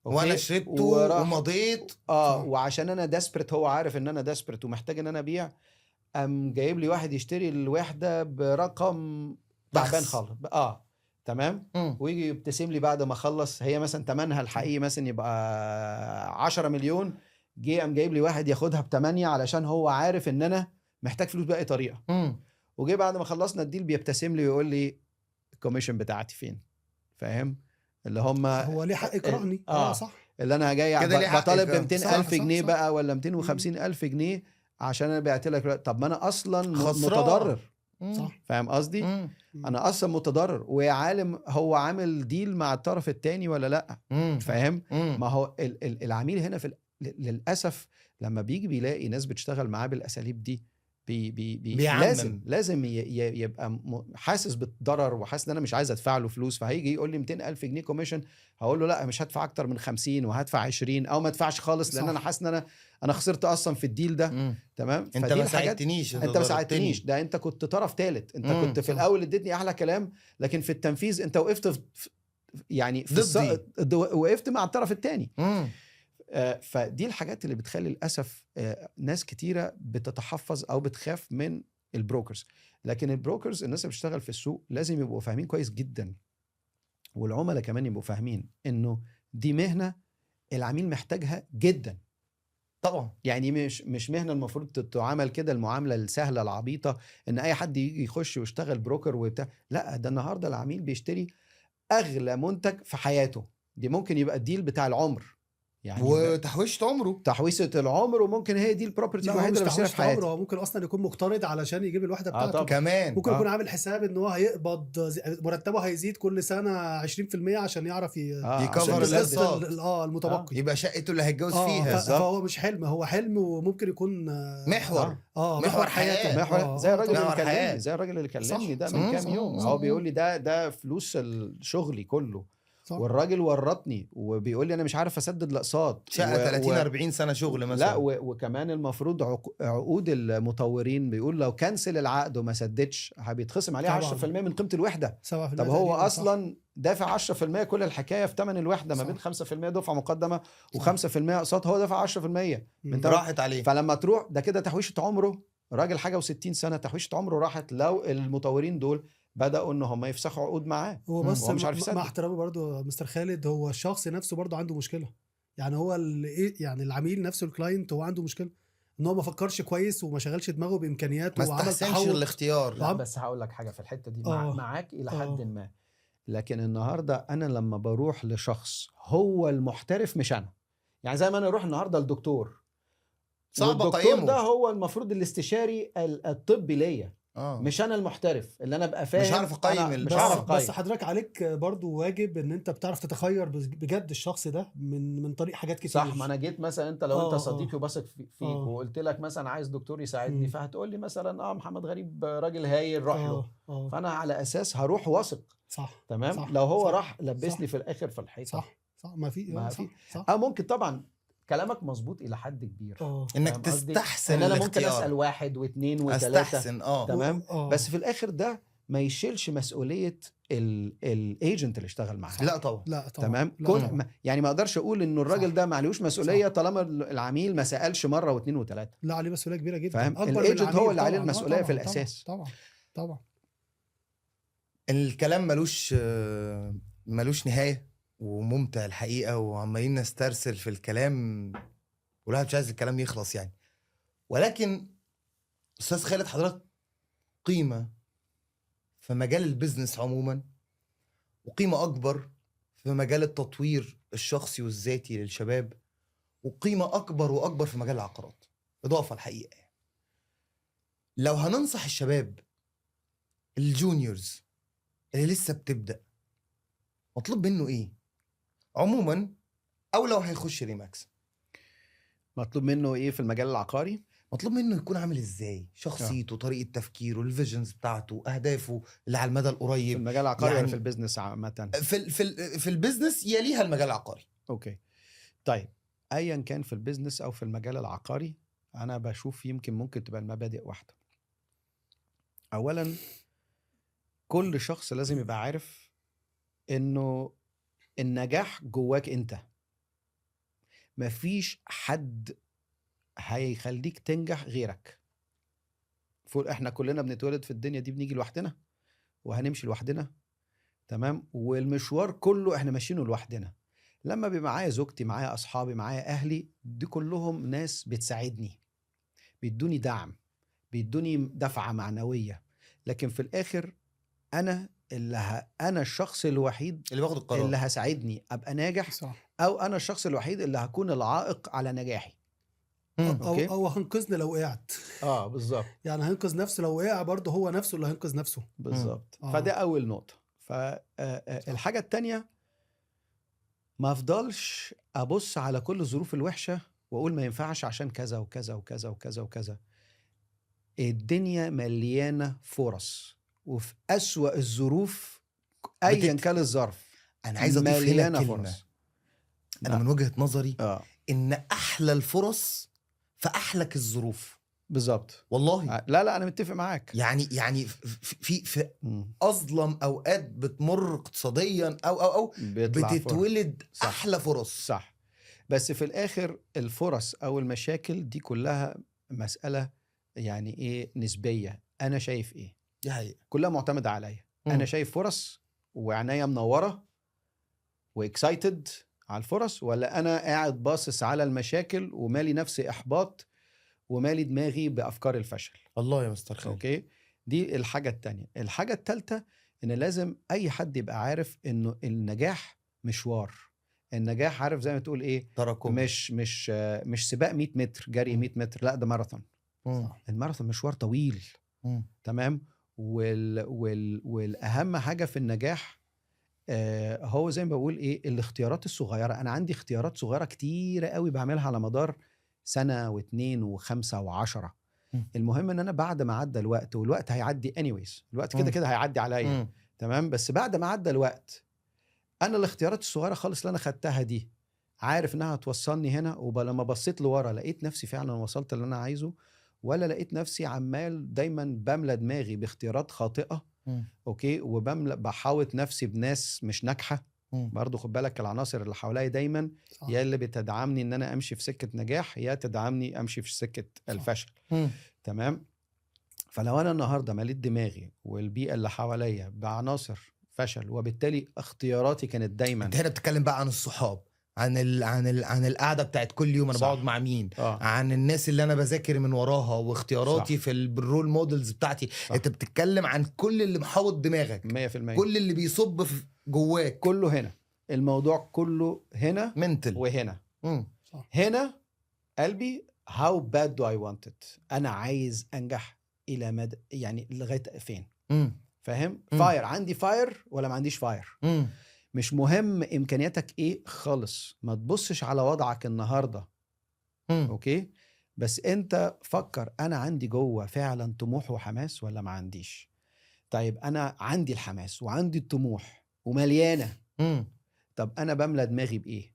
وانا شربته ومضيت وعشان انا ديسبريت، هو عارف ان انا ديسبريت ومحتاج ان انا ابيع، قام جايب لي واحد يشتري الوحده برقم تعبان خالص تمام. ويجي يبتسم لي بعد ما اخلص، هي مثلا ثمنها الحقيقي مثلا يبقى 10 مليون، جه قام جايب لي واحد ياخدها ب8 علشان هو عارف ان انا محتاج فلوس باي طريقه. وجي بعد ما خلصنا الديل بيبتسم لي ويقول لي الكوميشن بتاعتي فين؟ فاهم؟ اللي هم هو ليه حق يكرهني. صح، اللي انا جاي بطالب ب 200,000 جنيه بقى ولا 250,000 جنيه عشان انا بعت لك. طب ما انا اصلا متضرر. صح، فاهم قصدي؟ انا اصلا متضرر، ويا عالم هو عامل ديل مع الطرف الثاني ولا لا. فاهم؟ ما هو العميل هنا للاسف لما بيجي بيلاقي ناس بتشتغل معاه بالاساليب دي لازم يبقى حاسس بالضرر وحاسس ان انا مش عايز ادفع له فلوس. فهيجي يقول لي 200,000 جنيه كوميشن، هقول له لا مش هدفع اكتر من 50 وهدفع 20 او ما ادفعش خالص، لان انا حاسس ان انا خسرت اصلا في الديل ده. تمام، انت ما ساعدتنيش، انت ما ساعدتنيش، ده انت كنت طرف ثالث. انت كنت في الاول اديتني احلى كلام، لكن في التنفيذ انت وقفت يعني وقفت مع الطرف الثاني. فدي الحاجات اللي بتخلي للأسف ناس كتيرة بتتحفظ أو بتخاف من البروكرز. لكن البروكرز، الناس اللي بتشتغل في السوق لازم يبقوا فاهمين كويس جدا، والعملاء كمان يبقوا فاهمين إنه دي مهنة العميل محتاجها جدا طبعا. يعني مش مهنة المفروض تتعامل كده المعاملة السهلة العبيطة إن أي حد يجي يخش ويشتغل بروكر وبتاع. لا، ده النهاردة العميل بيشتري أغلى منتج في حياته، دي ممكن يبقى الديل بتاع العمر يعني، وتحويشة عمره، تحويشة العمر، وممكن هي دي البروبرتي الوحيده اللي بيشتريها في حياته. هو ممكن اصلا يكون مقترض علشان يجيب الوحده بتاعته. كمان ممكن يكون عامل حساب ان هو هيقبض مرتبه هيزيد كل سنه 20% عشان يعرف يكفر الاقساط المتبقي، يبقى شقته اللي هيتجوز فيها. فهو مش حلم، هو حلم وممكن يكون محور حياته. زي الراجل اللي كلمني، اللي كلمني ده من كام يوم، هو بيقول لي ده فلوس شغلي كله. صح. والراجل ورطني وبيقول لي انا مش عارف اسدد الاقساط، شقه 30-40 سنه شغل مثلا. لا وكمان المفروض عقود المطورين بيقول لو كنسل العقد وما سددش بيتخصم عليه 10% من قيمه الوحده. طب هو اصلا دافع 10% كل الحكايه في ثمن الوحده، ما بين 5% دفعه مقدمه و5% اقساط، هو دافع 10% من راحت عليه. فلما تروح ده كده تحويشه عمره، راجل حاجه و60 سنه تحويشه عمره راحت لو المطورين دول بدأوا ان هم يفسخوا عقود معاه. هو بس هو مش عارف يسدد. مع احترامي برضو مستر خالد، هو الشخص نفسه برضو عنده مشكله، يعني هو يعني العميل نفسه الكلاينت هو عنده مشكله ان هو ما فكرش كويس وما شغلش دماغه بامكانياته وعمل تحول الاختيار. لا بس هقول لك حاجه في الحته دي معاك الى حد ما، لكن النهارده انا لما بروح لشخص هو المحترف مش انا، يعني زي ما انا اروح النهارده للدكتور صعب الدكتور ده هو المفروض الاستشاري الطبي ليا، مش انا المحترف اللي انا ابقى فاهم، مش عارف اقيم بس حضرتك عليك برضو واجب ان انت بتعرف تتخير بجد الشخص ده من طريق حاجات كتير. صح، ما انا جيت مثلا انت لو انت صديقي وبثق فيك وقلت لك مثلا عايز دكتور يساعدني، فهتقول لي مثلا محمد غريب راجل هايل روح له، فانا على اساس هروح واثق. صح تمام. صح. لو هو راح لبسني في الاخر في الحيطه. صح ما في صح. ممكن طبعا كلامك مظبوط الى حد كبير، انك تستحسن ان انا ممكن اسال 1 و2 و3 استحسن تمام. بس في الاخر ده ما يشيلش مسؤوليه الايجنت اللي اشتغل معاه. لا طبعا تمام. يعني ما اقدرش اقول انه الراجل ده ما عليهوش مسؤوليه طالما العميل ما سالش مره و2 و3. لا، عليه مسؤوليه كبيره جدا. فاهم؟ الايجنت هو اللي عليه المسؤوليه في الاساس. طبعا الكلام ملوش نهايه وممتع الحقيقه، وعمالين نسترسل في الكلام والواحد مش عايز الكلام يخلص يعني. ولكن استاذ خالد، حضرتك قيمه في مجال البيزنس عموما، وقيمه اكبر في مجال التطوير الشخصي والذاتي للشباب، وقيمه اكبر واكبر في مجال العقارات اضافه الحقيقه. لو هننصح الشباب الجونيورز اللي لسه بتبدا مطلوب منه ايه عموما، او لو هيخش ريماكس مطلوب منه ايه في المجال العقاري؟ مطلوب منه يكون عامل ازاي، شخصيته، طريقه تفكيره، الفيجنز بتاعته، اهدافه اللي على المدى في القريب. المجال العقاري ولا يعني في البيزنس عامة؟ في البيزنس يليها المجال العقاري. اوكي طيب، ايا كان في البيزنس او في المجال العقاري، انا بشوف يمكن ممكن تبقى المبادئ واحدة. اولا كل شخص لازم يبقى عارف انه النجاح جواك انت. مفيش حد هيخليك تنجح غيرك. احنا كلنا بنتولد في الدنيا دي، بنيجي لوحدنا وهنمشي لوحدنا، تمام، والمشوار كله احنا ماشيينه لوحدنا. لما بيبقى معايا زوجتي، معايا اصحابي، معايا اهلي، دي كلهم ناس بتساعدني، بيدوني دعم، بيدوني دفعة معنوية. لكن في الاخر انا انا الشخص الوحيد اللي باخد القرار. اللي هساعدني ابقى ناجح، صح. او انا الشخص الوحيد اللي هكون العائق على نجاحي. أوكي. او هنقذني لو وقعت. بالظبط. يعني هينقذ نفسه لو وقع، برضه هو نفسه اللي هينقذ نفسه. بالظبط. آه. فده اول نقطة. فالحاجة التانية، ما افضلش ابص على كل الظروف الوحشة واقول ما ينفعش عشان كذا وكذا وكذا وكذا وكذا. الدنيا مليانة فرص، وفي أسوأ الظروف ايا كان الظرف انا عايز اضيف هنا مليانة كلمه. فرص. انا من وجهه نظري اه ان احلى الفرص في احلك الظروف. بالظبط. والله لا انا متفق معاك. يعني في مم. اظلم اوقات بتمر اقتصاديا او بيطلع فرص. بتتولد صح. احلى فرص. صح. بس في الاخر الفرص او المشاكل دي كلها مسألة يعني ايه نسبية. انا شايف ايه، دي حقيقة. كلها معتمدة عليا. انا شايف فرص وعناية منورة واكسايتد على الفرص، ولا انا قاعد باصص على المشاكل ومالي نفسي احباط ومالي دماغي بافكار الفشل. الله يا مستر خالد. اوكي، دي الحاجة التانية. الحاجة التالتة ان لازم اي حد يبقى عارف انه النجاح مشوار. النجاح عارف زي ما تقول ايه، تراكم. مش سباق 100 متر جري 100 متر، لا ده ماراثون. الماراثون مشوار طويل. تمام. والاهم حاجة في النجاح هو زي ما بقول ايه، الاختيارات الصغيرة. انا عندي اختيارات صغيرة كتيرة قوي بعملها على مدار سنة واثنين وخمسة وعشرة. المهم ان انا بعد ما عدى الوقت، والوقت هيعدي anyways، الوقت كده كده هيعدي عليا، تمام، بس بعد ما عدى الوقت انا الاختيارات الصغيرة خالص اللي انا خدتها دي عارف انها هتوصلني هنا. ولما بصيت لورا لقيت نفسي فعلا وصلت اللي انا عايزه، ولا لقيت نفسي عمال دايما بملى دماغي باختيارات خاطئة. اوكي، بحاوط نفسي بناس مش ناجحة. برضو خد بالك العناصر اللي حواليا دايما يا اللي بتدعمني ان انا امشي في سكة نجاح، يا تدعمني امشي في سكة الفشل. تمام. فلو انا النهاردة مليت دماغي والبيئة اللي حواليا بعناصر فشل، وبالتالي اختياراتي كانت دايما. انت هنا بتتكلم بقى عن الصحاب، عن القعده بتاعت كل يوم انا بقعد مع مين، عن الناس اللي انا بذاكر من وراها، واختياراتي في الرول مودلز بتاعتي. انت بتتكلم عن كل اللي محاوط دماغك 100%، كل اللي بيصب في جواك، كله هنا. الموضوع كله هنا منتل وهنا. هنا قلبي how bad do I want it، انا عايز انجح الى مدى يعني لغايه فين. فاهم؟ فاير، عندي فاير ولا ما عنديش فاير. مش مهم امكانياتك ايه خالص، ما تبصش على وضعك النهارده. اوكي، بس انت فكر انا عندي جوه فعلا طموح وحماس ولا ما عنديش. طيب انا عندي الحماس وعندي الطموح ومليانه. طب انا بملى دماغي بايه؟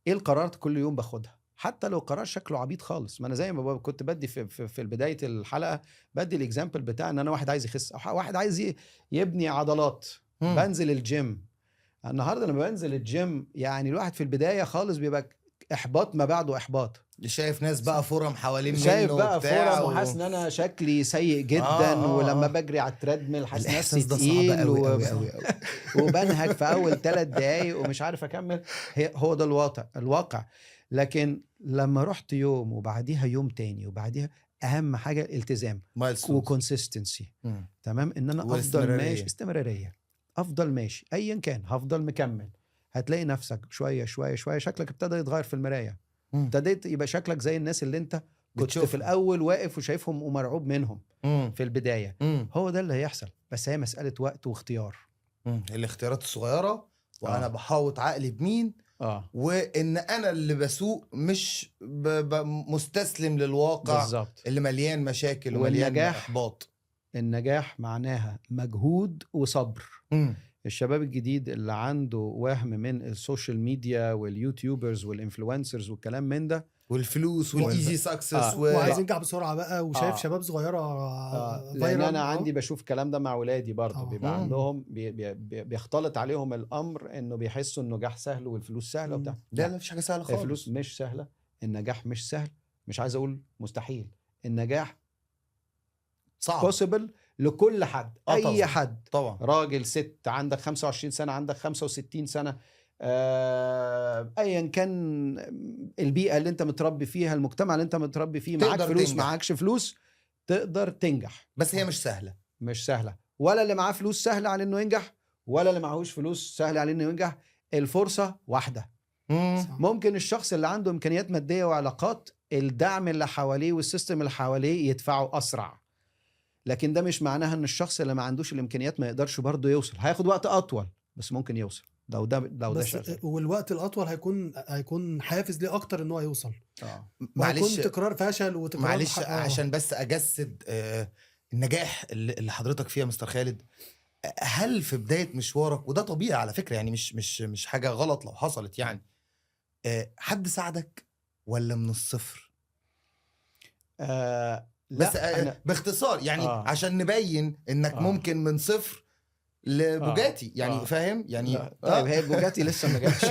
ايه القرارات كل يوم باخدها، حتى لو قرار شكله عبيط خالص. ما انا زي ما كنت بدي في بدايه الحلقه، بدي الاكزامبل بتاع ان انا واحد عايز يخس، او واحد عايز يبني عضلات. بنزل الجيم النهارده، لما بنزل الجيم يعني الواحد في البدايه خالص بيبقى احباط ما بعده احباط. شايف ناس بقى فورم حوالين منه، شايف بقى فورم وحاسس ان انا شكلي سيء جدا. ولما بجري على التريدميل حاسس نفسي تقيل وبنهج في اول 3 دقايق ومش عارف اكمل. هو ده الواقع. لكن لما رحت يوم وبعديها يوم تاني وبعديها، اهم حاجه الالتزام وكونسيستنسي. تمام، ان انا افضل ماشي، استمراريه، افضل ماشي ايا كان، هفضل مكمل. هتلاقي نفسك شويه شويه شويه شكلك ابتدى يتغير في المرايه. ابتديت يبقى شكلك زي الناس اللي انت كنت بتشوفهم. في الاول واقف وشايفهم ومرعوب منهم مم. في البدايه. مم. هو ده اللي هيحصل، بس هي مساله وقت واختيار. الاختيارات الصغيره، وانا آه. بحاوط عقلي بمين، وان انا اللي بسوق، مش مستسلم للواقع بالظبط. اللي مليان مشاكل ومليان والنجاح- احباط. النجاح معناها مجهود وصبر. مم. الشباب الجديد اللي عنده وهم من السوشيال ميديا واليوتيوبرز والانفلونسرز والكلام من ده، والفلوس والايزي سكسس وعايز ينجح بسرعه بقى، وشايف شباب صغيره لان انا فايرال. عندي بشوف الكلام ده مع ولادي برضه، طبعا. بيبقى عندهم بيختلط عليهم الامر انه بيحسوا النجاح سهل والفلوس سهله وبتاع. لا مفيش حاجه سهله خالص. الفلوس مش سهله، النجاح مش سهل، مش عايز اقول مستحيل. النجاح صعب بوسيبل لكل حد، اي طبعا. حد، طبعا. راجل ست، عندك 25 سنه، عندك 65 سنه، ايا كان البيئه اللي انت متربي فيها، المجتمع اللي انت متربي فيه، معاك تقدر فلوس تنجح. معاكش فلوس، تقدر تنجح. بس هي مش سهله. مش سهله، ولا اللي معاه فلوس سهل على انه ينجح، ولا اللي معهوش فلوس سهل على انه ينجح. الفرصه واحده. ممكن الشخص اللي عنده امكانيات ماديه وعلاقات، الدعم اللي حواليه والسيستم اللي حواليه يدفعه اسرع، لكن ده مش معناها ان الشخص اللي ما عندوش الامكانيات ما يقدرش برضه يوصل. هياخد وقت اطول بس ممكن يوصل، لو ده شغال. والوقت الاطول هيكون حافز ليه اكتر ان هو يوصل. معلش تكرار فشل وتكرار معلش عشان بس اجسد النجاح اللي حضرتك فيها مستر خالد. هل في بدايه مشوارك، وده طبيعي على فكره، يعني مش حاجه غلط لو حصلت، يعني حد ساعدك ولا من الصفر؟ بس باختصار يعني عشان نبين انك ممكن من صفر لبوجاتي، يعني فاهم يعني. طيب هي البوجاتي لسه ما جاتش.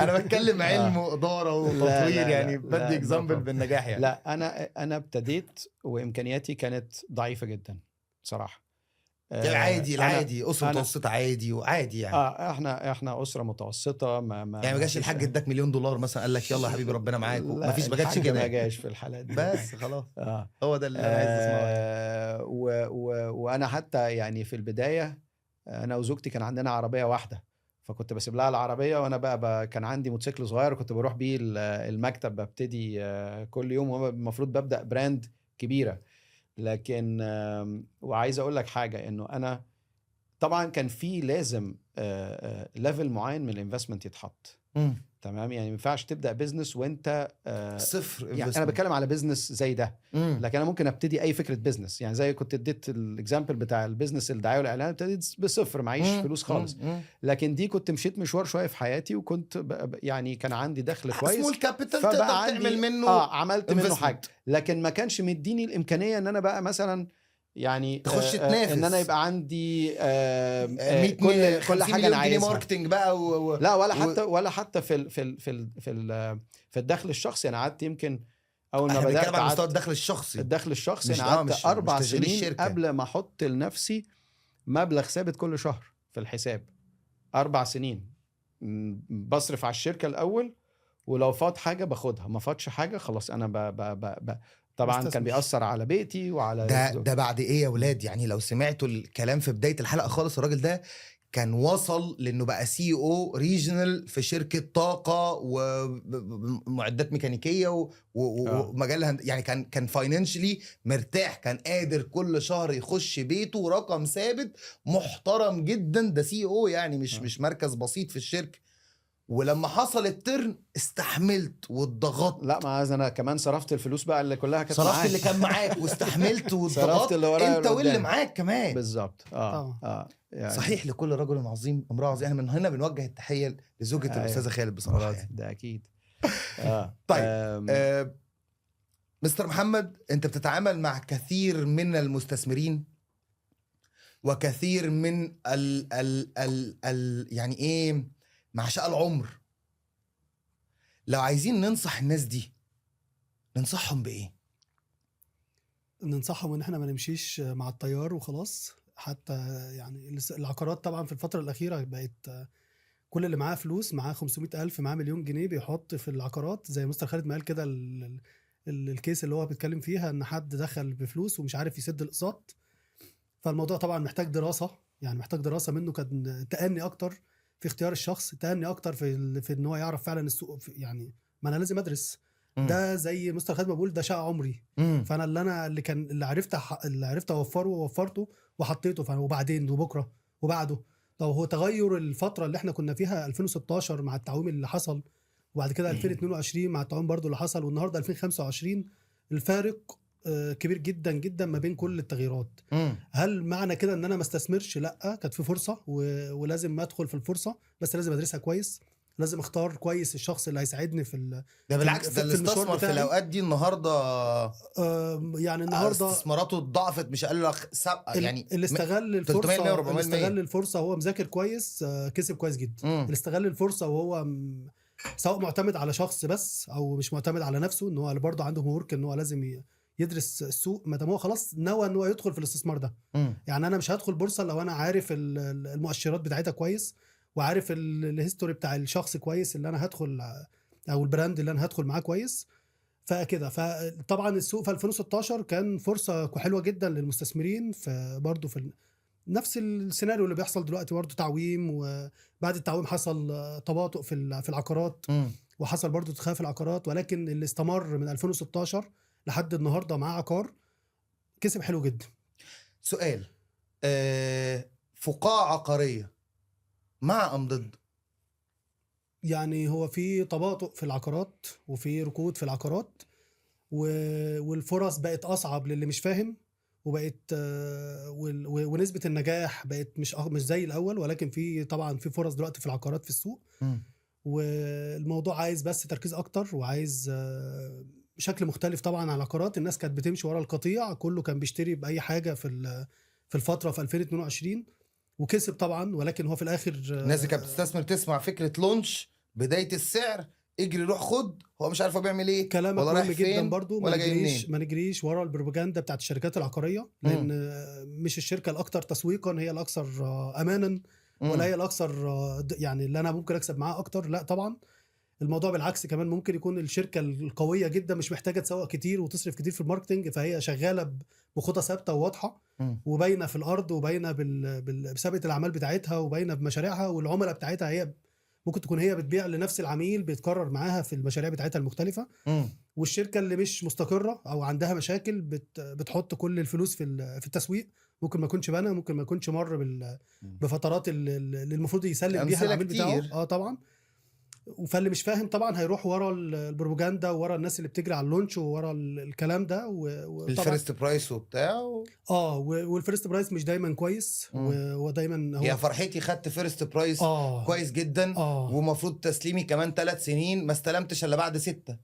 انا بتكلم علم واداره وتطوير، يعني بدي اكزامبل بالنجاح يعني. لا انا ابتديت وامكانياتي كانت ضعيفه جدا صراحه. العادي اسره متوسطه عادي وعادي يعني. احنا اسره متوسطه. يعني ما جاش الحاج اداك $1,000,000 مثلا قال لك يلا يا حبيبي ربنا معاك؟ ما فيش، ما جاتش كده، ما جاش في الحالات دي. بس خلاص. هو ده اللي انا عايز اسمعه. وانا حتى يعني في البدايه انا وزوجتي كان عندنا عربيه واحده، فكنت بسيب لها العربيه، وانا بقى كان عندي موتوسيكل صغير كنت بروح بيه المكتب، ببتدي كل يوم، والمفروض ببدا براند كبيره. لكن وعايز اقول لك حاجه، انه انا طبعا كان في لازم ليفل معين من الانفستمنت يتحط. تمام، يعني ما ينفعش تبدا بزنس وانت صفر. يعني انا بتكلم على بزنس زي ده. لكن انا ممكن ابتدي اي فكره بزنس، يعني زي كنت اديت الاكزامبل بتاع البزنس الدعايه والاعلان، ابتديت بصفر، معيش فلوس خالص. لكن دي كنت مشيت مشوار شويه في حياتي، وكنت يعني كان عندي دخل كويس، سمول كابيتال تقدر تعمل منه عملت منه حاجه، لكن ما كانش مديني الامكانيه ان انا بقى مثلا يعني تخش تنافس، ان انا يبقى عندي كل حاجه انا عايزها، ماركتنج بقى لا ولا حتى في الدخل الشخصي. انا قعدت يمكن اول ما بدات على مستوى الدخل الشخصي. انا قعدت 4 سنين قبل ما احط لنفسي مبلغ ثابت كل شهر في الحساب. 4 سنين بصرف على الشركه الاول، ولو فات حاجه باخدها، ما فاتش حاجه خلاص انا طبعا كان بيأثر على بيتي وعلى ده بعد ايه يا ولاد؟ يعني لو سمعتوا الكلام في بداية الحلقة خالص، الراجل ده كان وصل لانه بقى CEO ريجنال في شركة طاقة ومعدات ميكانيكية ومجال يعني كان فاينانشلي مرتاح، كان قادر كل شهر يخش بيته رقم ثابت محترم جدا. ده CEO يعني مش مركز بسيط في الشركة. ولما حصل الترن استحملت واتضغطت. لا، ما انا كمان صرفت الفلوس بقى اللي كلها كانت معاك، صرفت اللي كان معاك واستحملت واتضغطت انت واللي معاك كمان. بالظبط. يعني صحيح، لكل رجل عظيم امرأة عظيمة. احنا من هنا بنوجه التحية لزوجة الأستاذة خالد بصراحة يعني. ده اكيد. طيب مستر محمد، انت بتتعامل مع كثير من المستثمرين وكثير من يعني ايه، مع شقى العمر. لو عايزين ننصح الناس دي، ننصحهم بإيه؟ ننصحهم ان احنا ما نمشيش مع التيار وخلاص. حتى يعني العقارات طبعا في الفترة الأخيرة بقت كل اللي معاه فلوس، معاه 500,000، معاه $1,000,000 بيحط في العقارات. زي مستر خالد ما قال كده، الكيس اللي هو بيتكلم فيها ان حد دخل بفلوس ومش عارف يسد الأقساط. فالموضوع طبعا محتاج دراسة، يعني محتاج دراسة منه، كان تأني أكتر في اختيار الشخص، تأني اكتر في ان هو يعرف فعلا السوق. يعني ما انا لازم ادرس ده زي مستر خالد ما بيقول ده شقه عمري. فانا اللي عرفت اوفره ووفرته وحطيته. وبعدين وبكره وبعده. طب هو تغير الفتره اللي احنا كنا فيها 2016 مع التعويم اللي حصل، وبعد كده 2022 مع التعويم برضو اللي حصل، والنهارده 2025 الفارق كبير جدا جدا ما بين كل التغييرات. هل معنى كده ان انا ما استثمرش؟ لا، كانت في فرصه ولازم ادخل في الفرصه، بس لازم ادرسها كويس، لازم اختار كويس الشخص اللي هيساعدني ده بالعكس، ده اللي استثمر في الاوقات دي النهارده يعني النهارده استثماراته اتضاعفت، مش قال لك يعني اللي استغل الفرصه 300 400 اللي استغل الفرصه وهو مذاكر كويس كسب كويس جدا. اللي استغل الفرصه وهو سواء معتمد على شخص بس او مش معتمد على نفسه، ان هو برضه عنده هومورك ان هو لازم يدرس السوق، ما دام هو خلاص نوى ان هو يدخل في الاستثمار ده. يعني انا مش هدخل بورصه لو انا عارف المؤشرات بتاعتها كويس، وعارف الهيستوري بتاع الشخص كويس اللي انا هدخل، او البراند اللي انا هدخل معاه كويس. فكده فطبعا السوق في 2016 كان فرصه حلوه جدا للمستثمرين، برضه في نفس السيناريو اللي بيحصل دلوقتي، برضه تعويم، وبعد التعويم حصل تباطؤ في العقارات، وحصل برضه ارتخاء في العقارات، ولكن اللي استمر من 2016 لحد النهارده معاه عقار كسب حلو جدا. سؤال، فقاعة عقارية مع ام ضد؟ يعني هو في تباطؤ في العقارات وفي ركود في العقارات، والفرص بقت اصعب للي مش فاهم، وبقت ونسبة النجاح بقت مش زي الاول، ولكن طبعا في فرص دلوقتي في العقارات في السوق. والموضوع عايز بس تركيز اكتر، وعايز شكل مختلف طبعا على العقارات. الناس كانت بتمشي ورا القطيع، كله كان بيشتري باي حاجة في الفترة في 2022 وكسب طبعا، ولكن هو في الاخر الناس كانت بتستثمر تسمع فكرة لونش بداية السعر، اجري روح خد، هو مش عارف هو بيعمل ايه، كلامك مهم جدا برضو. ما نجريش ورا البروباجندا بتاعت الشركات العقارية، لان مش الشركة الاكثر تسويقا هي الاكثر امانا، ولا هي الاكثر يعني اللي انا ممكن اكسب معاها اكتر. لا طبعا، الموضوع بالعكس كمان، ممكن يكون الشركة القوية جدا مش محتاجة تسوق كتير وتصرف كتير في الماركتينج، فهي شغالة بخطة ثابتة وواضحة وباينة في الارض، وباينة بثبات الاعمال بتاعتها، وباينة بمشاريعها، والعملاء بتاعتها هي ممكن تكون هي بتبيع لنفس العميل، بيتكرر معاها في المشاريع بتاعتها المختلفة. والشركة اللي مش مستقرة او عندها مشاكل بتحط كل الفلوس في التسويق، ممكن ما يكونش بنى، ممكن ما يكونش مر بفترات اللي المفروض يسلم بيها العميل بتاعه. طبعا. فاللي مش فاهم طبعا هيروح ورا البروباجندا، ورا الناس اللي بتجري على اللونش، وورا الكلام ده، الفيرست برايس وبتاع والفيرست برايس مش دايما كويس، ودايما هو يا فرحتي خدت فيرست برايس كويس جدا، ومفروض تسليمي كمان 3 سنين، ما استلمتش الا بعد 6.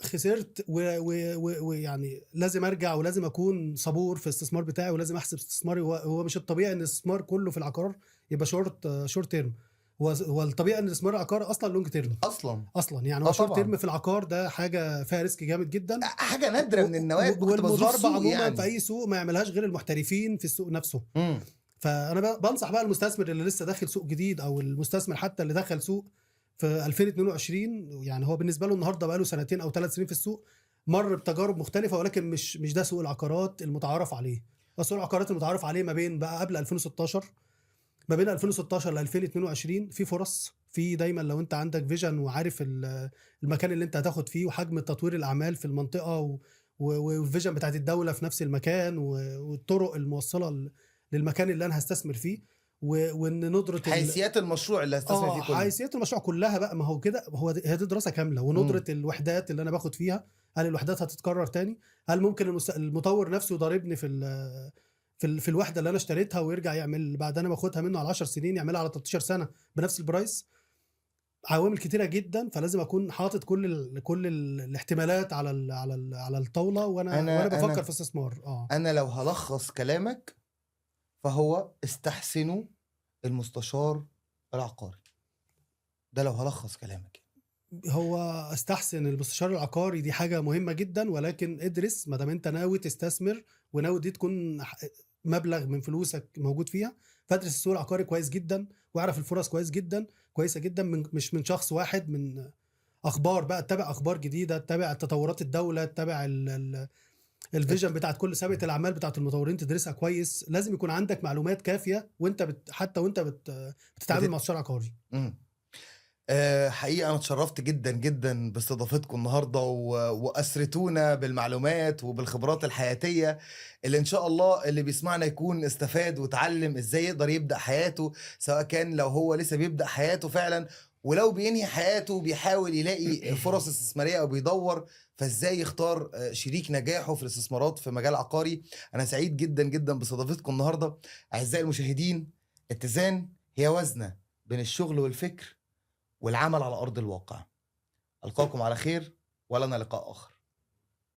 خسرت ويعني لازم ارجع، ولازم اكون صبور في الاستثمار بتاعي، ولازم احسب استثماري. هو مش الطبيعي ان الاستثمار كله في العقار يبقى شورت تيرم. هو الطبيعي ان الاستثمار العقاري اصلا لونج تيرم اصلا يعني هو شورت تيرم في العقار ده حاجه فيها ريسك جامد جدا، حاجه نادره من النوادر، والمضاربه عموما يعني في اي سوق ما يعملهاش غير المحترفين في السوق نفسه. فانا بنصح بقى المستثمر اللي لسه داخل سوق جديد، او المستثمر حتى اللي دخل سوق في 2022، يعني هو بالنسبه له النهارده بقى له 2 أو 3 سنين في السوق، مر بتجارب مختلفه، ولكن مش ده سوق العقارات المتعارف عليه. سوق العقارات المتعارف عليه ما بين بقى قبل 2016، ما بين 2016 ل 2022 في فرص، في دايما لو انت عندك فيجن وعارف المكان اللي انت هتاخد فيه، وحجم تطوير الاعمال في المنطقه، والفيجن بتاعت الدوله في نفس المكان، والطرق الموصله للمكان اللي انا هستثمر فيه، وان ندره حيثيات المشروع اللي هستثمر فيه كله، حيثيات المشروع كلها بقى. ما هو كده، هي دي دراسه كامله، وندره الوحدات اللي انا باخد فيها، هل الوحدات هتتكرر تاني؟ هل ممكن المطور نفسه يضاربني في الوحده اللي انا اشتريتها، ويرجع يعمل بعد انا باخدها منه على 10 سنين يعملها على 13 سنه بنفس البرايس؟ عوامل كتيره جدا، فلازم اكون حاطط كل الاحتمالات على الطاوله، وانا بفكر في استثمار. انا لو هلخص كلامك، فهو استحسنوا المستشار العقاري. ده لو هلخص كلامك، هو استحسن المستشار العقاري، دي حاجه مهمه جدا، ولكن ادرس، ما دام انت ناوي تستثمر وناوي دي تكون مبلغ من فلوسك موجود فيها، فادرس السوق العقاري كويس جدا، واعرف الفرص كويسه جدا، مش من شخص واحد، من اخبار بقى، تتابع اخبار جديده، تتابع تطورات الدوله، تتابع الفيجن بتاعت كل سابقه الاعمال بتاعت المطورين، تدرسها كويس. لازم يكون عندك معلومات كافيه وانت حتى وانت بتتعامل مع السوق العقاري. حقيقة أنا اتشرفت جدا جدا باستضافتكم النهاردة وأسرتونا بالمعلومات وبالخبرات الحياتية اللي إن شاء الله اللي بيسمعنا يكون استفاد وتعلم إزاي يقدر يبدأ حياته، سواء كان لو هو لسه بيبدأ حياته فعلا، ولو بينهي حياته بيحاول يلاقي فرص استثمارية أو بيدور فإزاي يختار شريك نجاحه في الاستثمارات في مجال عقاري. أنا سعيد جدا جدا باستضافتكم النهاردة. أعزائي المشاهدين، اتزان هي وزنة بين الشغل والفكر والعمل على أرض الواقع. ألقاكم على خير ولنا لقاء آخر.